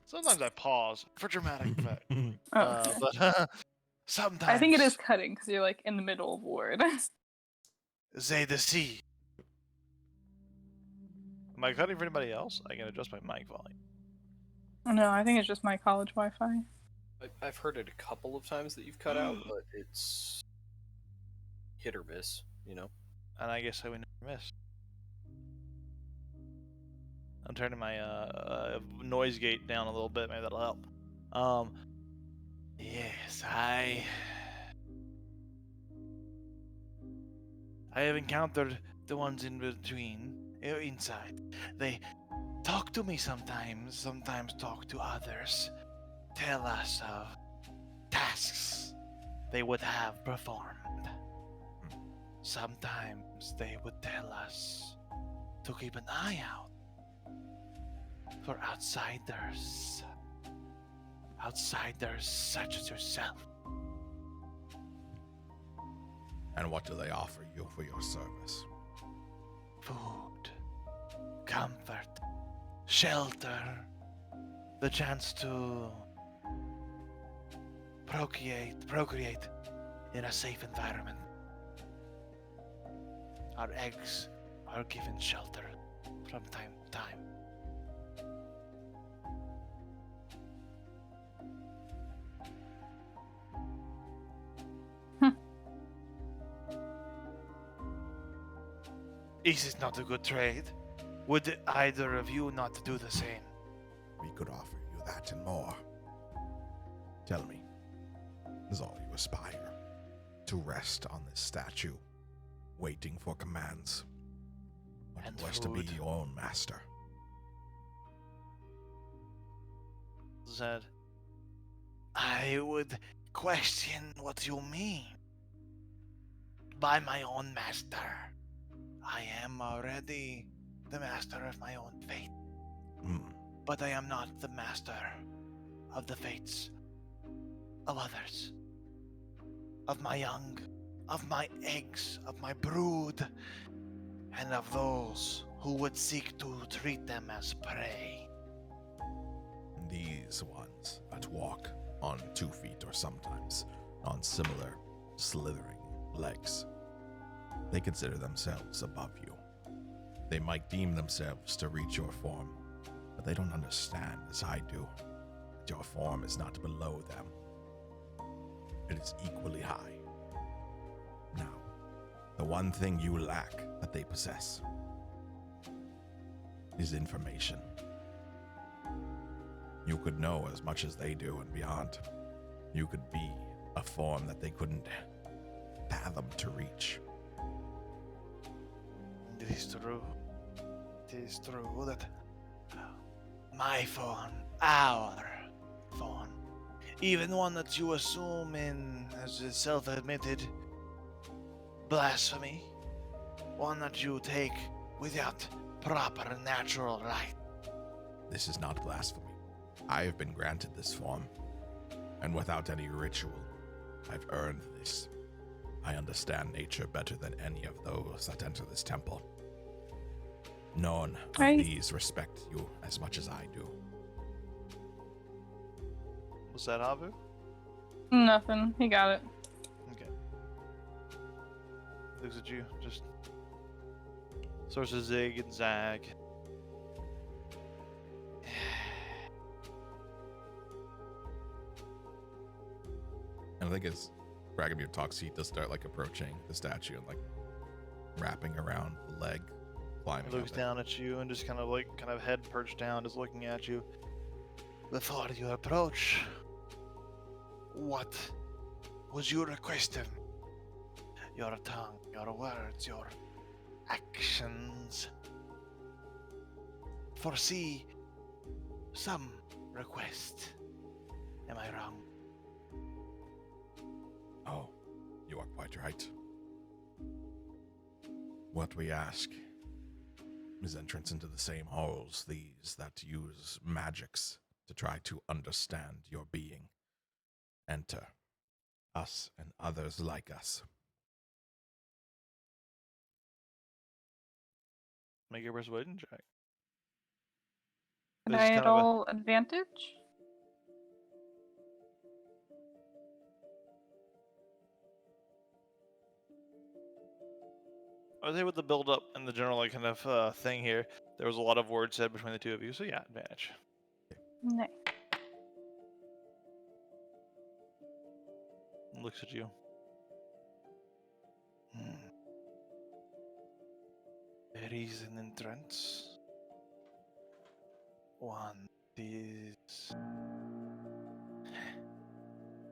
sometimes I pause for dramatic effect. Oh, okay. But sometimes I think it is cutting because you're like in the middle of a word. they deceive. Am I cutting for anybody else? I can adjust my mic volume. No, I think it's just my college Wi-Fi. I've heard it a couple of times that you've cut out, but it's hit or miss, you know? And I guess I would never miss. I'm turning my noise gate down a little bit. Maybe that'll help. Yes, I have encountered the ones in between, inside. They talk to me sometimes talk to others. Tell us of tasks they would have performed. Sometimes they would tell us to keep an eye out for outsiders. Outsiders such as yourself. And what do they offer you for your service? Food, comfort, shelter, the chance to procreate in a safe environment. Our eggs are given shelter from time to time. Is it not a good trade? Would either of you not do the same? We could offer you that and more. Tell me, is all you aspire to rest on this statue, waiting for commands? Or And to wish to be food. your own master? Said, I would question what you mean by my own master. I am already the master of my own fate, Hmm. but I am not the master of the fates of others, of my young of my eggs, of my brood, and of those who would seek to treat them as prey. These ones that walk on 2 feet or sometimes on similar slithering legs, they consider themselves above you. They might deem themselves to reach your form, but they don't understand, as I do, that your form is not below them. It is equally high. Now, the one thing you lack that they possess is information. You could know as much as they do and beyond. You could be a form that they couldn't fathom to reach. It is true. It is true that my phone, our phone, even one that you assume in as a self-admitted blasphemy, one that you take without proper natural right. This is not blasphemy. I have been granted this form, and without any ritual, I've earned this. I understand nature better than any of those that enter this temple. None of these respect you as much as I do. Was that Abu? Nothing. He got it. Okay. Looks at you, just starts to zig and zag. And I think as Bragomir talks, he does start like approaching the statue and like wrapping around the leg, climbing. Looks down at you and just kind of head perched down, just looking at you. Before you approach, what would you request of me? Your tongue, your words, your actions. Foresee some request. Am I wrong? Oh, you are quite right. What we ask is entrance into the same halls, these that use magics to try to understand your being. Enter us and others like us. Make a persuasion check. Can This I is at kind of a- all advantage? I was able to build up in the general kind of thing here. There was a lot of words said between the two of you, so yeah, advantage. No. Looks at you. There is an entrance. One is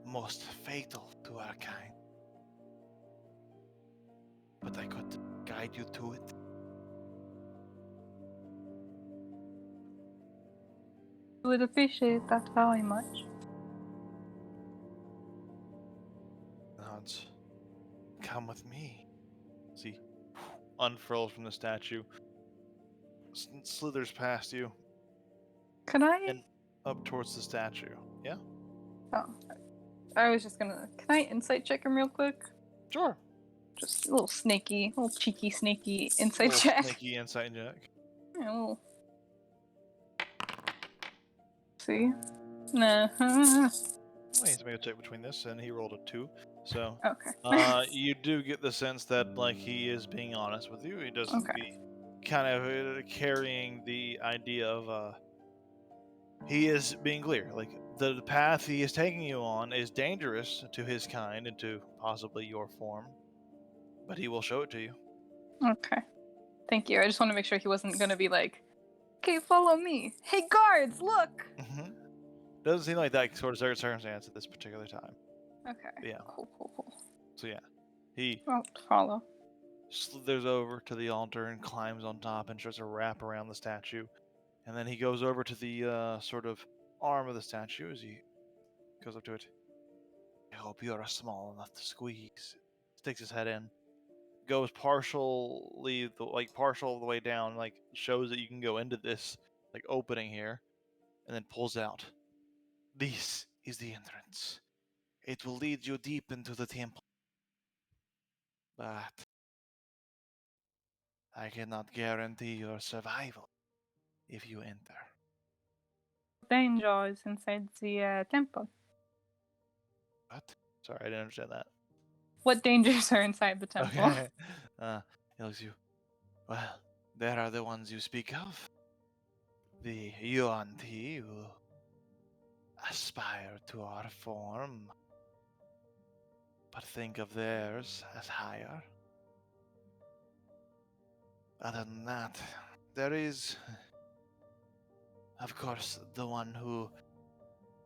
most fatal to our kind. But I could guide you to it. I would appreciate that very much. Nods. Come with me. See, unfurls from the statue, slithers past you Can I? and up towards the statue. Yeah, Oh, I was just gonna. Can I insight check him real quick? sure. Just a little snaky, little cheeky, snaky insight Little check. Sneaky insight check. Yeah, a little. See? Nah. Well, you have to make a check between this, and he rolled a 2. So, Okay. you do get the sense that, like, he is being honest with you. He doesn't Okay. be kind of carrying the idea of, he is being clear. Like, the path he is taking you on is dangerous to his kind and to possibly your form, but he will show it to you. Okay. Thank you. I just want to make sure he wasn't gonna be like, "Okay, follow me. Hey, guards, look." Doesn't seem like that sort of circumstance at this particular time. Okay. Yeah. Cool. So, yeah. He I'll follow. slithers over to the altar and climbs on top and tries to wrap around the statue. And then he goes over to the sort of arm of the statue as he goes up to it. I hope you are small enough to squeeze. Sticks his head in. Goes partial of the way down, like shows that you can go into this like opening here, and then pulls out. This is the entrance. It will lead you deep into the temple. but I cannot guarantee your survival if you enter. Danger is inside the temple. What? Sorry, I didn't understand that. What dangers are inside the temple? Okay. He looks at you. Well, there are the ones you speak of. The Yuan-Ti who aspire to our form, but think of theirs as higher. Other than that, there is, of course, the one who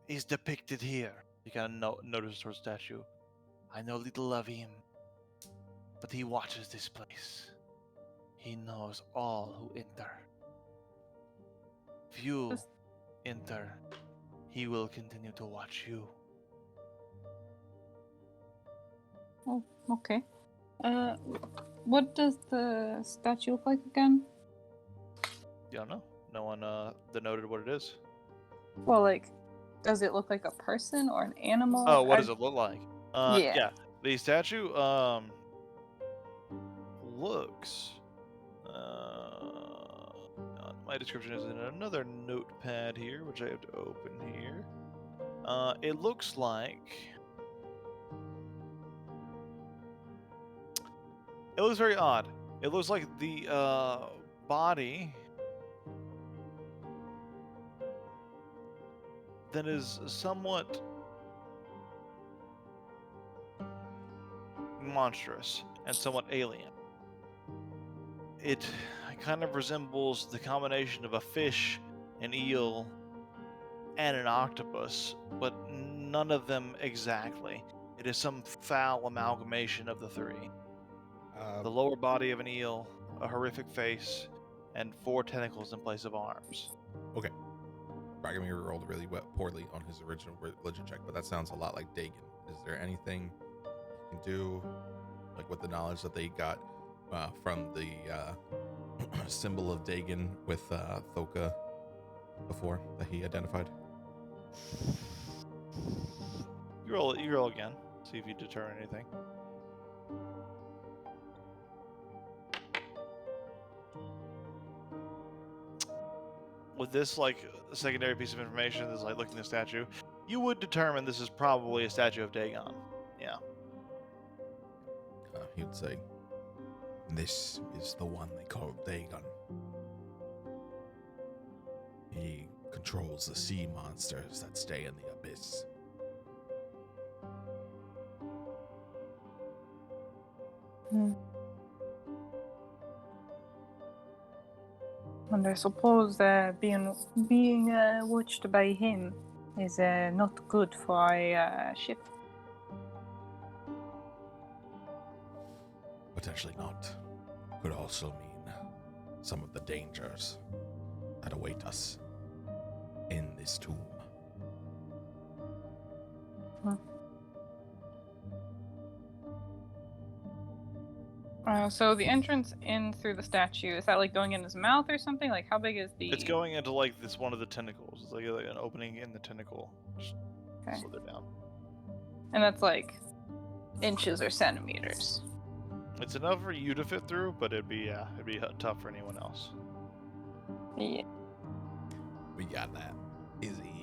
is depicted here. You kind of notice her statue. I know little of him, but he watches this place. He knows all who enter. If you Just- enter, he will continue to watch you. Oh, okay. What does the statue look like again? You don't know. No one denoted what it is. Well, like, does it look like a person or an animal? Oh, what does it look like? Yeah. The statue looks. My description is in another notepad here, which I have to open here. It looks like. It looks very odd. It looks like the body that is somewhat monstrous and somewhat alien. It kind of resembles the combination of a fish, an eel, and an octopus, but none of them exactly. It is some foul amalgamation of the three. The lower body of an eel, a horrific face, and 4 tentacles in place of arms. Bragomir rolled really poorly on his original religion check, but that sounds a lot like Dagon. Is there anything you can do, like with the knowledge that they got from the symbol of Dagon with Thoka before that he identified? You roll again. See if you deter anything. With this secondary piece of information, this looking at the statue, you would determine this is probably a statue of Dagon. Yeah. He would say, "This is the one they call Dagon. He controls the sea monsters that stay in the abyss." And I suppose being watched by him is not good for a ship. Potentially not. Could also mean some of the dangers that await us in this tomb. So the entrance in through the statue, is that like going in his mouth or something? Like how big is the... It's going into this one of the tentacles. It's like an opening in the tentacle. Just Okay. slither down. And that's like inches or centimeters. It's enough for you to fit through, but it'd be tough for anyone else. Yeah. We got that. Easy.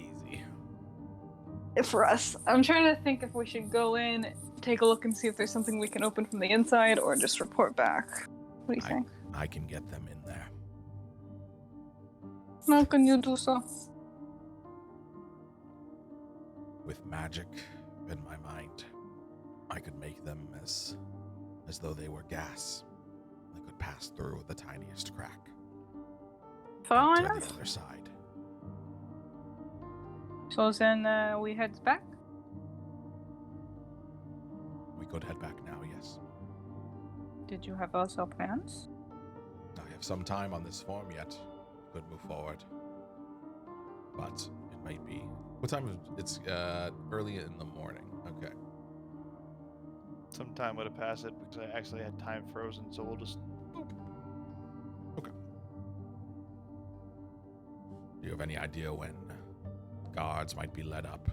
For us. I'm trying to think if we should go in, take a look and see if there's something we can open from the inside or just report back. What do you think? I can get them in there. How can you do so? With magic in my mind, I could make them as though they were gas. They could pass through the tiniest crack Far to enough. the other side. So then we head back? We could head back now, yes. Did you have also plans? I have some time on this form yet. Could move forward. But it might be... What time is it's early in the morning. Okay. Some time would have passed it because I actually had time frozen, so we'll just boop. Okay. Do you have any idea when guards might be let up?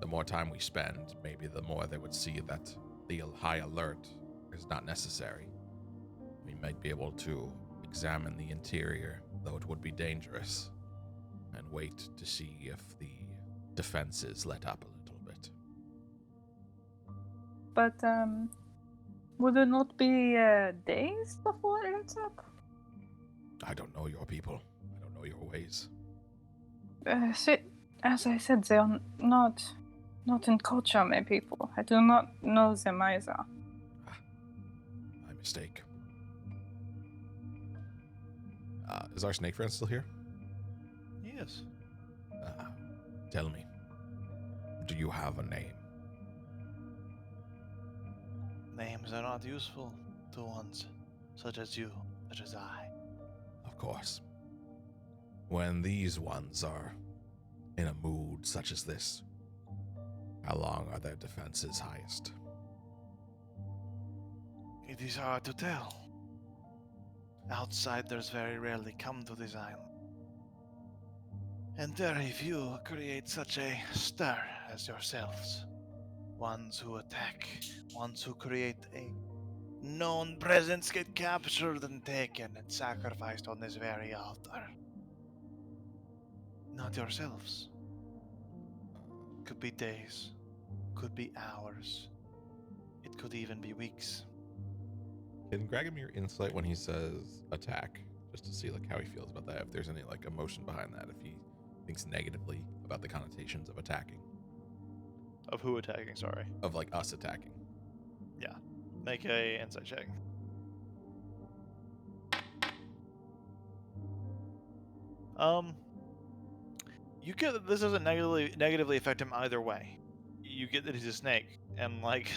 The more time we spend, maybe the more they would see that the high alert is not necessary. We might be able to examine the interior, though it would be dangerous, and wait to see if the defenses let up a little bit. But would it not be days before it lets up? I don't know your people. I don't know your ways. As I said, they are not in culture, my people. I do not know them either. My mistake. Is our snake friend still here? Yes. Tell me, do you have a name? Names are not useful to ones such as you, such as I. Of course. When these ones are in a mood such as this, how long are their defenses highest? It is hard to tell. Outsiders very rarely come to this island. And very few create such a stir as yourselves. Ones who attack, ones who create a known presence get captured and taken and sacrificed on this very altar. Not yourselves. Could be days, could be hours, it could even be weeks. Can Gragomir insight when he says attack, just to see like how he feels about that, if there's any like emotion behind that, if he thinks negatively about the connotations of attacking, Of who attacking, sorry. of like us attacking. Make a insight check. You get that this doesn't negatively affect him either way. You get that he's a snake, and like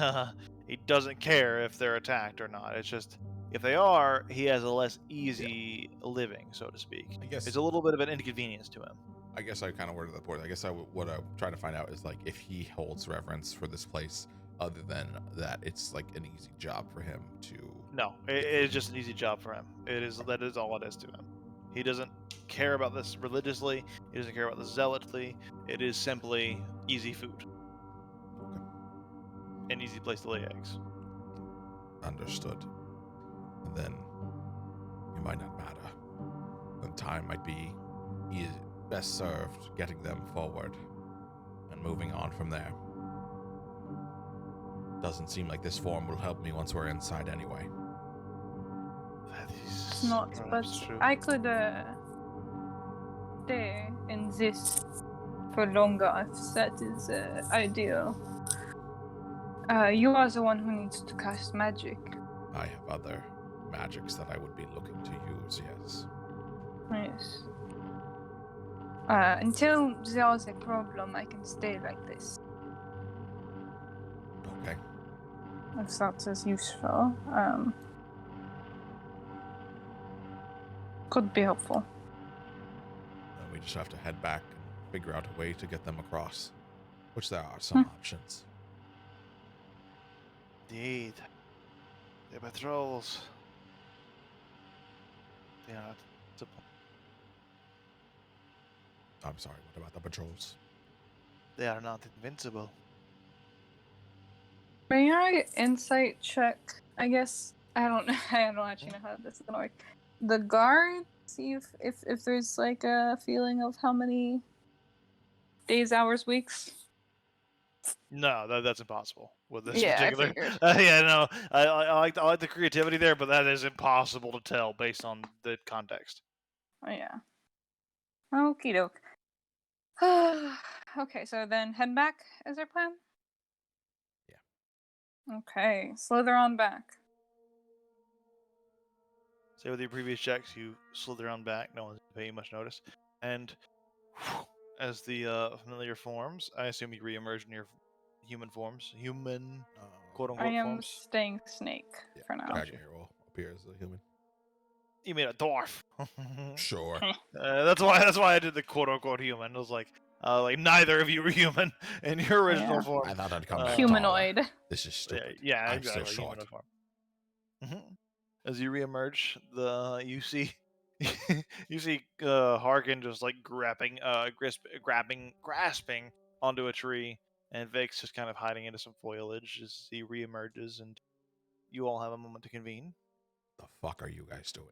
he doesn't care if they're attacked or not. It's just if they are, he has a less easy living, so to speak. I guess It's a little bit of an inconvenience to him. I guess I kind of worded the point. I guess what I'm trying to find out is like if he holds reverence for this place, other than that it's like an easy job for him to. No, it is just an easy job for him. That is all it is to him. He doesn't care about this religiously. He doesn't care about this zealotly. It is simply easy food. An easy place to lay eggs. Understood. And then it might not matter. The time might be he is best served getting them forward and moving on from there. Doesn't seem like this form will help me once we're inside anyway. That It's is not, but perhaps true. I could stay in this for longer if that is ideal. You are the one who needs to cast magic. I have other magics that I would be looking to use, yes. Yes. Until there's a problem, I can stay like this. Okay. If that is useful. Could be helpful. Then we just have to head back and figure out a way to get them across, which there are some options. Indeed. The patrols. They are not I'm sorry, what about the patrols? They are not invincible. May I insight check? I guess I don't know. I don't actually know how this is gonna work. The guard, see if there's like a feeling of how many days, hours, weeks. No, that's impossible with this Yeah, I particular. figured. Yeah, no, I like the creativity there, but that is impossible to tell based on the context. Oh yeah. Okie doke. Okay, so then head back is our plan? Yeah. Okay, slither on back. Say with your previous checks, you slither on back. No one's paying much notice, and as the familiar forms, I assume you reemerge in your human forms, quote I unquote am forms. staying snake for now. Gragomir will appear as a human. You mean a dwarf? Sure. That's why I did the quote unquote human. It was like neither of you were human in your original Yeah. form. I thought I'd come back Humanoid. taller. This is stupid. Yeah, I'm exactly. still short. humanoid form. As you reemerge, you see Harkin just like grasping onto a tree, and Vix just kind of hiding into some foliage as he reemerges, and you all have a moment to convene. The fuck are you guys doing?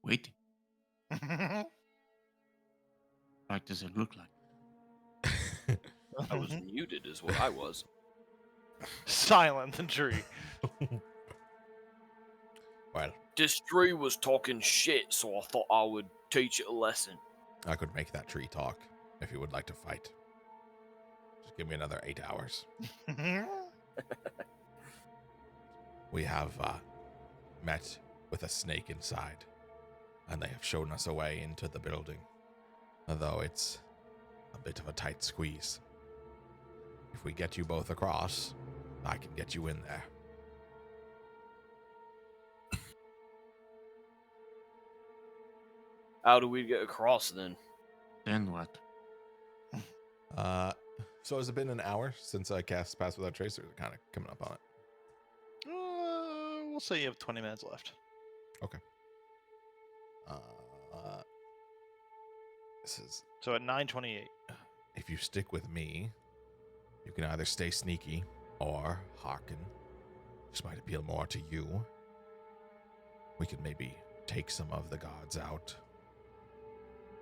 Wait, what does it look like? I was muted, is what I was. Silent the tree. Well, This tree was talking shit, so I thought I would teach it a lesson. I could make that tree talk if you would like to fight. Just give me another 8 hours. We have met with a snake inside, and they have shown us a way into the building, although it's a bit of a tight squeeze. If we get you both across, I can get you in there. How do we get across then? Then what? So has it been an hour since I cast Pass Without Trace, or is it kind of coming up on it? We'll say you have 20 minutes left. This is, So at 9:28. if you stick with me, you can either stay sneaky or hearken. This might appeal more to you. We could maybe take some of the gods out,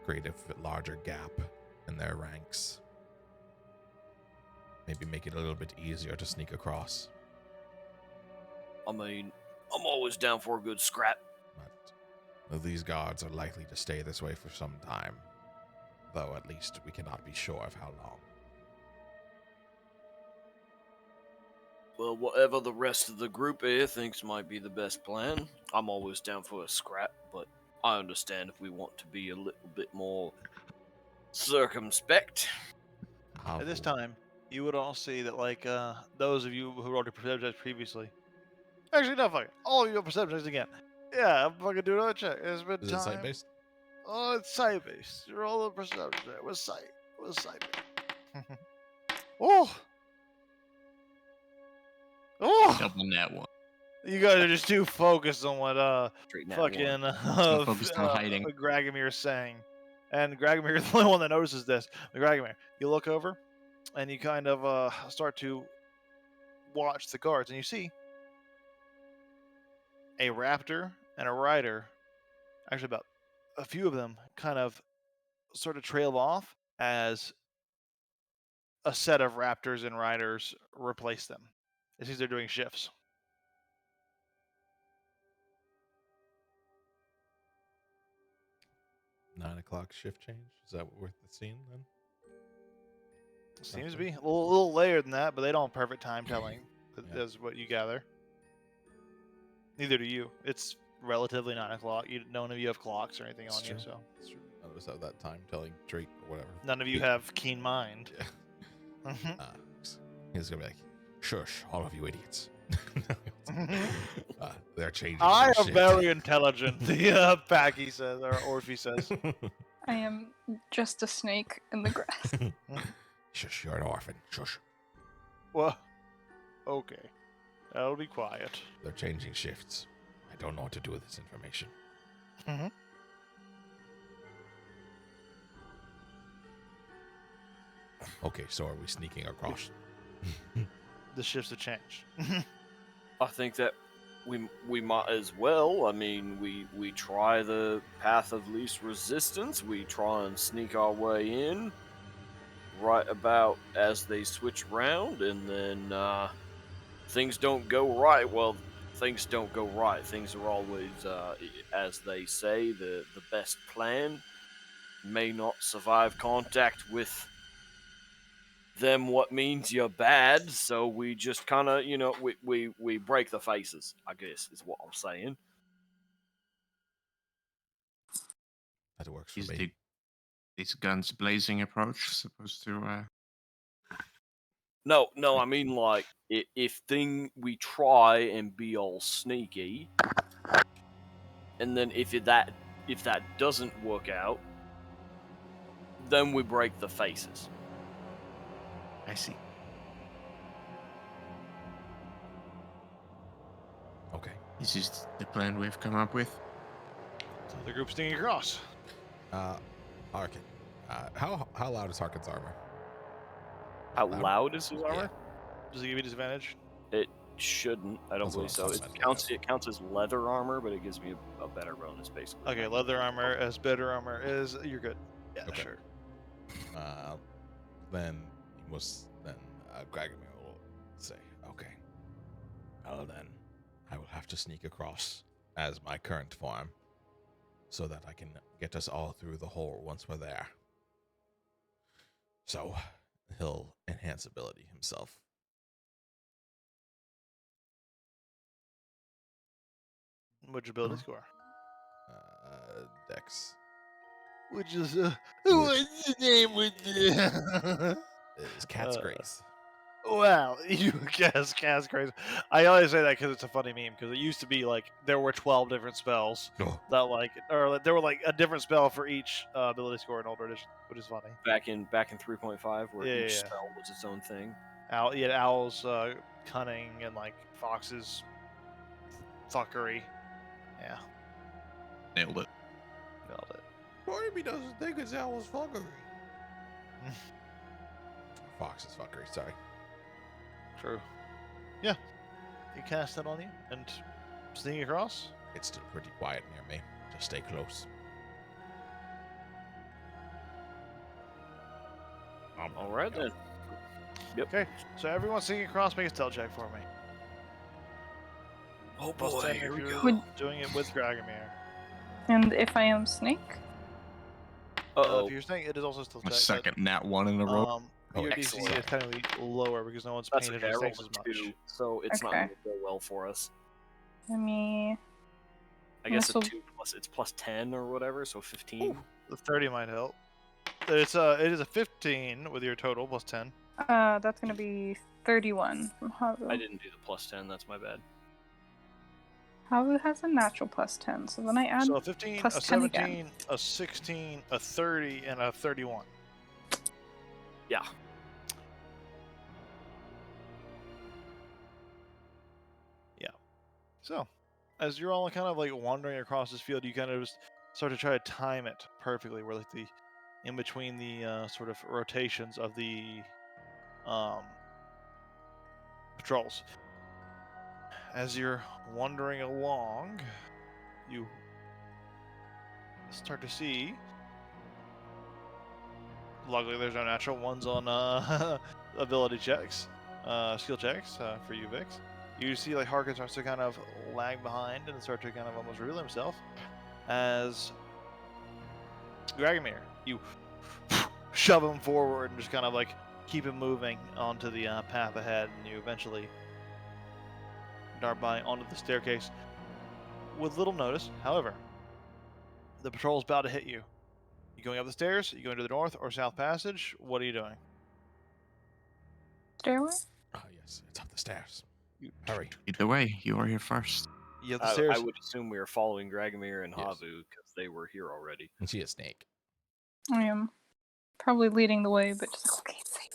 create a larger gap in their ranks, maybe make it a little bit easier to sneak across. I mean, I'm always down for a good scrap. But these guards are likely to stay this way for some time, though at least we cannot be sure of how long. Well, whatever the rest of the group here thinks might be the best plan, I'm always down for a scrap, but I understand if we want to be a little bit more circumspect. At this time, you would all see that, like, those of you who rolled your perception checks previously. Actually, no, fuck it. All of you have perception checks again. Yeah, I'm fucking doing another check. It's been Is time. it sight-based? Oh, it's sight-based. You roll the perception check. It was sight-based. Oh! Oh! Double that one. You guys are just too focused on what, Straight nat fucking, one. focused on hiding. Gragomir is saying. And Gragomir is the only one that notices this. Gragomir, you look over, and you kind of start to watch the guards, and you see a raptor and a rider, actually about a few of them, kind of sort of trail off as a set of raptors and riders replace them. It seems they're doing shifts. Nine o'clock shift change? Is that what we're seeing then? Seems to be a little later than that, but they don't have perfect time telling. Yeah. That's what you gather. Neither do you. It's relatively 9 o'clock. None of you have clocks or anything It's on you, true. so It's true. None of us have that time telling trait or whatever. none of you have keen mind. Yeah. He's gonna be like, shush, all of you idiots. They're changing. I their am shit. very intelligent, the Packy says, or Orphe says. I am just a snake in the grass. Shush, you're an orphan. Shush. Well, okay. I'll be quiet. They're changing shifts. I don't know what to do with this information. Mhm. Okay, so are we sneaking across? The shifts have changed. I think that we might as well. I mean, we try the path of least resistance. We try and sneak our way in right about as they switch round, and then things don't go right. Well, things don't go right. Things are always, as they say, the best plan may not survive contact with them what means you're bad, so we just kind of, we break the faces, I guess, is what I'm saying. That works for Is me. this guns blazing approach supposed to? No, I mean, like, if we try and be all sneaky, and then if that doesn't work out, then we break the faces. I see. Okay. This is the plan we've come up with. So the group's sneaking across. Harkin. How loud is Harkin's armor? How Loud? loud is his armor? Does it give you disadvantage? It shouldn't. I don't That's what believe I was so. talking It about, counts. It counts as leather armor, but it gives me a better bonus, basically. Okay, leather armor as better armor is. You're good. Yeah, Okay. sure. Then Gragomir will say, okay, well then, I will have to sneak across as my current form so that I can get us all through the hole once we're there. So he'll enhance ability himself. What'd your ability score? Dex Which is what's the name with the is Cat's Grace. Wow, you guess Cat's Grace. I always say that because it's a funny meme. Because it used to be like there were 12 different spells Oh, or there were like a different spell for each ability score in older edition, which is funny. Back in 3.5, where Yeah, each yeah. spell was its own thing. You had Owl's cunning and like Fox's fuckery. Yeah, Nailed it. nailed it. Barnaby doesn't think it's Owl's fuckery. Fox's fuckery, sorry. True. Yeah, he cast that on you and sneak across. It's still pretty quiet near me. Just stay close. All right then. Yep. Okay, so everyone sneaking across, make a stealth check for me. Oh Plus boy, 10 here if we you're go. doing it with Gragomir. And if I am snake, Uh-oh. If you're saying it is also still A check, second nat 1 in a row. Oh, your excellent. DC is technically lower because no one's That's painted okay. I his rolled face as a much. 2, so it's not Okay. going to go well for us. let me. I guess Also- a 2 plus it's plus 10 or whatever, so 15. The 30 might help. It is a 15 with your total plus 10. That's gonna be 31 from Havu. I didn't do the plus 10. That's my bad. Havu has a natural plus 10, so then I add. So a 15, plus a 10 again. 17, a 16, a 30, and a 31. Yeah. So, as you're all kind of like wandering across this field, you kind of just start to try to time it perfectly, where like the in between the sort of rotations of the patrols. As you're wandering along, you start to see. Luckily, there's no natural ones on ability checks, skill checks for you, Vix. You see, like Harkin starts to kind of lag behind and start to kind of almost reveal himself as Gragomir. You shove him forward and just kind of like keep him moving onto the path ahead, and you eventually dart by onto the staircase with little notice. However, the patrol is about to hit you. You going up the stairs? You going to the north or south passage? What are you doing? Stairway? Oh, yes, it's up the stairs. You Hurry. Either way, you are here first. You have the I stairs. would assume we are following Dragomir and Yes. Havu because they were here already. And she a snake. I am probably leading the way, but just okay, it's safe.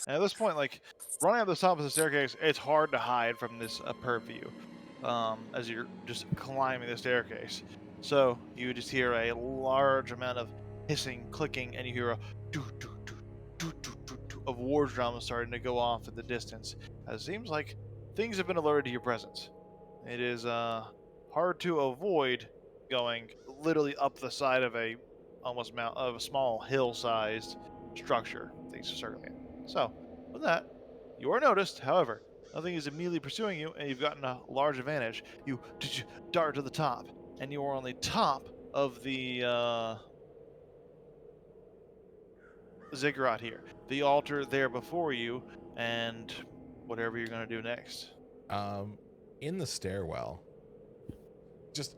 And at this point, like running up the top of the staircase, it's hard to hide from this purview as you're just climbing the staircase. So you just hear a large amount of hissing, clicking, and you hear a doo doo doo doo doo doo doo of war drums starting to go off in the distance. As it seems like things have been alerted to your presence. It is hard to avoid going literally up the side of a small hill-sized structure. Things are circling it. So, with that, you are noticed. However, nothing is immediately pursuing you, and you've gotten a large advantage. You dart to the top, and you are on the top of the ziggurat here. The altar there before you, and whatever you're going to do next. In the stairwell, just,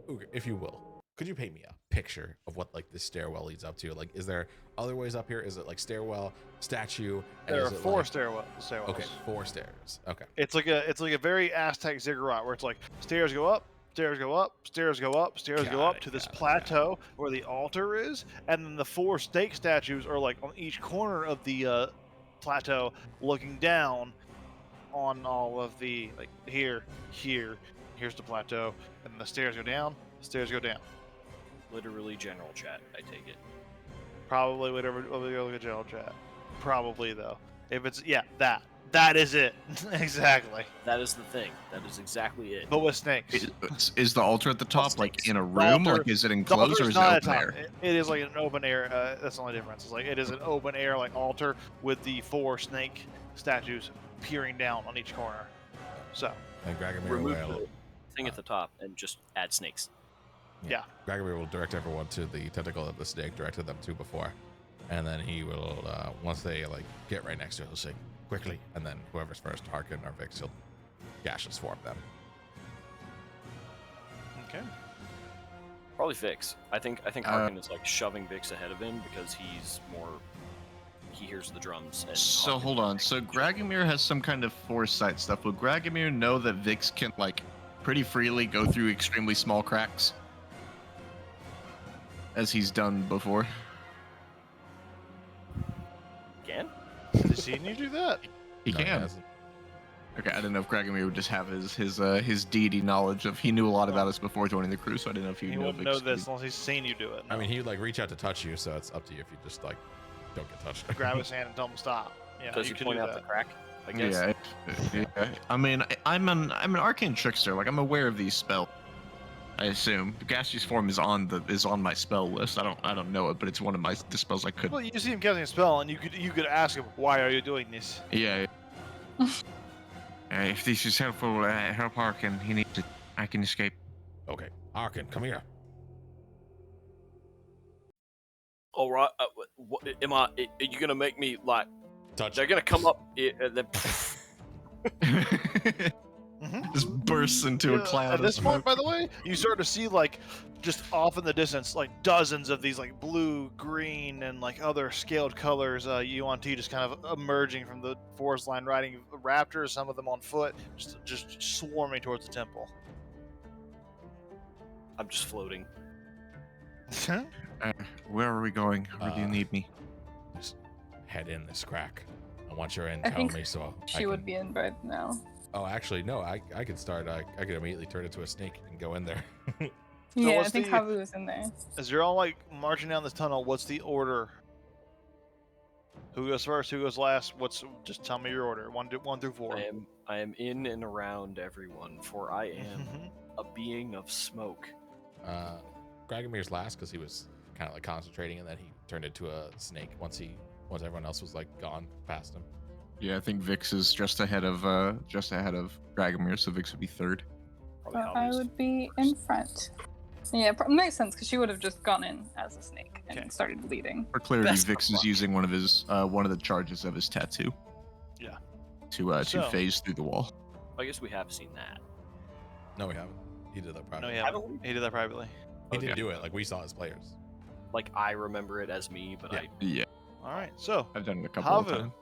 Uger, if you will, could you paint me a picture of what like this stairwell leads up to? Like, is there other ways up here? Is it like stairwell, statue? And There is are it, 4 like... stairwells. Okay, 4 stairs. Okay. It's like a very Aztec ziggurat where it's like stairs go up, stairs go up, stairs go up, stairs go Got up it, to this got it, plateau where the altar is, and then the 4 stake statues are like on each corner of the plateau, looking down on all of the like here's the plateau, and the stairs go down, Literally general chat, I take it. Probably whatever look at general chat. Probably though. If it's that. That is it. Exactly. That is the thing. That is exactly it. But with snakes. Is the altar at the top like snakes. in a room? altar- Like is it The enclosed altar or is is it not at open top. air? It is like an open air. That's the only difference. It's like it is an open air like altar with the 4 snake statues peering down on each corner. So And Gragomir Remove will, the thing at the top and just add snakes. yeah. Gragomir will direct everyone to the tentacle that the snake directed them to before, and then he will, once they like get right next to it, he'll say quickly, and then whoever's first, Harkin or Vix, he'll gaseous form them. Okay. Probably Vix. I think Harkin is like shoving Vix ahead of him because he hears the drums. And So Harkin- hold on. So Gragomir has some kind of foresight stuff. Will Gragomir know that Vix can like pretty freely go through extremely small cracks, as he's done before? Again? Has he seen you do that? He No, can. hasn't. Okay, I didn't know if Gragomir would just have his deity knowledge of. He knew a lot about us before joining the crew, so I didn't know if He knew. wouldn't know this unless he's seen you do it. I mean, he would like reach out to touch you, so it's up to you if you just like don't get touched. grab his hand and tell him to stop. Yeah, Does you he could point do out the that. crack? I guess. Yeah. I mean, I'm an arcane trickster. Like I'm aware of these spells. I assume gaseous form is on my spell list. I don't know it, but it's one of the spells I could. Well, you see him casting a spell, and you could ask him, "Why are you doing this?" Yeah. If this is helpful, help Harkin. He needs it. I can escape. Okay, Harkin, come here. All right. What, am I? Are you gonna make me like? Touch. They're gonna come up and then. Just bursts into a Yeah, cloud At of this point, smoke. by the way, you start to see like just off in the distance, like dozens of these like blue, green, and like other scaled colors. UNT just kind of emerging from the forest line, riding raptors. Some of them on foot, just swarming towards the temple. I'm just floating. Where are we going? Where do you Uh, need me? Just head in this crack. And once you're in, I tell think me so She would be in bed now. Oh, actually, no. I could start. I could immediately turn into a snake and go in there. Yeah, I what's think the- Havu is in there. As you're all like marching down this tunnel, what's the order? Who goes first? Who goes last? Just tell me your order. One through 4. I am in and around everyone, for I am a being of smoke. Gragomir's last because he was kind of like concentrating, and then he turned into a snake once everyone else was like gone past him. Yeah, I think Vix is just ahead of Dragomir, so Vix would be third. Probably So I Javi's would be first. in front. Yeah, makes sense because she would have just gone in as a snake and Okay. started bleeding. For clarity, Best Vix of is luck. using one of the charges of his tattoo. Yeah. To So- phase through the wall. I guess we have seen that. No, we haven't. He did that No, privately. he Haven't haven't. He did that privately. He Okay. didn't do it. Like we saw as players. Like I remember it as me, but Yeah. I Yeah, All right. So I've done it a couple of Havu, times.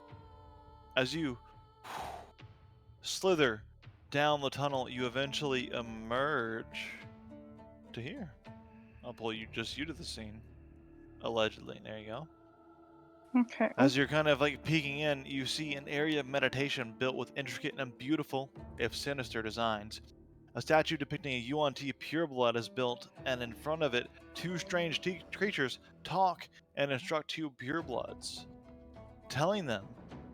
as you slither down the tunnel, you eventually emerge to here. I'll pull you to the scene. Allegedly. There you go. Okay. As you're kind of like peeking in, you see an area of meditation built with intricate and beautiful, if sinister, designs. A statue depicting a UNT pureblood is built, and in front of it, 2 strange creatures talk and instruct 2 purebloods, telling them,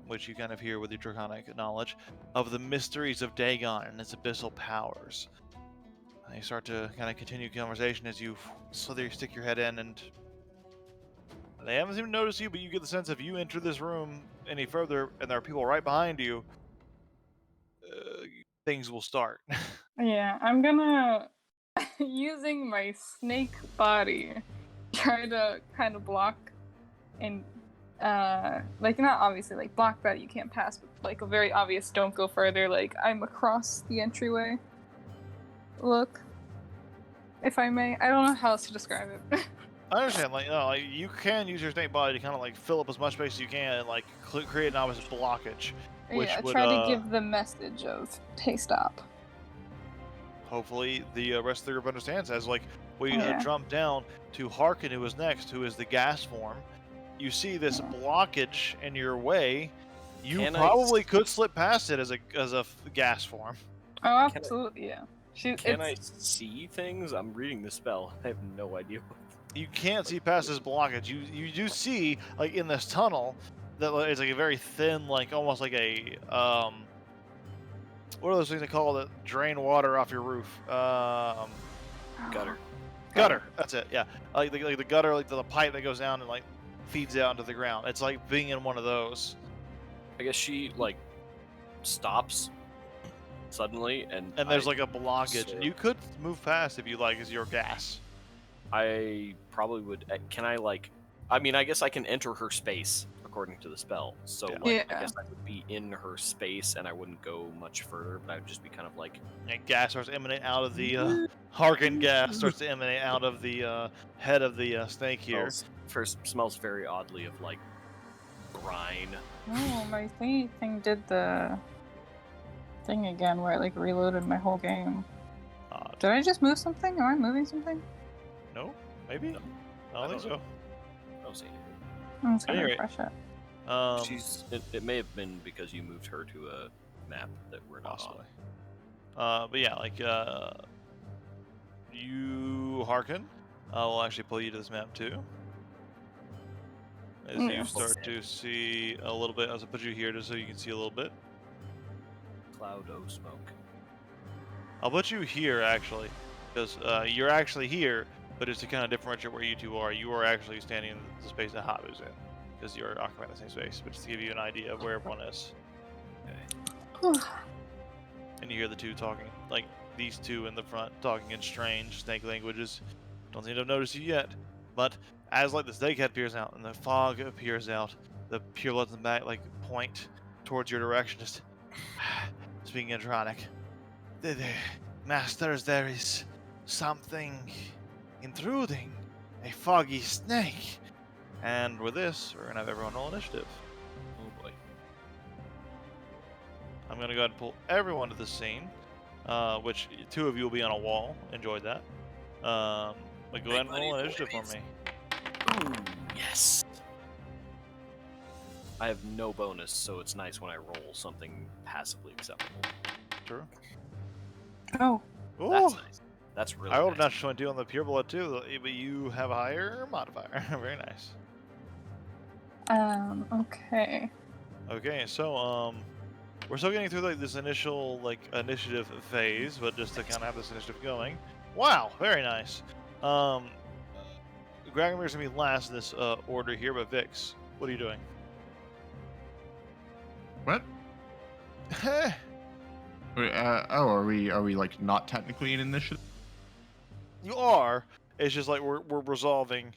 which you kind of hear with your draconic knowledge, of the mysteries of Dagon and its abyssal powers. And you start to kind of continue conversation as you stick your head in, and they haven't seemed to notice you, but you get the sense if you enter this room any further and there are people right behind you, things will start. Yeah, I'm gonna, using my snake body, try to kind of block and, like, not obviously, like, block that you can't pass, but, like, a very obvious don't go further, like, I'm across the entryway. Look. If I may. I don't know how else to describe it. I understand, like you can use your snake body to kind of like fill up as much space as you can and like create an obvious blockage, which yeah, would try to give the message of, hey, stop. hopefully the rest of the group understands. As like we Yeah. jump down to Harkin, who is next, who is the gas form. You see this blockage in your way. You Can I probably s- could slip past it as a gas form. Oh, I- absolutely, yeah. can I see things? I'm reading the spell. I have no idea. You can't see past this blockage. You do see, like in this tunnel, it's like a very thin, like almost like a what are those things they call that drain water off your roof? Gutter. Gutter. That's it. Yeah, like the gutter, like the pipe that goes down and like feeds out into the ground. It's like being in one of those. I guess she like stops suddenly, and there's like a blockage. so- You could move past if you like, as your gas. I probably would. Can I like? I mean, I guess I can enter her space according to the spell. So Yeah. like, I Yeah. guess I would be in her space, and I wouldn't go much further. But I would just be kind of like, And gas starts to emanate out of the Harkin gas starts to emanate out of the head of the snake here. smells very oddly of like brine. Oh, my thing did the thing again where it like reloaded my whole game. Odd. Did I just move something? Am I moving something? No, maybe. No. I don't think so. I don't see anything. I'm just gonna Anyway. refresh it. It may have been because you moved her to a map that we're not Possibly. on. But yeah, like you Harkin, will actually pull you to this map too. As Yeah. you start to see a little bit, I'll put you here just so you can see a little bit. Cloud o' smoke. I'll put you here actually, because you're actually here, but just to kind of differentiate where you two are, you are actually standing in the space that Habu's in, because you're occupying the same space. But just to give you an idea of where everyone is, and you hear the two talking, like these two in the front talking in strange snake languages. Don't seem to have noticed you yet, but as like the snakehead appears out and the fog appears out, the purebloods in the back like point towards your direction, just speaking in Dronic. Masters, there is something intruding, a foggy snake. And with this, we're gonna have everyone roll initiative. Oh boy. I'm gonna go ahead and pull everyone to the scene, which two of you will be on a wall. Enjoyed that. But go ahead and roll initiative for me. Ooh, yes. I have no bonus, so it's nice when I roll something passively acceptable. Sure. Oh, Ooh, That's nice. That's really I rolled a nice. natural 20 on the pure blood too, but you have a higher modifier. Very nice. okay. Okay, so we're still getting through like this initial like initiative phase, but just to kind of have this initiative going. Wow, very nice. Gragomir's gonna be last in this order here, but Vix, what are you doing? What? Wait, are we like not technically in initiative? You are. It's just like we're resolving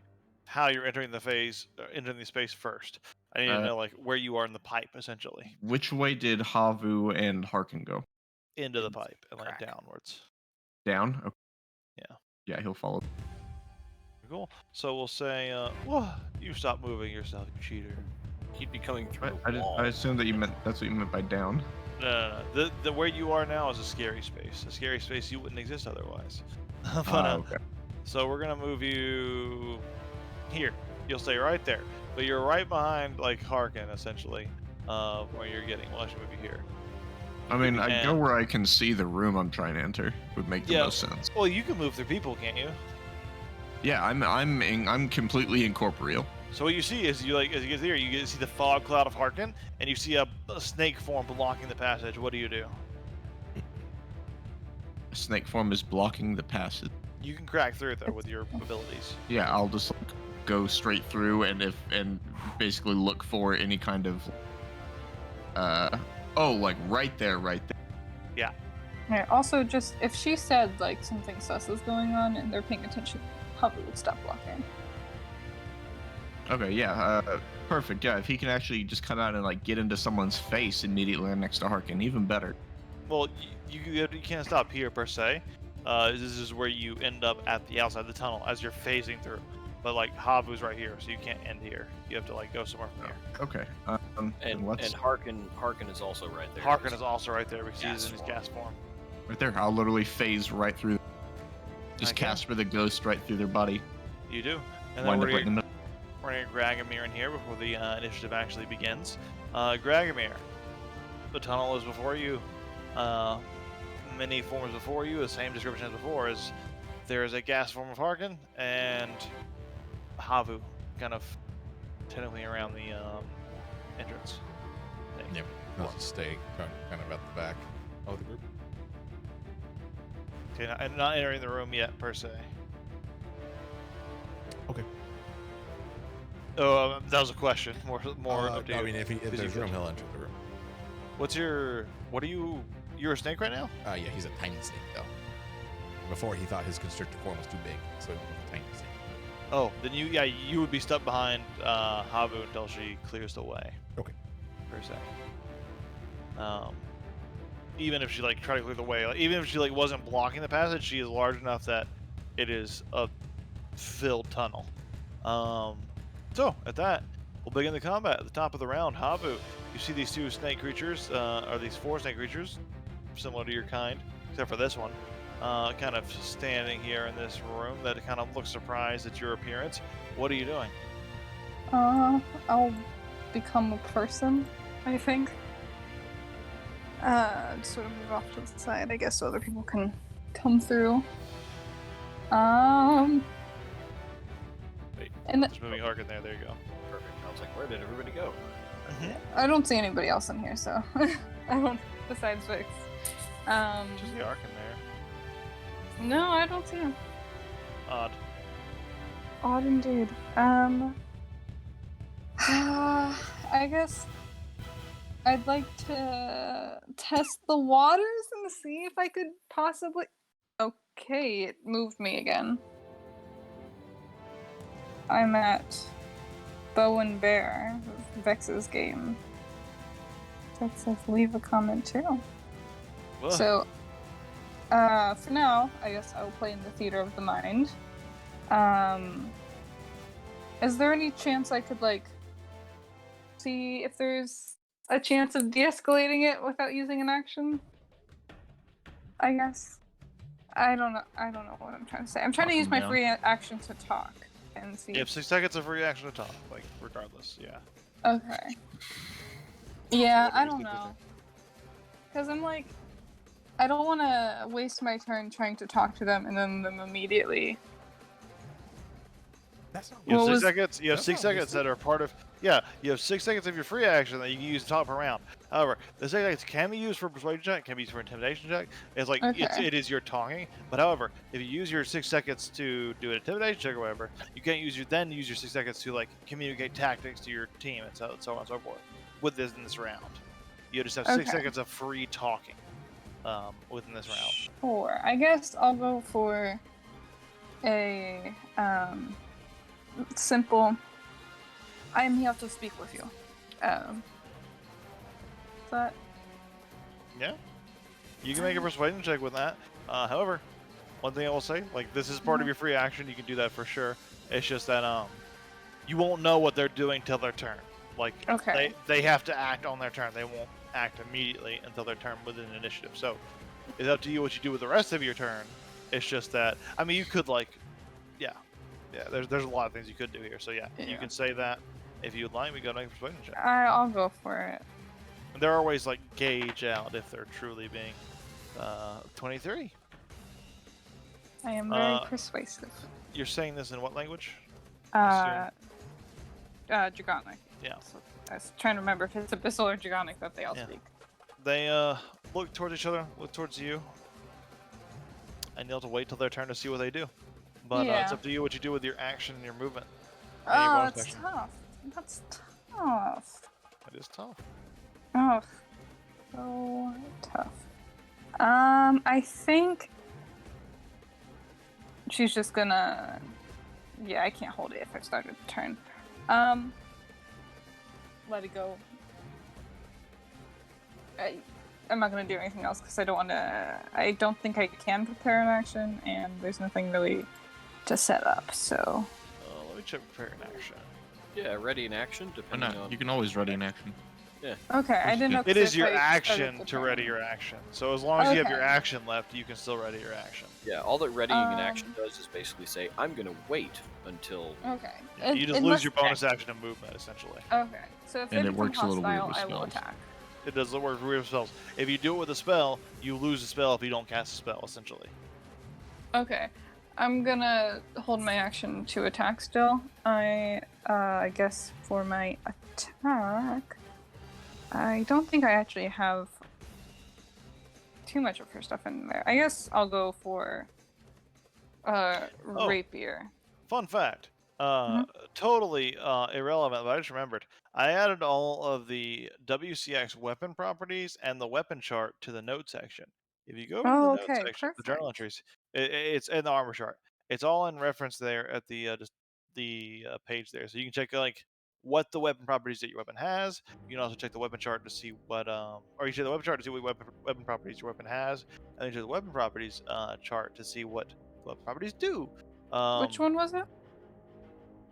how you're entering the phase, entering the space first. I need to know like where you are in the pipe, essentially, Which way did Havu and Harkin go? into the pipe and like Crack. downwards. Down? Okay. Yeah. Yeah, he'll follow. Cool. So we'll say, whoa, you stop moving yourself, you cheater. He'd be coming through I, a wall. I assumed that you meant that's what you meant by down. No. The where you are now is a scary space. A scary space you wouldn't exist otherwise. But, Okay. so we're gonna move you here. You'll stay right there, but you're right behind like Harkin, essentially, where you're getting. We'll actually move you here. I mean, I go And- where I can see the room I'm trying to enter. Would make the Yeah. most sense. Well, you can move through people, can't you? Yeah, I'm completely incorporeal. So what you see is you like as you get here, you get to see the fog cloud of Harkin, and you see a snake form blocking the passage. What do you do? Snake form is blocking the passage. You can crack through it though with your abilities. Yeah, I'll just like, go straight through and basically look for any kind of like right there. Yeah, also, just if she said like something sus is going on and they're paying attention, Hubble would stop blocking. Okay, yeah, perfect. Yeah, if he can actually just come out and like get into someone's face immediately next to Harkin, even better. Well, you can't stop here per se. This is where you end up at the outside of the tunnel as you're phasing through. But like Habu's right here, so you can't end here. You have to like go somewhere from here. Okay. and let's Harkin is also right there. Harkin is also right there because he's Gas in his form. gas form. right there. I'll literally phase right through. Just Okay. Casper the ghost right through their body. You do. And then Wind we're up right in gonna, the middle. we're gonna get Gragomir in here before the initiative actually begins. Gragomir, the tunnel is before you. Many forms before you, the same description as before, is there is a gas form of Harkin and Havu, kind of technically around the entrance. thing. Yep. He'll just stay kind of at the back of the group. Okay, not entering the room yet per se. Okay. Oh, that was a question. More up to I you. mean, if there's room, he'll enter the room. What are you? You're a snake right now? Yeah, he's a tiny snake though. Before he thought his constrictor form was too big, so he went with a tiny snake. Oh, then you would be stuck behind Habu until she clears the way. Okay. Per se. Even if she tried to clear the way, even if she wasn't blocking the passage, she is large enough that it is a filled tunnel. So at that, we'll begin the combat at the top of the round. Habu, you see these two snake creatures, or these four snake creatures, similar to your kind, except for this one, kind of standing here in this room that kind of looks surprised at your appearance. What are you doing? I'll become a person, I think. Sort of move off to the side, I guess, so other people can come through. Wait, and just moving Harkin there. There you go. Perfect. I was like, where did everybody go? I don't see anybody else in here, so I don't. Besides Vix. Just the Harkin there. No, I don't see him. Odd. Odd indeed. I guess I'd like to test the waters and see if I could possibly. Okay, it moved me again. I'm at Bow and Bear, Vex's game. That says leave a comment too. Ugh. So, for now, I guess I will play in the Theater of the Mind. Is there any chance I could, see if there's a chance of de-escalating it without using an action? I guess. I don't know what I'm trying to say. I'm trying to use my free action to talk and see. You have 6 seconds of free action to talk, regardless, yeah. Okay. Yeah, What I do you don't think know. Because I'm I don't want to waste my turn trying to talk to them and then them immediately. That's not. You have What 6 was- seconds. You have That's 6 not seconds that are part of. Yeah, you have 6 seconds of your free action that you can use to talk per round. However, the 6 seconds can be used for persuasion check, can be used for intimidation check. It's Okay. it is your talking. But however, if you use your 6 seconds to do an intimidation check or whatever, you can't use your 6 seconds to communicate tactics to your team and so on and so forth. With this in this round, you just have 6 Okay. seconds of free talking. Within this round. Sure. I guess I'll go for a simple. I am here to speak with you. But Yeah, you can make a persuasion check with that. However, one thing I will say, this is part of your free action. You can do that for sure. It's just that you won't know what they're doing till their turn. Okay. They have to act on their turn. They won't act immediately until their turn within initiative. So it's up to you what you do with the rest of your turn. It's just that you could yeah. There's a lot of things you could do here. So yeah, you Yeah. can say that if you'd like. We go to make a persuasion check. I'll go for it. And there are ways gauge out if they're truly being 23. I am very persuasive. You're saying this in what language? Dragonic. Yeah. So I was trying to remember if it's Abyssal or Dragonic that they all Yeah. speak. They look towards each other, look towards you, and you'll have to wait till their turn to see what they do. But it's Yeah. up to you what you do with your action and your movement. Oh, bonus that's action. tough. That's tough. It is tough. Oh, so tough. I think she's just gonna. Yeah, I can't hold it if I started the turn. Let it go. I'm not gonna do anything else because I don't want to. I don't think I can prepare an action, and there's nothing really to set up. So. Let me check prepare an action. Yeah, ready in action, Why depending not? on. You can always ready an action. Okay, I didn't know. It 'cause is if your I started action the to turn- ready your action. So as long as you have your Okay. action left, you can still ready your action. Yeah, all that readying in Um, action does is basically say, I'm going to wait until. Okay. Yeah, you just lose your bonus action and movement essentially. Okay, so if And they it become works a little weird hostile, with I will spells. attack. It does the work for weird spells. If you do it with a spell, you lose the spell if you don't cast a spell essentially. Okay, I'm gonna hold my action to attack still. I guess for my attack, I don't think I actually have too much of her stuff in there. I guess I'll go for rapier. Fun fact. Mhm. Totally irrelevant, but I just remembered. I added all of the WCX weapon properties and the weapon chart to the note section. If you go over to Oh, the note okay, section, the journal perfect. entries, it's in the armor chart. It's all in reference there at the page there, so you can check like what the weapon properties that your weapon has. You can also check the weapon chart to see what or you check the weapon chart to see what weapon properties your weapon has, and then check the weapon properties chart to see what weapon properties do. Which one was it?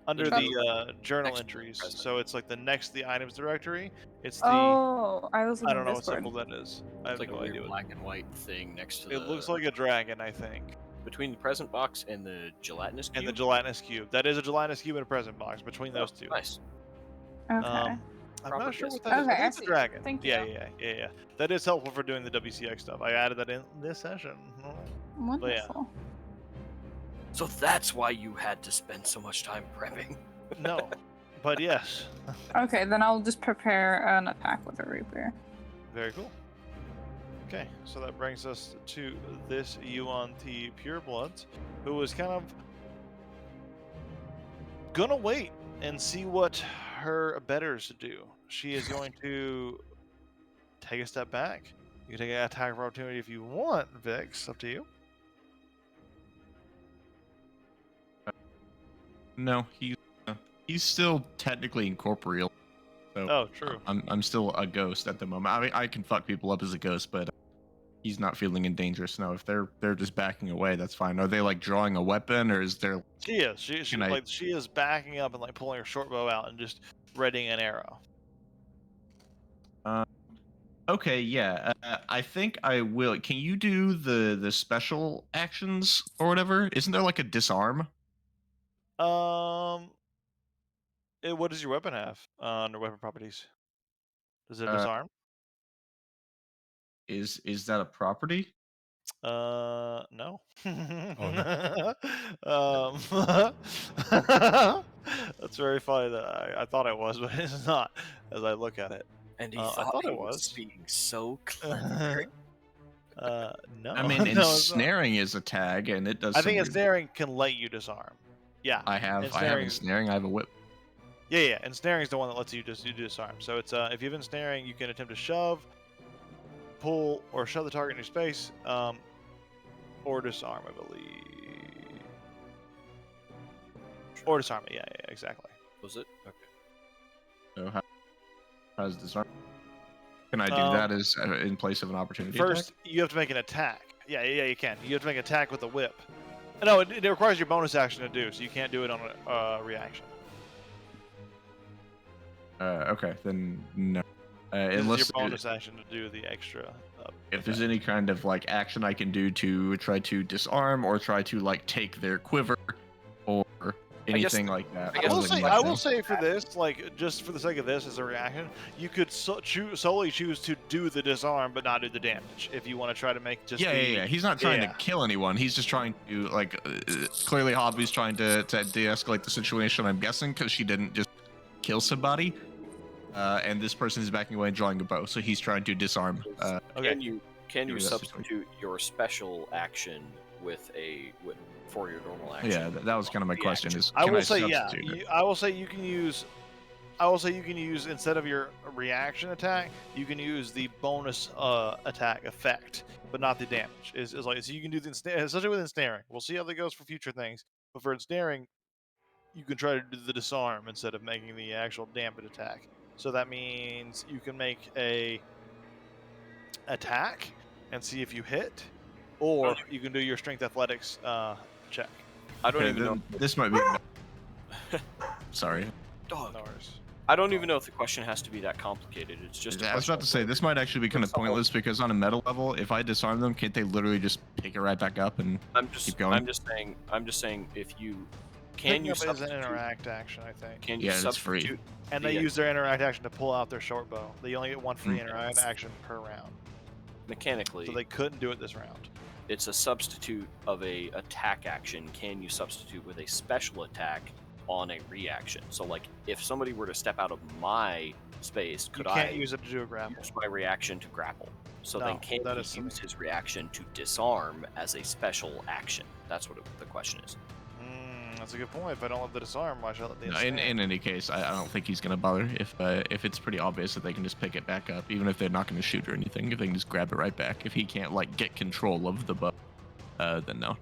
Under Chart- the journal Next to the entries. present. So it's like the next to the items directory. It's the Oh, I was I looking don't at know what Discord. symbol that is. I have It's like no a weird idea. black and white thing next to It the. looks like a dragon, I think, between the present box and the gelatinous cube. and the gelatinous cube. That is a gelatinous cube and a present box between those two. Nice. Okay. I'm Proper not sure guess. what that is. Okay, I think I it's a see. dragon. Thank Yeah, you. yeah. That is helpful for doing the WCX stuff. I added that in this session. Wonderful. So that's why you had to spend so much time prepping. No, but yes. Okay, then I'll just prepare an attack with a rapier. Very cool. Okay, so that brings us to this Yuan T Purebloods, who was kind of gonna wait and see what her betters do. She is going to take a step back. You can take an attack of opportunity if you want, Vix. Up to you. No, he's still technically incorporeal. So Oh, true. I'm still a ghost at the moment. I mean, I can fuck people up as a ghost, but he's not feeling in dangerous now. If they're just backing away, that's fine. Are they like drawing a weapon, or is there? She is. She Can I- like she is backing up and like pulling her short bow out and just readying an arrow. Okay, yeah. I think I will. Can you do the special actions or whatever? Isn't there like a disarm? What does your weapon have under weapon properties? Does it Uh, disarm? Is that a property? No. no. That's very funny that I thought it was, but it's not as I look at it. And he I thought thought he it was was. being so clever. No. I mean, no, it's not. ensnaring is a tag, and it does. I some think weird- ensnaring can let you disarm. Yeah. I have ensnaring- ensnaring. I have a whip. Yeah. Ensnaring is the one that lets you just disarm. So it's if you have ensnaring, you can attempt to shove, pull, or shove the target in your space, or disarm, I believe. Or disarm it. Yeah, exactly. Was it? Okay. So how's disarm? Can I do that as in place of an opportunity First, attack? you have to make an attack. Yeah, you can. You have to make an attack with the whip. No, it requires your bonus action to do, so you can't do it on a reaction. Okay, then no. This Unless is your bonus action to do the extra. if there's any kind of like action I can do to try to disarm or try to like take their quiver or anything like that. I I guess will the say, question- for this, like just for the sake of this as a reaction, you could solely choose to do the disarm but not do the damage if you want to try to make just Yeah. He's not trying Yeah. to kill anyone. He's just trying to like clearly Hobby's trying to de-escalate the situation. I'm guessing because she didn't just kill somebody, and this person is backing away and drawing a bow, so he's trying to disarm. Okay. Can you Maybe that's substitute your special action for your normal action? Yeah, that was kind of my question. Is I can will say substitute it? I will say you can use. I will say you can use instead of your reaction attack, you can use the bonus attack effect, but not the damage. Is like so you can do the especially with ensnaring. We'll see how that goes for future things. But for ensnaring, you can try to do the disarm instead of making the actual damage attack. So that means you can make a attack and see if you hit, or you can do your strength athletics check. I don't Okay, even know. then this might be. Sorry. Dog. No worries. I don't even know if the question has to be that complicated. It's just. a I was about to question. say this might actually be kind of pointless because on a meta level, if I disarm them, can't they literally just pick it right back up and I'm just. keep going? I'm just saying. If you can Picking you up is substitute? an interact action, I think. Can you Yeah, it's free. substitute? And they the- use their interact action to pull out their short bow. They only get one free Mm. interact action per round, mechanically? so they couldn't do it this round. It's a substitute of a attack action. Can you substitute with a special attack on a reaction? So like if somebody were to step out of my space, You could can't I use it to do a grapple. use my reaction to grapple? So No, then can that he is silly. use his reaction to disarm as a special action? That's what the question is. That's a good point. If I don't let the disarm, why should I let the No, stand? in any case, I don't think he's gonna bother if it's pretty obvious that they can just pick it back up, even if they're not gonna shoot or anything. If they can just grab it right back. If he can't like get control of the bow, then no,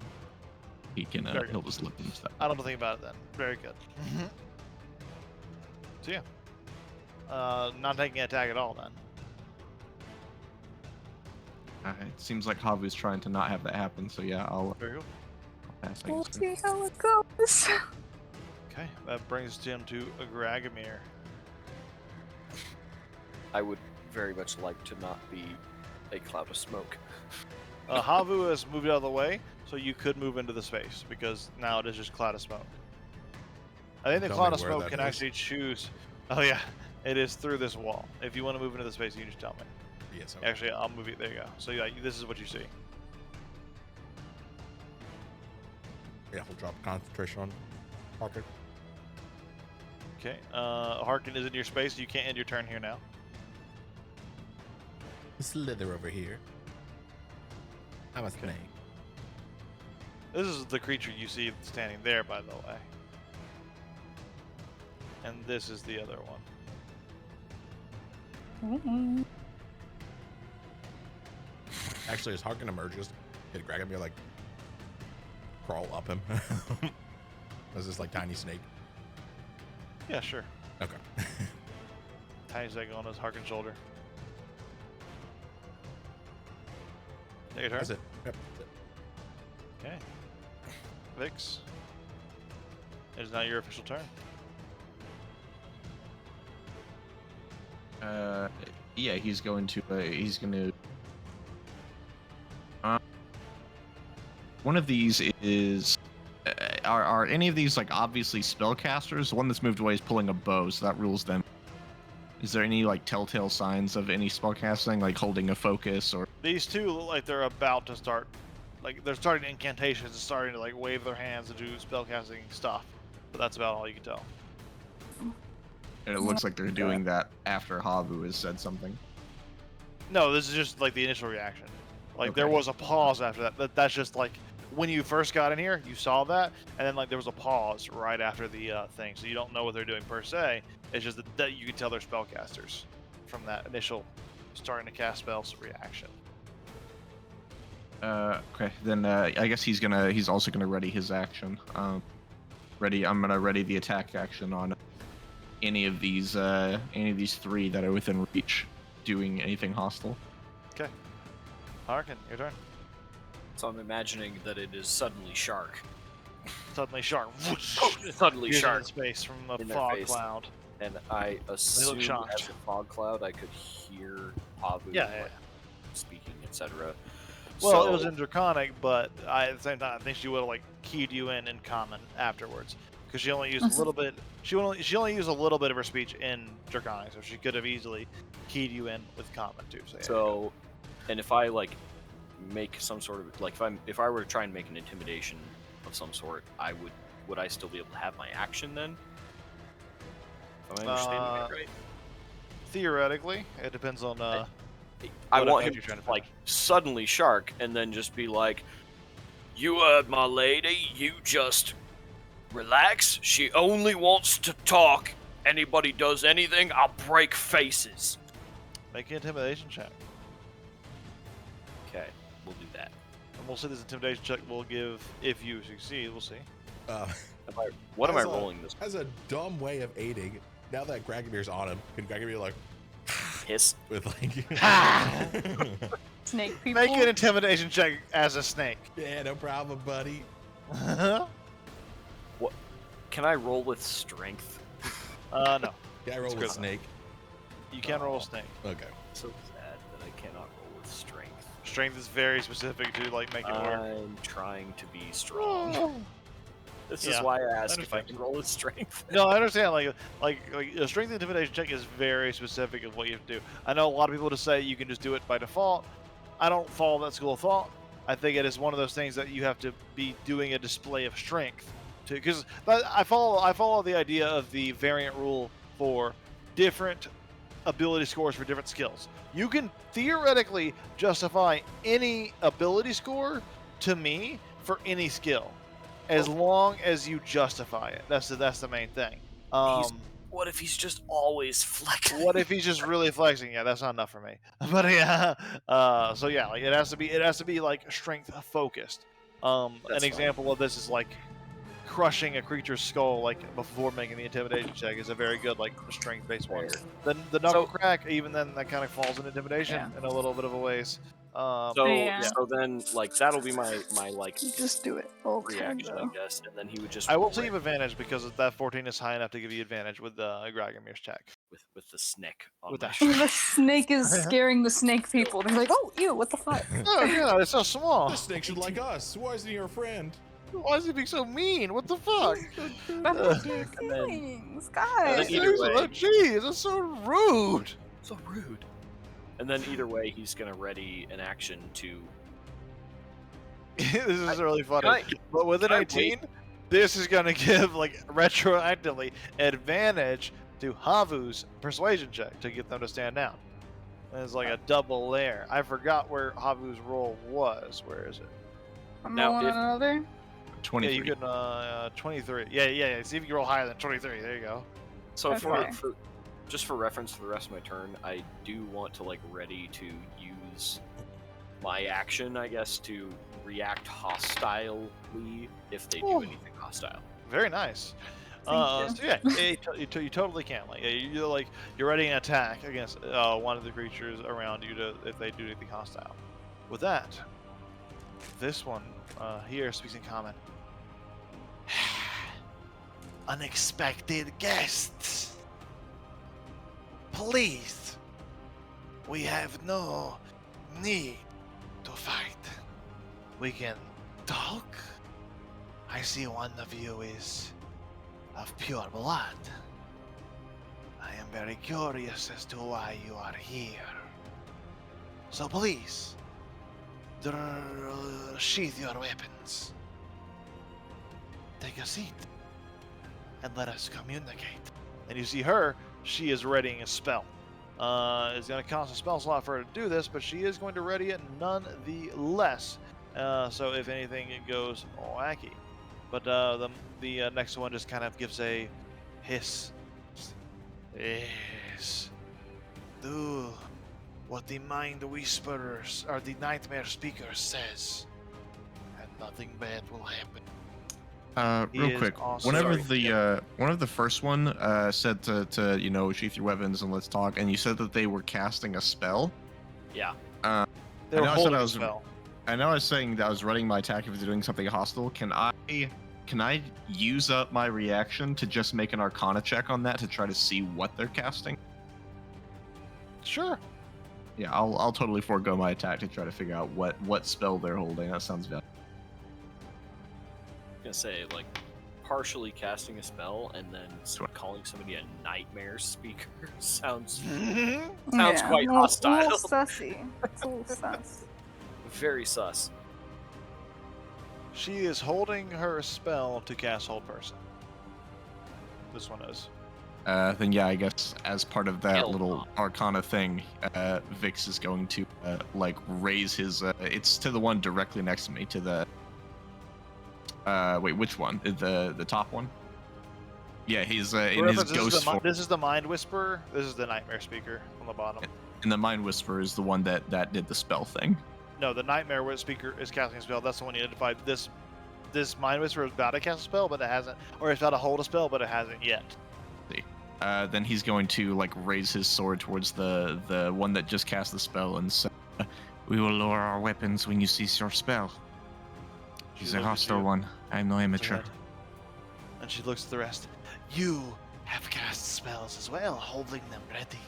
he can. Very He'll good. just look and stuff. I don't think about it then. Very good. So yeah, not taking an attack at all then. It seems like Havu's trying to not have that happen. So yeah, I'll Very cool. pass. I We'll guess. see how it goes. Okay, that brings Tim to Gragomir. I would very much like to not be a cloud of smoke. Havu has moved out of the way, so you could move into the space because now it is just cloud of smoke. I think the Tell cloud me of where smoke that can is. actually choose. Oh yeah, it is through this wall. If you want to move into the space, you just tell me. Yes. Okay. Actually, I'll move it. There you go. So yeah, this is what you see. Yeah, we'll drop concentration on Parker. Okay, Harkin is in your space. You can't end your turn here now. Slither over here. I'm a snake. This is the creature you see standing there, by the way. And this is the other one. Mm-mm. Actually, as Harkin emerges, did Gragomir like crawl up him? Was this like tiny snake? Yeah, sure. Okay. Tiny snake on his Harkin shoulder. Take your turn. That's it. Yep. Okay. Vix. It is now your official turn. Yeah, he's going to. One of these is. Are any of these like obviously spellcasters? The one that's moved away is pulling a bow, so that rules them. Is there any like telltale signs of any spellcasting, like holding a focus or? These two look like they're about to start, like they're starting incantations and starting to like wave their hands and do spellcasting stuff. But that's about all you can tell. And it looks like they're doing that after Havu has said something. No, this is just like the initial reaction. Like there Okay. was a pause after that. That's just like when you first got in here, you saw that, and then like there was a pause right after the thing. So you don't know what they're doing per se. It's just that you can tell they're spellcasters from that initial starting to cast spells reaction. Okay, then I guess he's also gonna ready his action. I'm gonna ready the attack action on any of these three that are within reach, doing anything hostile. Okay, Harkin, your turn. So I'm imagining that it is suddenly shark. Suddenly, shark. Suddenly Here's shark. in space from a in their fog face. cloud. And I assume shocked. as a fog cloud I could hear Havu Yeah, like, yeah. speaking, etc. Well, So- it was in Draconic, but at the same time, I think she would have like keyed you in common afterwards, because she only used a little bit. She only used a little bit of her speech in Draconic, so she could have easily keyed you in with common too. So, yeah, So, and if I like make some sort of like if I were to try and make an intimidation of some sort, would I still be able to have my action then? Am I understanding that right? theoretically, it depends on. I what want effect him you're trying to to like finish. suddenly shark and then just be like, "You heard my lady. You just relax. She only wants to talk. Anybody does anything, I'll break faces." Make an intimidation check, Okay, we'll do that. and we'll see this intimidation check will give if you succeed. We'll see. What am I As a- rolling this? As a dumb way of aiding, now that Gragomir's on him, can Gragomir like Hiss. with like Snake people. Make an intimidation check as a snake. yeah, no problem, buddy. Can I roll with strength? No, Yeah, I roll It's with good. snake. you can roll a snake. Okay. So sad that I cannot roll with strength. Strength is very specific to like make it work. I'm trying to be strong. This is Yeah, why I ask if I understand. can roll with strength. No, I understand. Like a strength intimidation check is very specific of what you have to do. I know a lot of people just say you can just do it by default. I don't follow that school of thought. I think it is one of those things that you have to be doing a display of strength to, because I follow the idea of the variant rule for different ability scores for different skills. You can theoretically justify any ability score to me for any skill, as long as you justify it. That's the main thing. What if he's just always flexing? What if he's just really flexing? Yeah, that's not enough for me. But yeah, so yeah, like it has to be like strength focused. An That's example of this is like crushing a creature's skull like before making the intimidation check is a very good like strength based one. Then the knuckle crack, even then that kind of falls in intimidation in a little bit of a ways. So then like that'll be my like Just do it. Okay, reaction, I though. guess, and then he would just I will say you have advantage because that 14 is high enough to give you advantage with Gragomir's check. with the snake on With my that shirt. The snake is scaring the snake people. They're like, oh, ew, what the fuck? Oh yeah, it's so small. This snake should like us. Why isn't he your friend? Why is he being so mean? What the fuck? But then- feelings, then guys. either way- Jeez, that's so rude. So rude. And then either way, he's gonna ready an action to. This is really funny. I- But with an can I 18, this is gonna give like retroactively advantage to Havu's persuasion check to get them to stand down. It's like a double layer. I forgot where Havu's roll was. Where is it? I'm Now, rolling if- another. 23. Yeah, you can 23. Yeah. See if you can roll higher than 23. There you go. So Okay. for just for reference for the rest of my turn, I do want to like ready to use my action, I guess, to react hostilely if they do Ooh. anything hostile. Very nice. Thank So yeah, you totally can. Like you're ready an attack against one of the creatures around you to if they do anything hostile. With that, this one here speaks in common. Unexpected guests. Please, we have no need to fight. We can talk. I see one of you is of pure blood. I am very curious as to why you are here. So please, sheath your weapons. Take a seat and let us communicate. And you see her, she is readying a spell. It's going to cost a spell slot for her to do this, but she is going to ready it nonetheless. So if anything, it goes wacky. But the next one just kind of gives a hiss. Yes. Do what the Mind Whisperers or the Nightmare Speaker says, and nothing bad will happen. He Real is quick, awesome. whenever Sorry. one of the first one said to sheath your weapons and let's talk, and you said that they were casting a spell. Yeah. They I were know I said holding I a was- spell. I know I was saying that I was running my attack if they're doing something hostile. Can I use up my reaction to just make an Arcana check on that to try to see what they're casting? Sure. Yeah, I'll totally forego my attack to try to figure out what spell they're holding. That sounds valuable. I'm gonna say like partially casting a spell and then calling somebody a nightmare speaker sounds Sounds quite a little hostile. sussy. It's a little sus. very sus. She is holding her spell to cast Hold Person. This one is. Then yeah, I guess as part of that Hell little no. Arcana thing, Vix is going to like raise his. It's to the one directly next to me. To the. Wait, which one? The top one? Yeah, he's in For his reference, ghost form. this is the Mind Whisperer. This is the Nightmare Speaker on the bottom. And the Mind Whisperer is the one that did the spell thing. No, the Nightmare Speaker is casting a spell. That's the one you identified. This Mind Whisperer is about to cast a spell, but it hasn't. Or it's about to hold a spell, but it hasn't yet. Then he's going to like raise his sword towards the one that just cast the spell and say, "We will lower our weapons when you cease your spell." She He's a looks at hostile you, one. I am no looks amateur. ahead, and she looks at the rest. You have cast spells as well, holding them ready.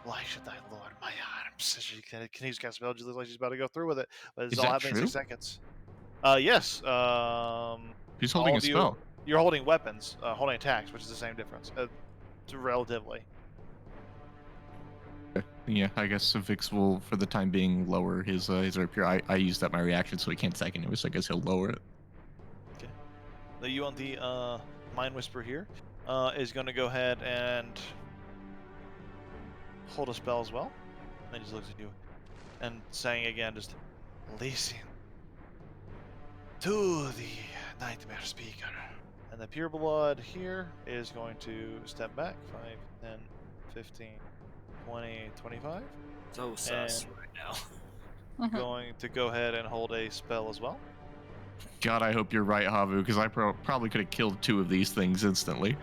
Why should I lower my arms? She continues to cast spell. She looks like she's about to go through with it, but it's Is all that happening in 6 true? seconds. Yes. Who's holding all a of you- spell? You're holding weapons, holding attacks, which is the same difference, relatively. Yeah, I guess Vix will, for the time being, lower his rapier. I used up my reaction, so he can't attack anyway. So I guess he'll lower it. Now you on the Mind Whisper here is going to go ahead and hold a spell as well. And he just looks at you and saying again, just listen to the Nightmare Speaker. And the Pure Blood here is going to step back 5, 10, 15, 20, 25. So sus right now. Going to go ahead and hold a spell as well. God, I hope you're right, Havu, because I probably could have killed 2 of these things instantly.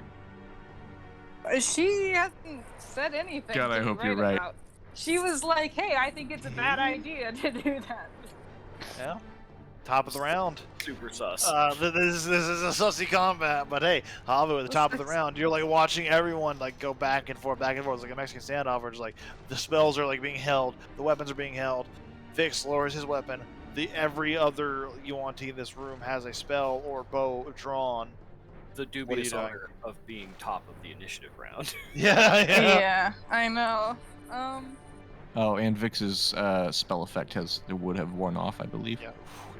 She hasn't said anything. God, I to me hope you're right. about. She was like, "Hey, I think it's a bad idea to do that." Yeah. Top of the round. Super sus. This is a sussy combat, but hey, Havu at the top of the round, you're like watching everyone like go back and forth. It's like a Mexican standoff where it's like the spells are like being held, the weapons are being held. Vix lowers his weapon. Every other Yuan-Ti in this room has a spell or bow drawn. The dubious honor of being top of the initiative round. Yeah. I know. Oh, and Vix's spell effect would have worn off, I believe. Yeah.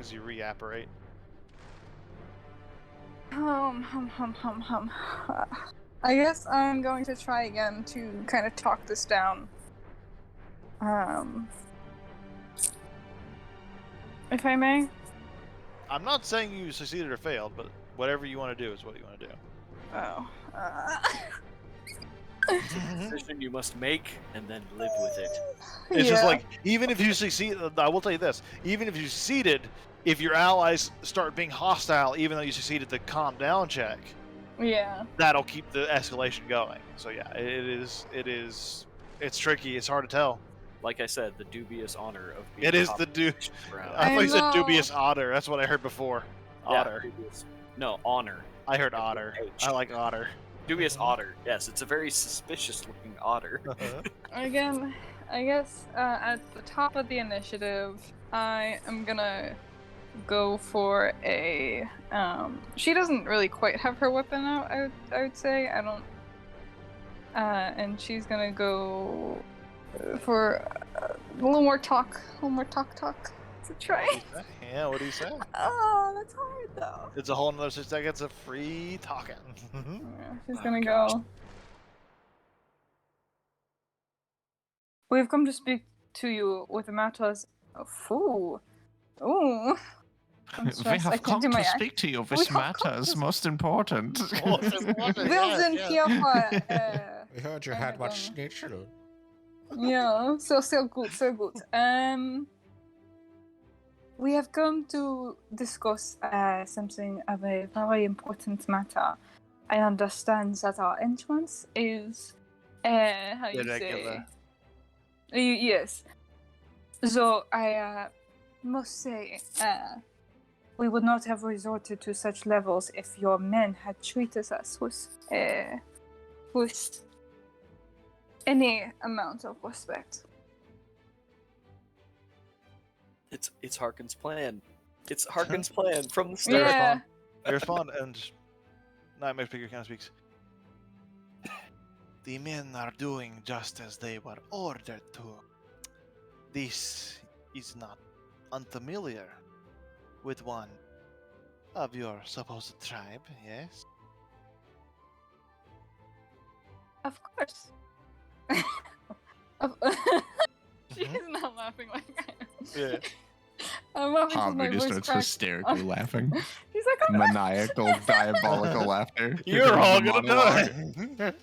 As you reapparate. I guess I'm going to try again to kind of talk this down. If I may. I'm not saying you succeeded or failed, but whatever you want to do is what you want to do. Oh. It's a decision you must make and then live with it. It's just like, even if you succeed, I will tell you this, even if you succeeded, if your allies start being hostile, even though you succeeded the calm down check, that'll keep the escalation going. So yeah, it's tricky, it's hard to tell. Like I said, the dubious honor of being It is top the of initiative round. I thought you said know. dubious otter, that's what I heard before. Yeah, Otter. dubious. No, honor. I heard otter. I like otter. Dubious otter. Yes, it's a very suspicious looking otter. Again, I guess at the top of the initiative, I am gonna go for a. She doesn't really quite have her weapon out. I would say I don't. And she's gonna go for a little more talk. A little more talk to try. Yeah, what do you say? Oh, that's hard though. It's a whole another 6 seconds of free talking. Yeah, she's gonna go. We've come to speak to you with matters of food. Ooh. I'm We stressed. I have can't come do my to act. speak to you. We This have come matter is to- most important. Wilson here for. We heard you had much schnitzel. Yeah, so good. We have come to discuss something of a very important matter. I understand that our entrance is, how you Irregular. say? Yes. So I must say, we would not have resorted to such levels if your men had treated us with any amount of respect. It's Harkin's plan. It's Harkin's plan from the start. Yeah. I respond, and Nightmare Speaker kind of speaks. The men are doing just as they were ordered to. This is not unfamiliar with one of your supposed tribe, yes? Of course. She's not laughing like I am. Yeah. I'm laughing because my Havu just voice starts cracks. hysterically laughing. She's like, oh, Maniacal, diabolical laughter. You're all The gonna monologue. die!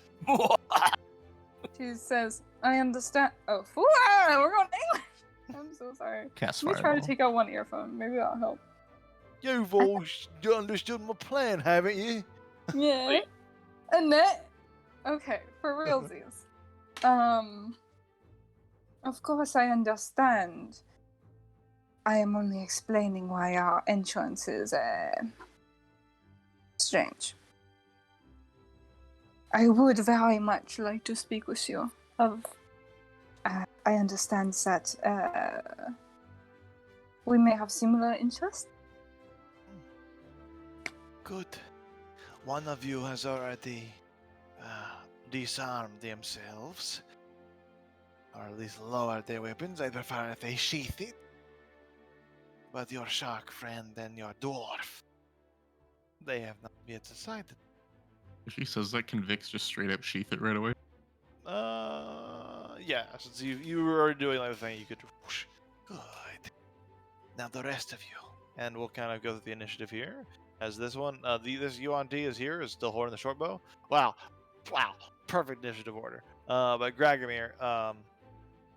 she says, I understand. Oh, we're going English. I'm so sorry. Cast Let me try to fireball. take out one earphone. Maybe that'll help. You've all understood my plan, haven't you? Yeah. Annette. Okay, for realsies. Of course I understand. I am only explaining why our entrance is strange. I would very much like to speak with you. I understand that we may have similar interests. Good. One of you has already disarmed themselves, or at least lowered their weapons. I prefer if they sheath it. But your shark friend and your dwarf, they have not yet decided. If he says that, can Vix just straight up sheath it right away? Yeah, since you were already doing like the thing, you could. Whoosh. Good. Now the rest of you, and we'll kind of go through the initiative here. As this one, this Yuan D is here, is still holding the short bow. Wow, perfect initiative order. But Gragomir,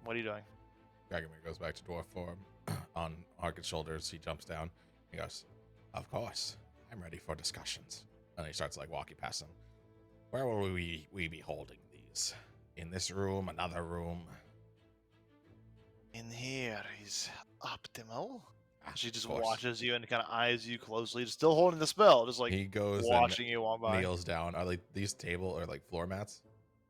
what are you doing? Dragomir goes back to dwarf form. On Harkin's shoulders, he jumps down. He goes, "Of course, I'm ready for discussions." And he starts like walking past him. Where will we be holding these? In this room? Another room? In here is optimal. She Of just course. watches you and kind of eyes you closely, still holding the spell, just like He goes watching you walk and by. kneels down. Are like these table or like floor mats?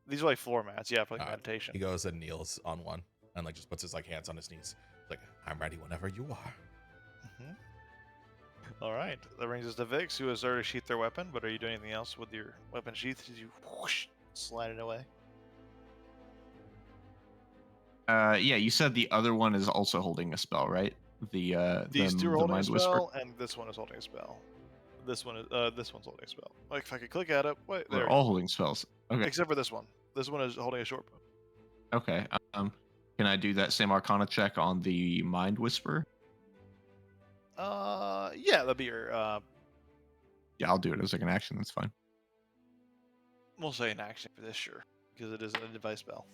These are like floor mats, yeah, for like Alright. meditation. He goes and kneels on one and like just puts his like hands on his knees. Like, I'm ready whenever you are. All right, that brings us to Vix, who has already sheathed their weapon. But are you doing anything else with your weapon sheath? Did you whoosh, slide it away? Yeah, you said the other one is also holding a spell, right? These two are the holding a Mind Whisper. spell, and this one is holding a spell. This one's holding a spell. Like if I could click at it, wait, there. They're all holding spells. Okay. Except for this one. This one is holding a short bow. Okay. Can I do that same Arcana check on the Mind Whisper? Yeah, that'd be your. Yeah, I'll do it as like an action. That's fine. We'll say an action for this, sure, because it is a device spell.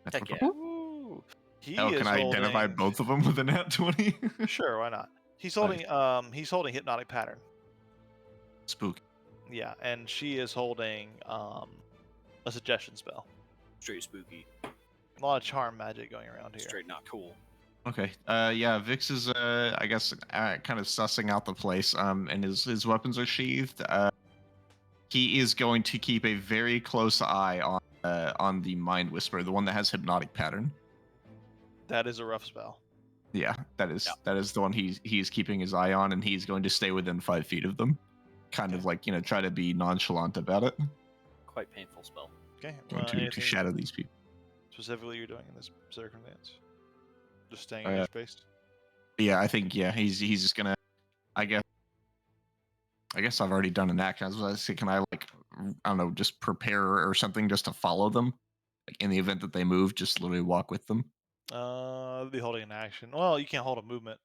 That's Heck no yeah. problem. Ooh. He Oh, is can I identify holding- both of them with a nat 20? Sure, why not? He's Nice. holding hypnotic pattern. Spook. Yeah, and she is holding a suggestion spell. Straight spooky. A lot of charm magic going around here. Straight not cool. Okay. Yeah, Vix is I guess kind of sussing out the place. And his weapons are sheathed. He is going to keep a very close eye on the Mind Whisper, the one that has hypnotic pattern. That is a rough spell. Yeah, that is the one he's keeping his eye on, and he's going to stay within 5 feet of them. Kind of like, try to be nonchalant about it. Quite painful spell. Okay. Going to anything shadow these people. specifically you're doing in this circumstance? Just staying in your space. Yeah, I think he's just gonna. I guess I've already done an action. I was gonna say, can I I don't know, just prepare or something just to follow them, like in the event that they move, just literally walk with them. I'd be holding an action. Well, you can't hold a movement.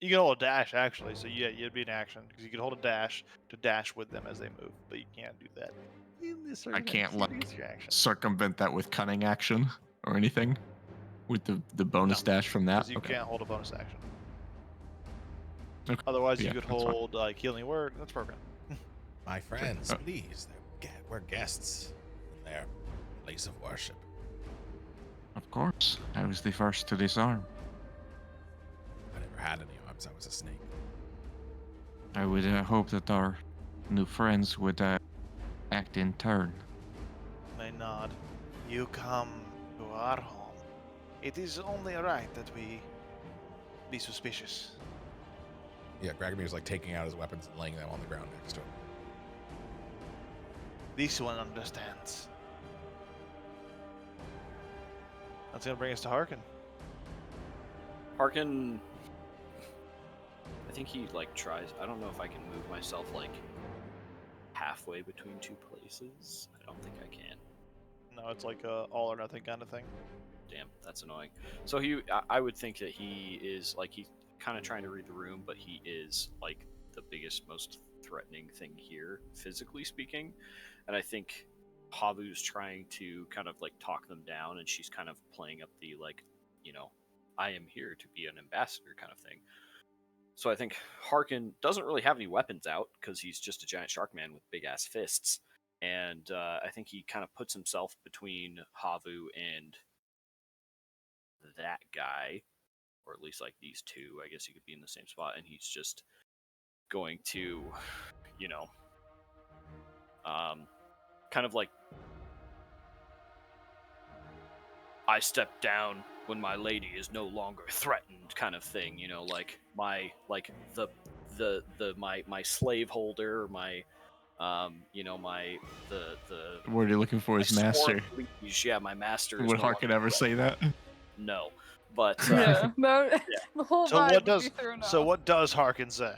You can hold a dash actually, so yeah, you'd be an action because you can hold a dash to dash with them as they move, but you can't do that. In this I can't circumstance, it is your action. circumvent that with cunning action or anything, with the bonus dash from that. 'Cause you can't hold a bonus action. Okay. Otherwise, Yeah, you could that's fine. hold healing word. That's perfect. My friends, Uh, please. We're guests in their place of worship. Of course, I was the first to disarm. I never had any arms. I was a snake. I would hope that our new friends would act in turn. May nod. You come to our home. It is only right that we be suspicious. Yeah, Gragomir's like taking out his weapons and laying them on the ground next to him. This one understands. That's gonna bring us to Harkin. Harkin, I think he tries. I don't know if I can move myself halfway between two places. I don't think I can. No, it's like a all or nothing kind of thing. Damn, that's annoying. So I would think that he is he's kind of trying to read the room, but he is the biggest, most threatening thing here, physically speaking. And I think Havu's trying to kind of talk them down, and she's kind of playing up the I am here to be an ambassador kind of thing. So I think Harkin doesn't really have any weapons out because he's just a giant shark man with big ass fists. And I think he kind of puts himself between Havu and that guy, or at least these two. I guess he could be in the same spot, and he's just going to, kind of I step down when my lady is no longer threatened kind of thing, my slave holder, my the What are you looking for? His my master. sworn liege, yeah, my master. is Would no Harkin longer ever say that? no, but Yeah, the whole So vibe what would does be thrown so off. what does Harkin say?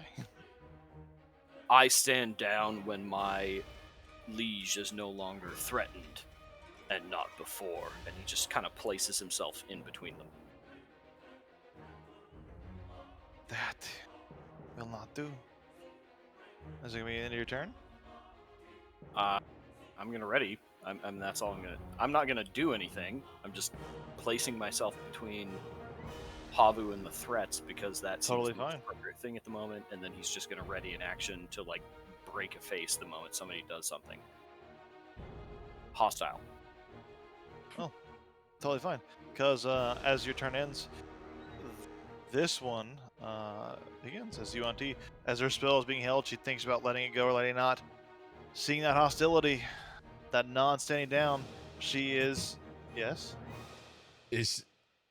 I stand down when my liege is no longer threatened. and not before. And he just kind of places himself in between them. That will not do. Is it gonna be the end of your turn? I'm gonna ready. That's all I'm gonna. I'm not gonna do anything. I'm just placing myself between Havu and the threats because that's Totally the most fine. appropriate thing at the moment. And then he's just gonna ready an action to like break a face the moment somebody does something hostile. Totally fine. Because as your turn ends, this one begins as Yuan-Ti. As her spell is being held, she thinks about letting it go or letting it not. Seeing that hostility, that non-standing down, she is... Yes?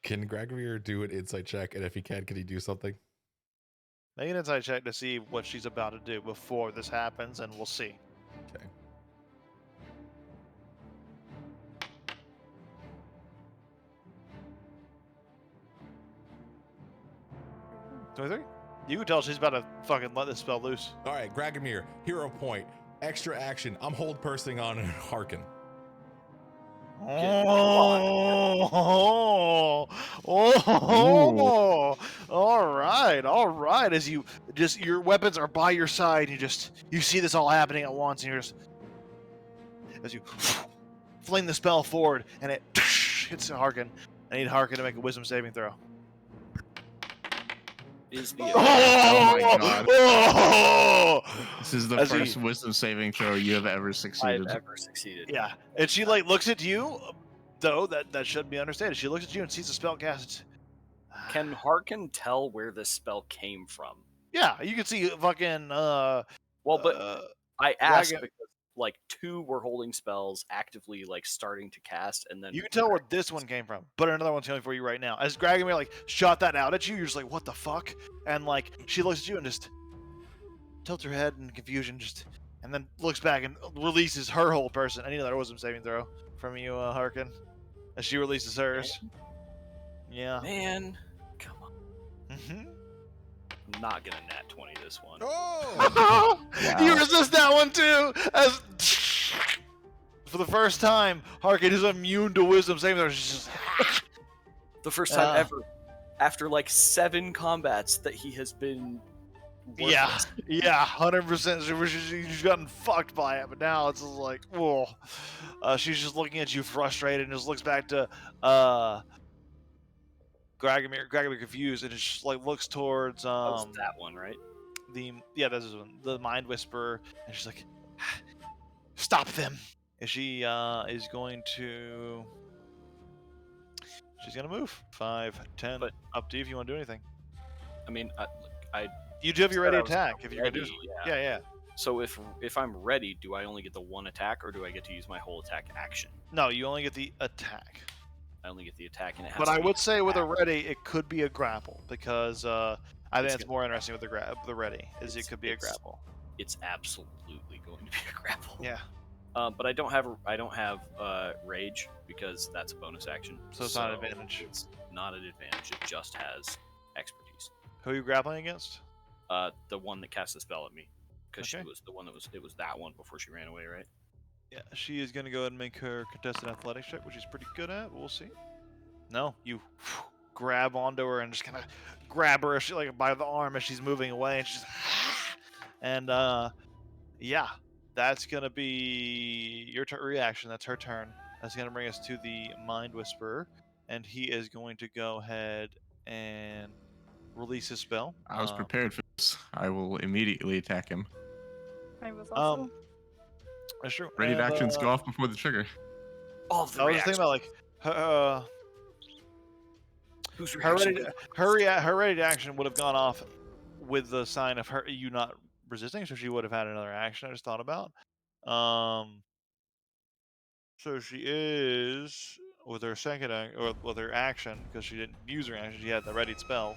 Can Gregor do an insight check? And if he can he do something? Make an insight check to see what she's about to do before this happens, and we'll see. Okay. You can tell she's about to fucking let this spell loose. All right, Gragomir, hero point. Extra action. I'm hold pursing on Harkin. Oh, all right. As you just, your weapons are by your side, you see this all happening at once, and as you fling the spell forward, and it hits Harkin. I need Harkin to make a wisdom saving throw. Is the Oh my god. Oh! This is the As first wisdom saving throw you have ever I've succeeded. ever succeeded? Yeah, and she like looks at you, though that should be understated. She looks at you and sees the spell cast. Can Harkin tell where this spell came from? Yeah, you can see fucking Well, but I asked Dragon- because like 2 were holding spells actively like starting to cast, and then you can tell where this one came from, but another one's coming for you right now. As Gragomir like shot that out at you, you're just like, what the fuck? And like she looks at you and just tilts her head in confusion, and then looks back and releases her whole person. I need another wisdom saving throw from you, Harkin, as she releases hers. Yeah. Man, come on. Mm-hmm. I'm not gonna nat 20 this one. Oh! You resist that one too. As for the first time, Harkin is immune to wisdom saving throws. She's just The first time ever, after like 7 combats, that he has been. Yeah, worthless. yeah, 100%. She's gotten fucked by it, but now it's just like, whoa. She's just looking at you frustrated and just looks back to Gragomir confused, and just like looks towards That was that one, right? this is one, the Mind Whisperer, and she's like, stop them. And she is going to. She's gonna move 5, 10. But- up to you if you want to do anything. I mean, You do have your said ready I was attack if you're gonna do. ready, Yeah. So if I'm ready, do I only get the 1 attack, or do I get to use my whole attack action? No, you only get the attack. I only get the attack, and it has. But to I be would say with a attack. ready, it could be a grapple because I think It's it's more interesting with the ready. Is it could be a it's- grapple. It's absolutely going to be a grapple. Yeah. But I don't have rage because that's a bonus action. So it's not an advantage. It's not an advantage. It just has expertise. Who are you grappling against? The one that cast the spell at me, because Okay. she was the one that was. It was that one before she ran away, right? Yeah, she is gonna go ahead and make her contested athletics check, which she's pretty good at. We'll see. No, you grab onto her and just kind of grab her like by the arm as she's moving away, and she's and yeah, that's gonna be your reaction. That's her turn. That's gonna bring us to the Mind Whisperer, and he is going to go ahead and release his spell. I was prepared for this. I will immediately attack him. I was also. That's true. Ready And, actions go off before the trigger. All of the I was thinking about like who's her ready to action would have gone off with the sign of her you not resisting, so she would have had another action. I just thought about. So she is with her second or with her action because she didn't use her action. She had the ready spell.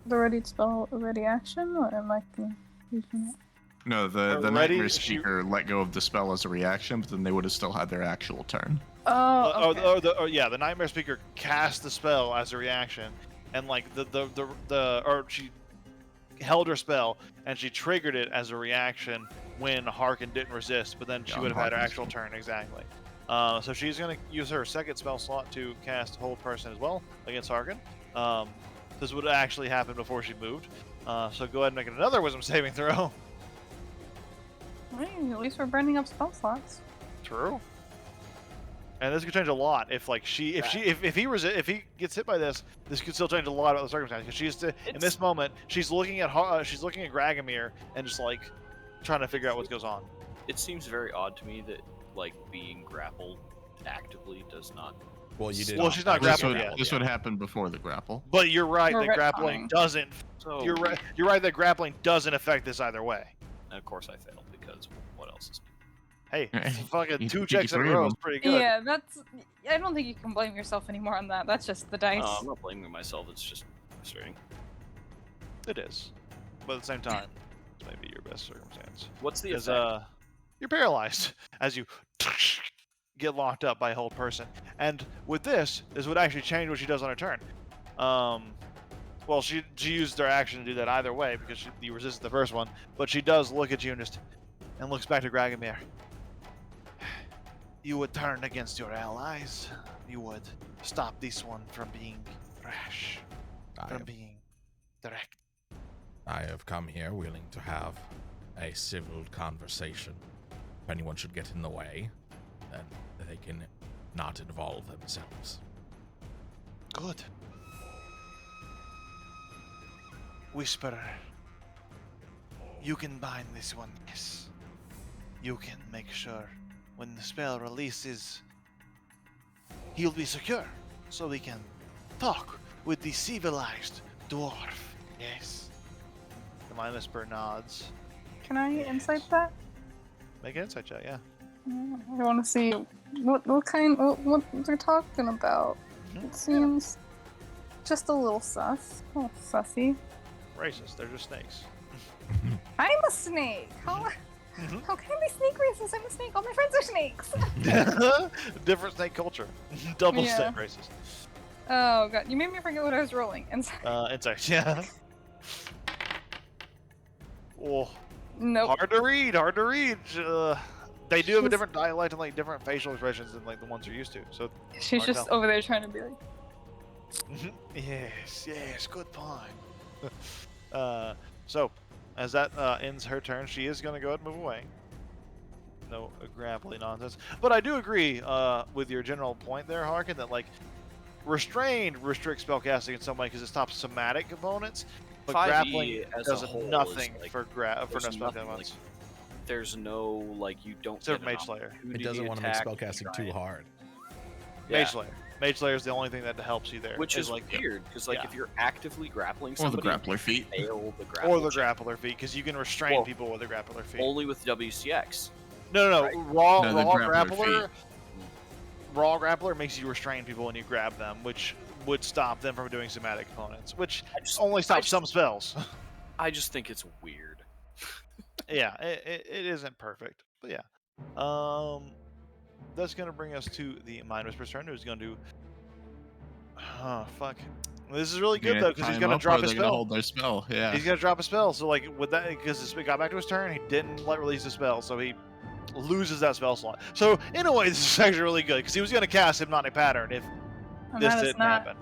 The ready spell, a ready action, or am I confusing it? No, the Ready, nightmare she- speaker let go of the spell as a reaction, but then they would have still had their actual turn. Oh, okay. The nightmare speaker cast the spell as a reaction, and like held her spell, and she triggered it as a reaction when Harkin didn't resist, but then she Yeah, would have had her Harkin's actual turn, exactly. So she's going to use her second spell slot to cast Hold Person as well against Harkin. This would actually happen before she moved. So go ahead and make another Wisdom saving throw. Hey, at least we're burning up spell slots. True. And this could change a lot if if he gets hit by this could still change a lot about the circumstance, because she's in this moment she's looking at Gragomir and just like trying to figure out what goes on. It seems very odd to me that like being grappled actively does not. Well, you did. Well, she's not This grappled would, yet. this would happen before the grapple. But you're right We're that grappling retconning. doesn't. So You're right that grappling doesn't affect this either way. And of course, I failed because what else is? Hey, Right. fucking You 2 beat checks in a 3 of row them. is pretty good. Yeah, that's. I don't think you can blame yourself anymore on that. That's just the dice. I'm not blaming myself. It's just frustrating. It is, but at the same time, it's maybe your best circumstance. What's the Because effect? you're paralyzed as you get locked up by a Hold Person. And with this would actually change what she does on her turn. Well, she used her action to do that either way because you resisted the first one, but she does look at you and looks back to Gragomir. You would turn against your allies. You would stop this one from being rash, from being direct. I have come here willing to have a civil conversation. If anyone should get in the way, then they can not involve themselves. Good. Whisperer, you can bind this one, yes. You can make sure when the spell releases, he'll be secure, so we can talk with the civilized dwarf, yes. The Mind Whisperer nods. Can I insight that? Make an insight check, yeah. I want to see what they're talking about. It seems just a little sus. A little sussy. Racist, they're just snakes. I'm a snake. How can I be snake racist? I'm a snake. All my friends are snakes. Different snake culture. Double Yeah. snake racist. Oh god, you made me forget what I was rolling. Insight, yeah. Oh, Nope. hard to read. They do have a She's- different dialect and like different facial expressions than like the ones you're used to. So She's hard to just tell. over there trying to be like, yes, good point. So as that ends her turn, she is going to go ahead and move away. No grappling nonsense. But I do agree with your general point there, Harkin, that like restrained restricts spellcasting in some way because it stops somatic components. But 5e grappling as a does whole is, nothing like, for no there's spell nothing, components. There's no like you don't. Except get an Mage Slayer. opportunity It doesn't want to make attack spellcasting try too it. hard. Yeah. Mage Slayer. Mage Slayer is the only thing that helps you there. Which is like weird because like yeah. if you're actively grappling Or the somebody, grappler feet. fail the grapple or the check grappler feet, because you can restrain Well, people with the grappler feet. only with WCX. No. right? Raw No, the grappler grappler. Raw grappler makes you restrain people when you grab them, which would stop them from doing somatic components, which I just- only I stops just- some spells. I just think it's weird. Yeah, it isn't perfect, but yeah. That's gonna bring us to the Mind Whisperer's turn, who's gonna do. Oh fuck! This is really good though, because he's gonna drop his They're gonna spell. hold their spell. Yeah. He's gonna drop a spell. So like with that, because it got back to his turn, he didn't let release the spell, so he loses that spell slot. So in a way, this is actually really good because he was gonna cast Hypnotic Pattern if and this that is didn't not happen.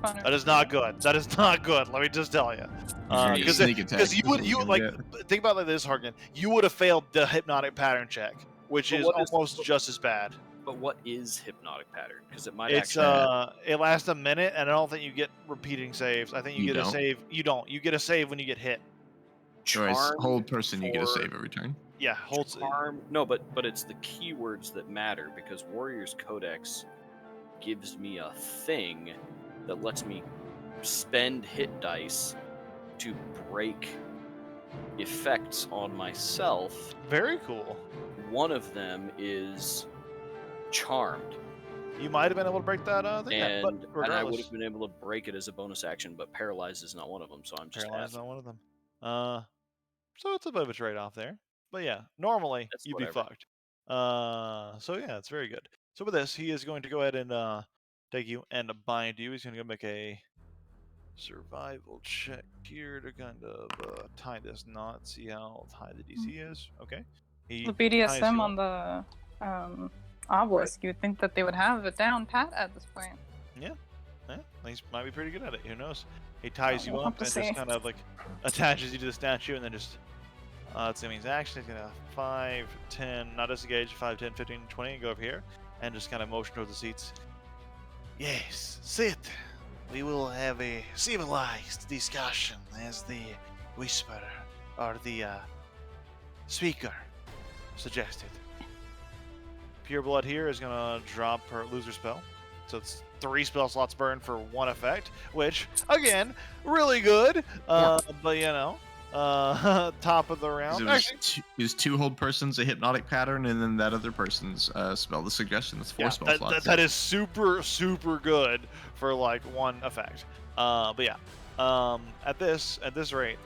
fun. That is not good. That is not good. Let me just tell you. Right, Because sneak attack you is would what you you're like gonna think about it like this, Harkin. You would have failed the Hypnotic Pattern check, which But is what is- almost just as bad. But what is hypnotic pattern? Because it might It's actually. it lasts a minute, and I don't think you get repeating saves. I think you You get a don't? save. You don't. You get a save when you get hit. Or as Charm hold person, you get a for- save every turn. Yeah, holds. Charm. No, but it's the keywords that matter because Warrior's Codex gives me a thing that lets me spend hit dice to break effects on myself. Very cool. One of them is charmed, You might have been able to break that thing, and, but and I regardless, would have been able to break it as a bonus action, but paralyzed is not one of them, so I'm just paralyzed F. on one of them. So it's a bit of a trade-off there. But yeah, normally That's you'd be whatever. fucked. So yeah, it's very good. So with this, he is going to go ahead and take you and bind you. He's going to go make a survival check here to kind of tie this knot, see how high the DC is. Okay. He The ties BDSM you on up. the obelisk, you would think that they would have it down pat at this point. Yeah, he might be pretty good at it. Who knows? He ties you We'll up have to and see. just kind of like attaches you to the statue, and then just let's see, his action is gonna 5, 10, not disengage, 5, 10, 15, 20, and go over here, and just kind of motion towards the seats. Yes, sit. We will have a civilized discussion, as the whisperer or the speaker suggested. Pure Blood here is gonna drop her loser spell, so it's 3 spell slots burned for 1 effect, which again, really good. But you know, top of the round. It was 2 hold persons, a hypnotic pattern, and then that other person's spell. The suggestion is 4 spell slots. That is super good for like 1 effect. But yeah, at this rate,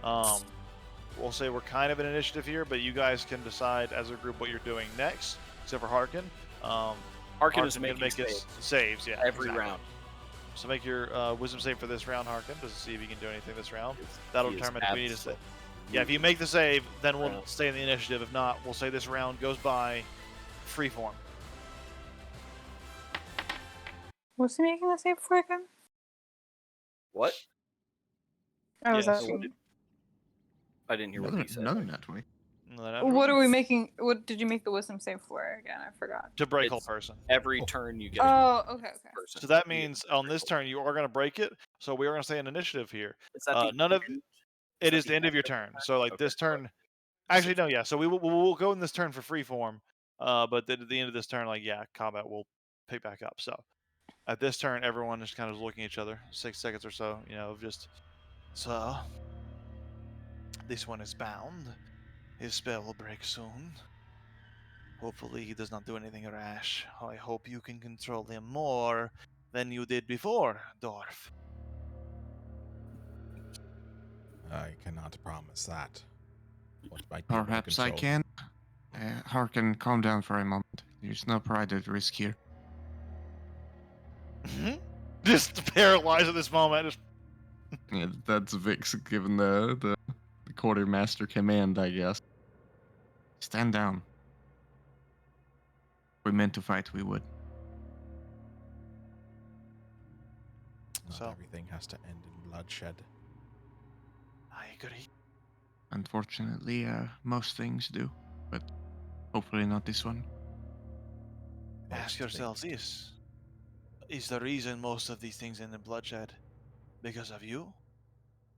we'll say we're kind of an initiative here, but you guys can decide as a group what you're doing next, except for Harkin. Harkin is can making make his saves, yeah, every exactly. round. So make your wisdom save for this round, Harkin, just to see if you can do anything this round. That'll He is determine if we need to say. absolutely Yeah, if you make the save, then we'll round. stay in the initiative. If not, we'll say this round goes by freeform. Was he making the save for again? What? I was Yes. asking. I didn't hear what he said. Another nat 20. What are we making? What did you make the wisdom save for again? I forgot. To break It's- whole person. Every turn you get. Oh, okay. Person. So that means on this turn you are going to break it. So we are going to stay in initiative here. Is that the none of end? it that is the end of your turn. So like Okay, this turn, actually no, yeah. So we'll go in this turn for freeform. But then at the end of this turn, like yeah, combat will pick back up. So at this turn, everyone is kind of looking at each other, 6 seconds or so, you know, of just so. This one is bound. His spell will break soon. Hopefully he does not do anything rash. I hope you can control him more than you did before, Dwarf. I cannot promise that. What might be more Perhaps I control. can. Harkin, calm down for a moment. There's no pride at risk here. Just paralyzed at this moment. Just Yeah, that's Vix given the quartermaster command, I guess. Stand down. If we meant to fight, we would. Not So- everything has to end in bloodshed. I agree. Unfortunately, most things do, but hopefully not this one. Ask Most yourselves things. this. Is the reason most of these things end in bloodshed because of you?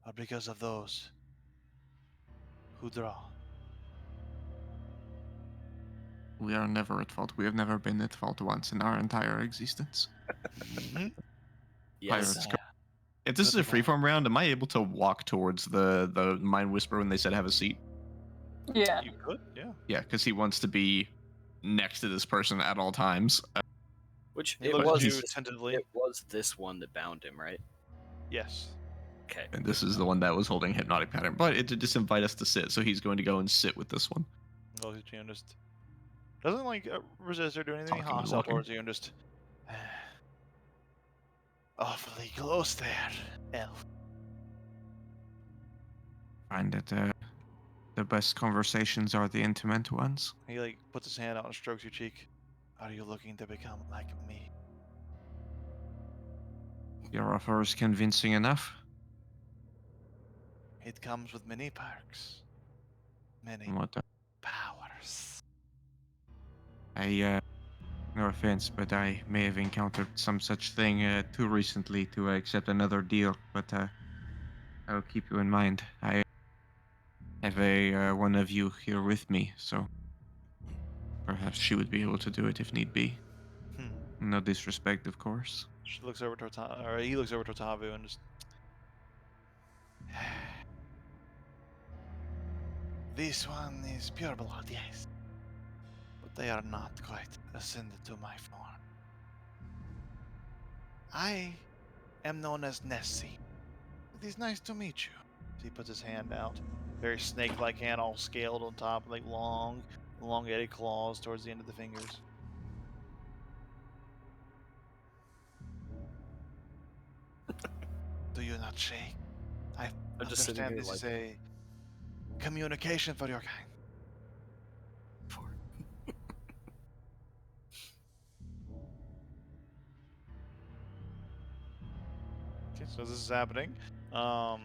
Or because of those who draw? We are never at fault. We have never been at fault once in our entire existence. Yes. Pirates. If this is a Good point. freeform round, am I able to walk towards the Mind Whisperer when they said have a seat? Yeah. You could, yeah. Yeah, because he wants to be next to this person at all times. Which He it looks was. at you attentively. It was this one that bound him, right? Yes. Okay. And this is the one that was holding hypnotic pattern, but it did just invite us to sit, so he's going to go and sit with this one. Well, you just doesn't like resist or do anything Talking and hostile walking. towards you, and just awfully close there, elf. Find that the best conversations are the intimate ones. He like puts his hand out and strokes your cheek. Are you looking to become like me? Your offer is convincing enough. It comes with many perks, many What powers. no offense, but I may have encountered some such thing too recently to accept another deal. But I will keep you in mind. I have a one of you here with me, so perhaps she would be able to do it if need be. No disrespect, of course. She looks over to or he looks over to Tavu and just. This one is pure blood, yes. But they are not quite ascended to my form. I am known as Nessie. It is nice to meet you. He puts his hand out. Very snake-like hand, all scaled on top, like long, elongated claws towards the end of the fingers. Do do you not shake? I I'm just sitting understand here this like, is a communication for your kind. Okay, so this is happening. We'll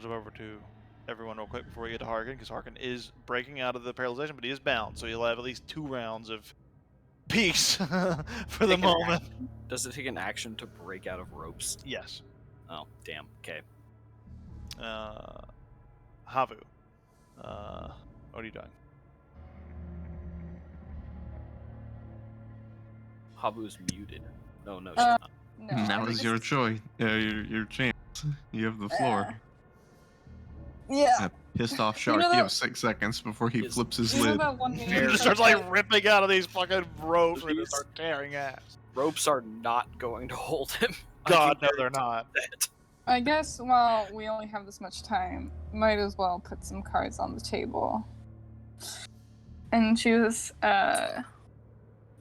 jump over to everyone real quick before we get to Harkin, because Harkin is breaking out of the paralyzation, but he is bound, so he'll have at least 2 rounds of peace for the Take an moment. does it take an action to break out of ropes? Yes. Oh, damn. Okay. Havu. What are you doing? Habu's muted. No, she's Uh, not. No, Now I'm is your just- choice. Your chance. You have the floor. Yeah. That pissed off You know shark. You that- have 6 seconds before he Is- flips his You know lid. that one He meme just where starts it's like ripping out of these fucking ropes and These- just start tearing ass. Ropes are not going to hold him. I God, can no, they're not. that. I guess while we only have this much time, might as well put some cards on the table. And she was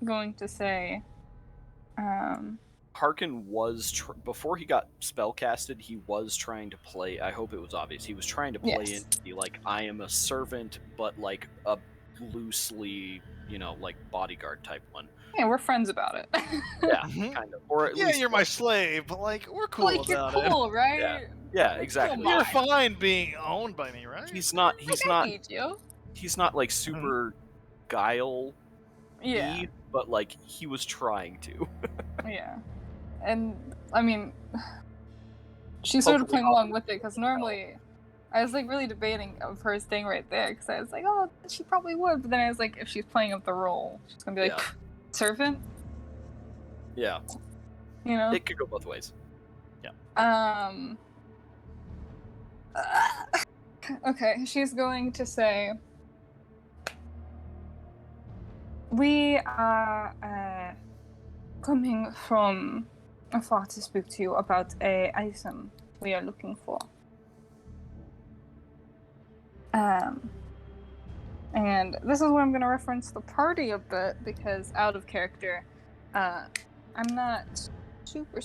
going to say, Harkin was before he got spellcasted. He was trying to play. I hope it was obvious. He was trying to play Yes. into the like I am a servant, but like a loosely, like bodyguard type one. "Yeah, we're friends about it." Yeah, Mhm. kind of. Or at Yeah, least you're my slave, but like we're cool like you're about cool, right? Yeah. Yeah, exactly. Come it. You're on. fine being owned by me, right? He's not. Like, He's I not. need you. He's not like super guile. Yeah, But like he was trying to. yeah. And I mean, she started Hopefully playing not. along with it because normally, I was like really debating of her staying right there because I was like, oh, she probably would. But then I was like, if she's playing up the role, she's gonna be like, Yeah. servant, Yeah, you know. it could go both ways. Okay, she's going to say, we are coming from afar to speak to you about a item we are looking for. And this is where I'm going to reference the party a bit because out of character, I'm not super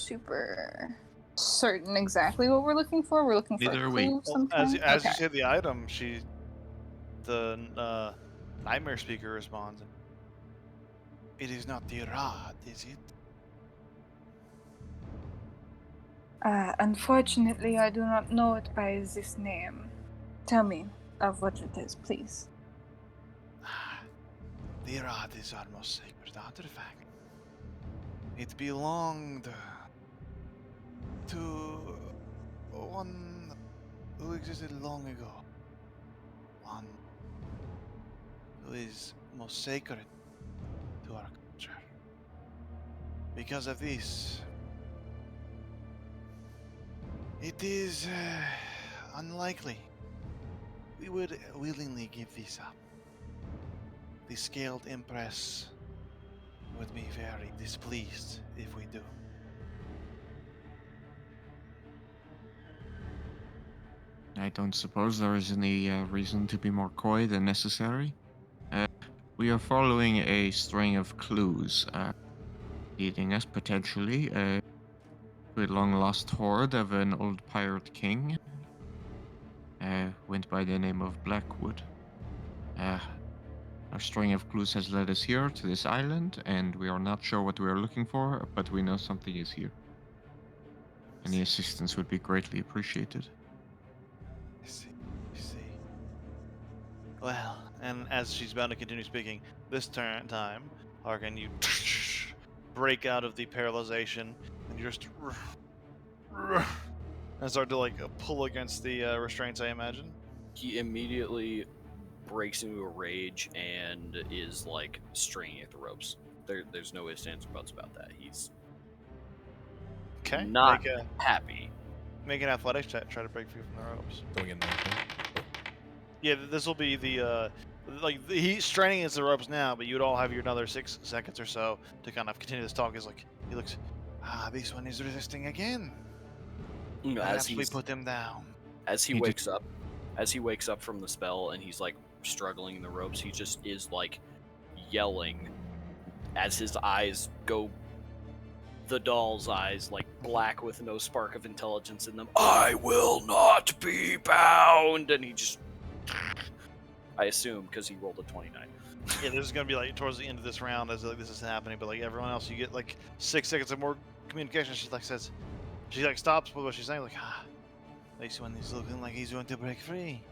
certain exactly what we're looking for. We're looking for Neither a are we. clue of Well, some as kind. you Okay. say the item, the nightmare speaker responds. It is not the rod, is it? Unfortunately, I do not know it by this name. Tell me of what it is, please. The rod is our most sacred artifact. It belonged to one who existed long ago. One who is most sacred to our culture. Because of this, it is unlikely we would willingly give this up. The Scaled Empress would be very displeased if we do. I don't suppose there is any reason to be more coy than necessary. We are following a string of clues, leading us potentially to a long-lost horde of an old pirate king. Went by the name of Blackwood. Our string of clues has led us here to this island, and we are not sure what we are looking for, but we know something is here. Any assistance would be greatly appreciated. I see. Well, and as she's about to continue speaking, this time, Harkin, you break out of the paralyzation, and you just and start to like pull against the restraints, I imagine. He immediately breaks into a rage and is like stringing at the ropes. There's no ifs, ands, or buts about that. He's Okay. not happy. Make an athletics check. Try to break free from the ropes. Going in there. Yeah, this will be the he's straining against the ropes now, but you'd all have your another 6 seconds or so to kind of continue this talk. He's like, he looks, this one is resisting again. As Perhaps we he's put him down. as he He wakes up, from the spell and he's like struggling in the ropes, he just is like yelling as his eyes go the doll's eyes, like black with no spark of intelligence in them. I will not be bound, and he just, I assume, because he rolled a 29. Yeah, this is gonna be like towards the end of this round as like this is happening, but like everyone else, you get like 6 seconds of more communication. She like says, she like stops with what she's saying, like, at least one is looking like he's going to break free.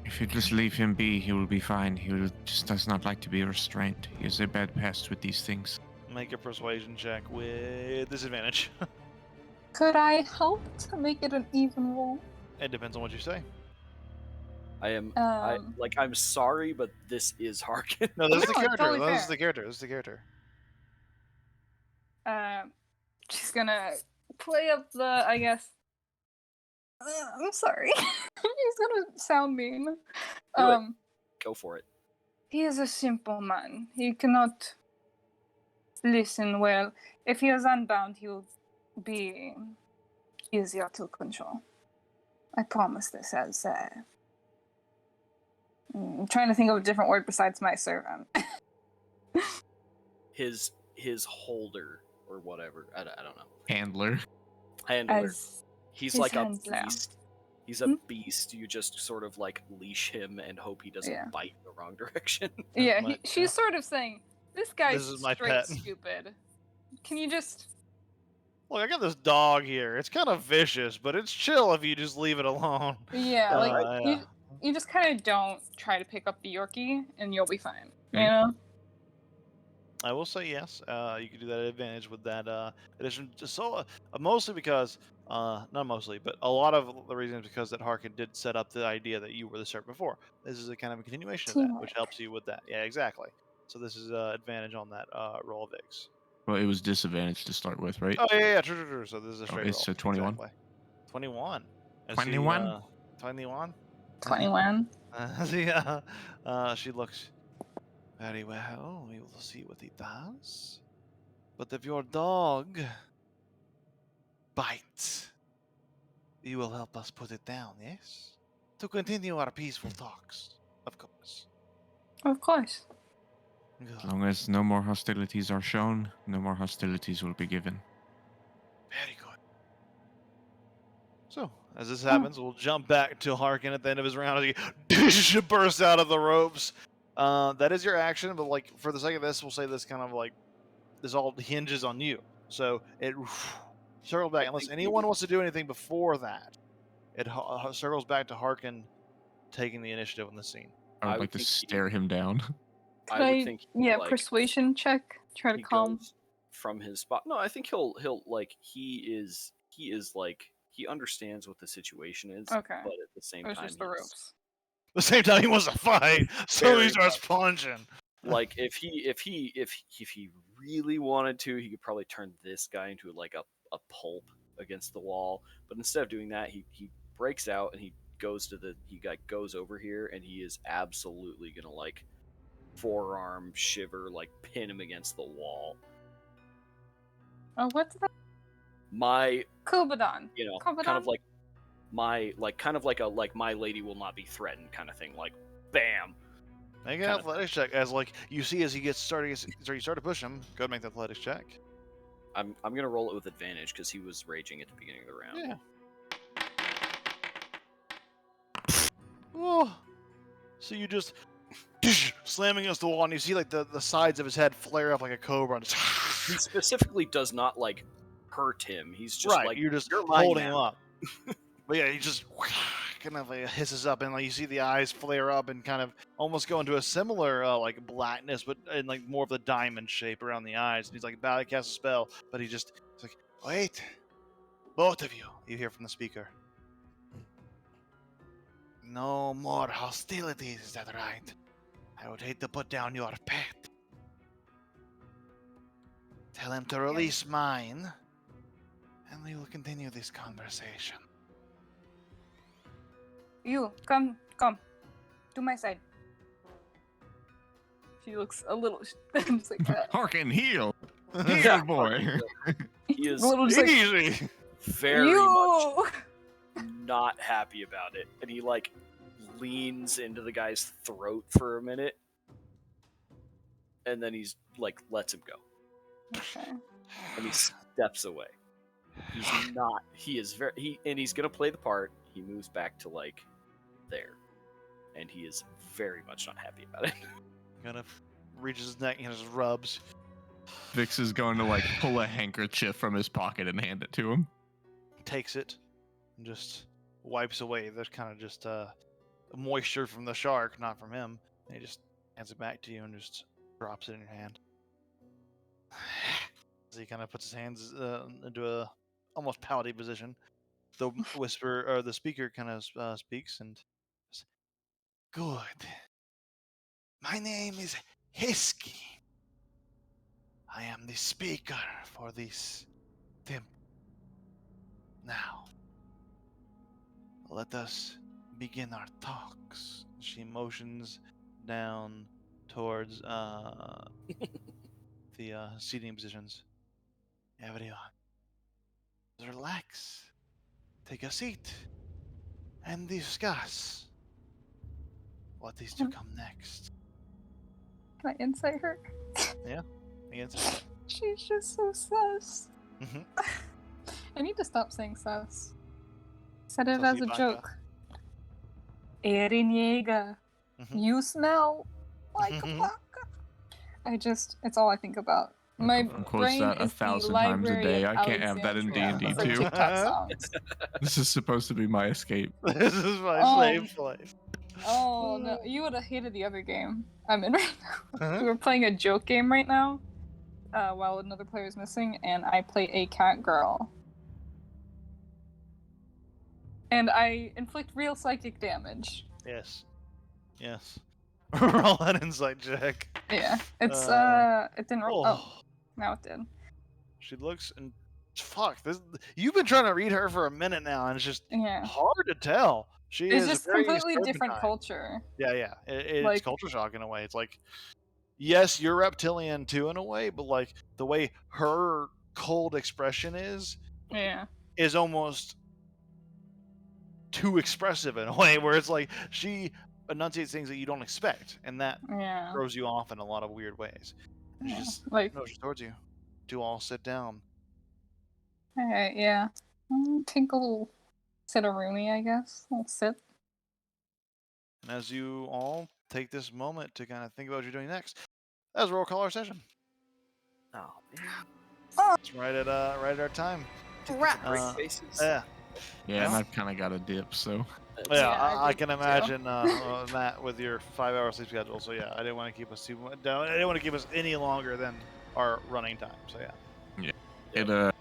If you just leave him be, he will be fine. Just does not like to be restrained. He has a bad past with these things. Make a persuasion check with disadvantage. Could I help to make it an even roll? It depends on what you say. I'm sorry, but this is Harkin. No, this is the No, character. totally This is fair. the character. This is the character. She's gonna play up the, I guess. I'm sorry. He's gonna sound mean. Do it. Go for it. He is a simple man. He cannot listen well. If he is unbound, he will be easier to control. I promise this as I'm trying to think of a different word besides my servant. His holder or whatever. I don't know. Handler. Handler. As He's his like a handler. beast. He's a beast. You just sort of like leash him and hope he doesn't Yeah. bite in the wrong direction. yeah, my- she's sort of saying, "This guy's This is my straight pet." stupid. Can you just?" Look, I got this dog here. It's kind of vicious, but it's chill if you just leave it alone. Yeah, like yeah. you just kind of don't try to pick up the Yorkie, and you'll be fine. You Okay. know? I will say yes. You can do that advantage with that addition. So mostly because, not mostly, but a lot of the reason is because that Harkin did set up the idea that you were the servant before. This is a kind of a continuation of that, which Teamwork. helps you with that. Yeah, exactly. So this is advantage on that roll of Viggs. Well, it was disadvantage to start with, right? Oh yeah, true. So this is a straight it's roll. a 21. Exactly. 21. 21? 21. 21. She looks very well. We will see what he does. But if your dog bites, you will help us put it down, yes? To continue our peaceful talks, of course. Of course. Good. As long as no more hostilities are shown, no more hostilities will be given. Very good. So, as this happens, we'll jump back to Harkin at the end of his round as he bursts out of the ropes. That is your action, but like for the sake of this, we'll say this kind of like this all hinges on you. So it circles back. Unless anyone wants to do anything before that, it circles back to Harkin taking the initiative on the scene. I would like to think he- stare him down. Could I I, would think he, yeah, like, persuasion check. Try to he calm. goes from his spot. No, I think he'll like he is like he understands what the situation is. Okay. But at the same It was time, just the he's- ropes. At the same time, he wants to fight, so Very he starts much. punching. like if he really wanted to, he could probably turn this guy into like a pulp against the wall. But instead of doing that, he breaks out and he goes over here and he is absolutely gonna like forearm shiver, like pin him against the wall. Oh, what's that? My Kubadon. kind of Confidant? like my lady will not be threatened kind of thing, like bam. Make an Kind of athletics check as like you see as he gets started. So you start to push him. Go ahead and make the athletics check. I'm gonna roll it with advantage because he was raging at the beginning of the round. Yeah. Oh. So you just slamming against the wall, and you see like the sides of his head flare up like a cobra. And He specifically does not like hurt him. He's just right, like you're just "You're mine holding him now." up. But yeah, he just kind of like hisses up, and like you see the eyes flare up and kind of almost go into a similar like blackness, but in like more of the diamond shape around the eyes. And he's like about to cast a spell, but he's like, wait, both of you. You hear from the speaker. No more hostilities, is that right? I would hate to put down your pet. Tell him to release mine, and we will continue this conversation. You, come. To my side. She looks a little just like that. Harkin, heal! Yeah, Heal, boy! He is A little just like, Easy. very much you! not happy about it, and he like leans into the guy's throat for a minute, and then he's like lets him go, Okay. and steps away. He's not. He is very. And he's gonna play the part. He moves back to like there, and he is very much not happy about it. Kind of reaches his neck and just rubs. Vix is going to like pull a handkerchief from his pocket and hand it to him. Takes it and just wipes away. There's kind of just moisture from the shark, not from him. And he just hands it back to you and just drops it in your hand. So he kind of puts his hands into a almost pouty position. The whisper or the speaker kind of speaks and says, "Good. My name is Hisky. I am the speaker for this temple. Now, let us begin our talks." She motions down towards the seating positions. Everyone, relax. Take a seat and discuss what is to come next. Can I insight her? Against She's just so sus. mm-hmm. I need to stop saying sus. Said it Sus as y a vaca. joke. Eren Yeager, Mhm. you smell like a vaca. It's all I think about. My Quotes brain that is 1,000 the times a library day. of I can't have that in Alexandria D&D for too. TikTok songs. This is supposed to be my escape. This is my Oh. slave life. Oh no, you would have hated the other game I'm in right now. Uh-huh. We were playing a joke game right now, while another player is missing, and I play a cat girl. And I inflict real psychic damage. Yes. Roll an insight check. Yeah, it's it didn't roll. Oh, now it did. She looks and fuck this. You've been trying to read her for a minute now, and it's just Yeah, hard to tell. She it's is just very completely different serpentine. culture. Yeah. It's Like- culture shock in a way. It's like, yes, you're reptilian too in a way, but like the way her cold expression is Yeah, almost too expressive in a way where it's like she enunciates things that you don't expect, and that yeah. throws you off in a lot of weird ways. And she Yeah. just Like, motions towards you. Do all sit down. alright, yeah. Take a little sit-a-rooney, I guess. A little sit. And as you all take this moment to kind of think about what you're doing next, that's roll call our session. Oh man. It's right at our time. Great Uh, faces. Yeah, Yeah, and I've kind of got a dip, so. yeah. Yeah, I I did can too. imagine Matt with your 5-hour sleep schedule. So yeah, I didn't want to keep us too much down. I didn't want to keep us any longer than our running time. So yeah. It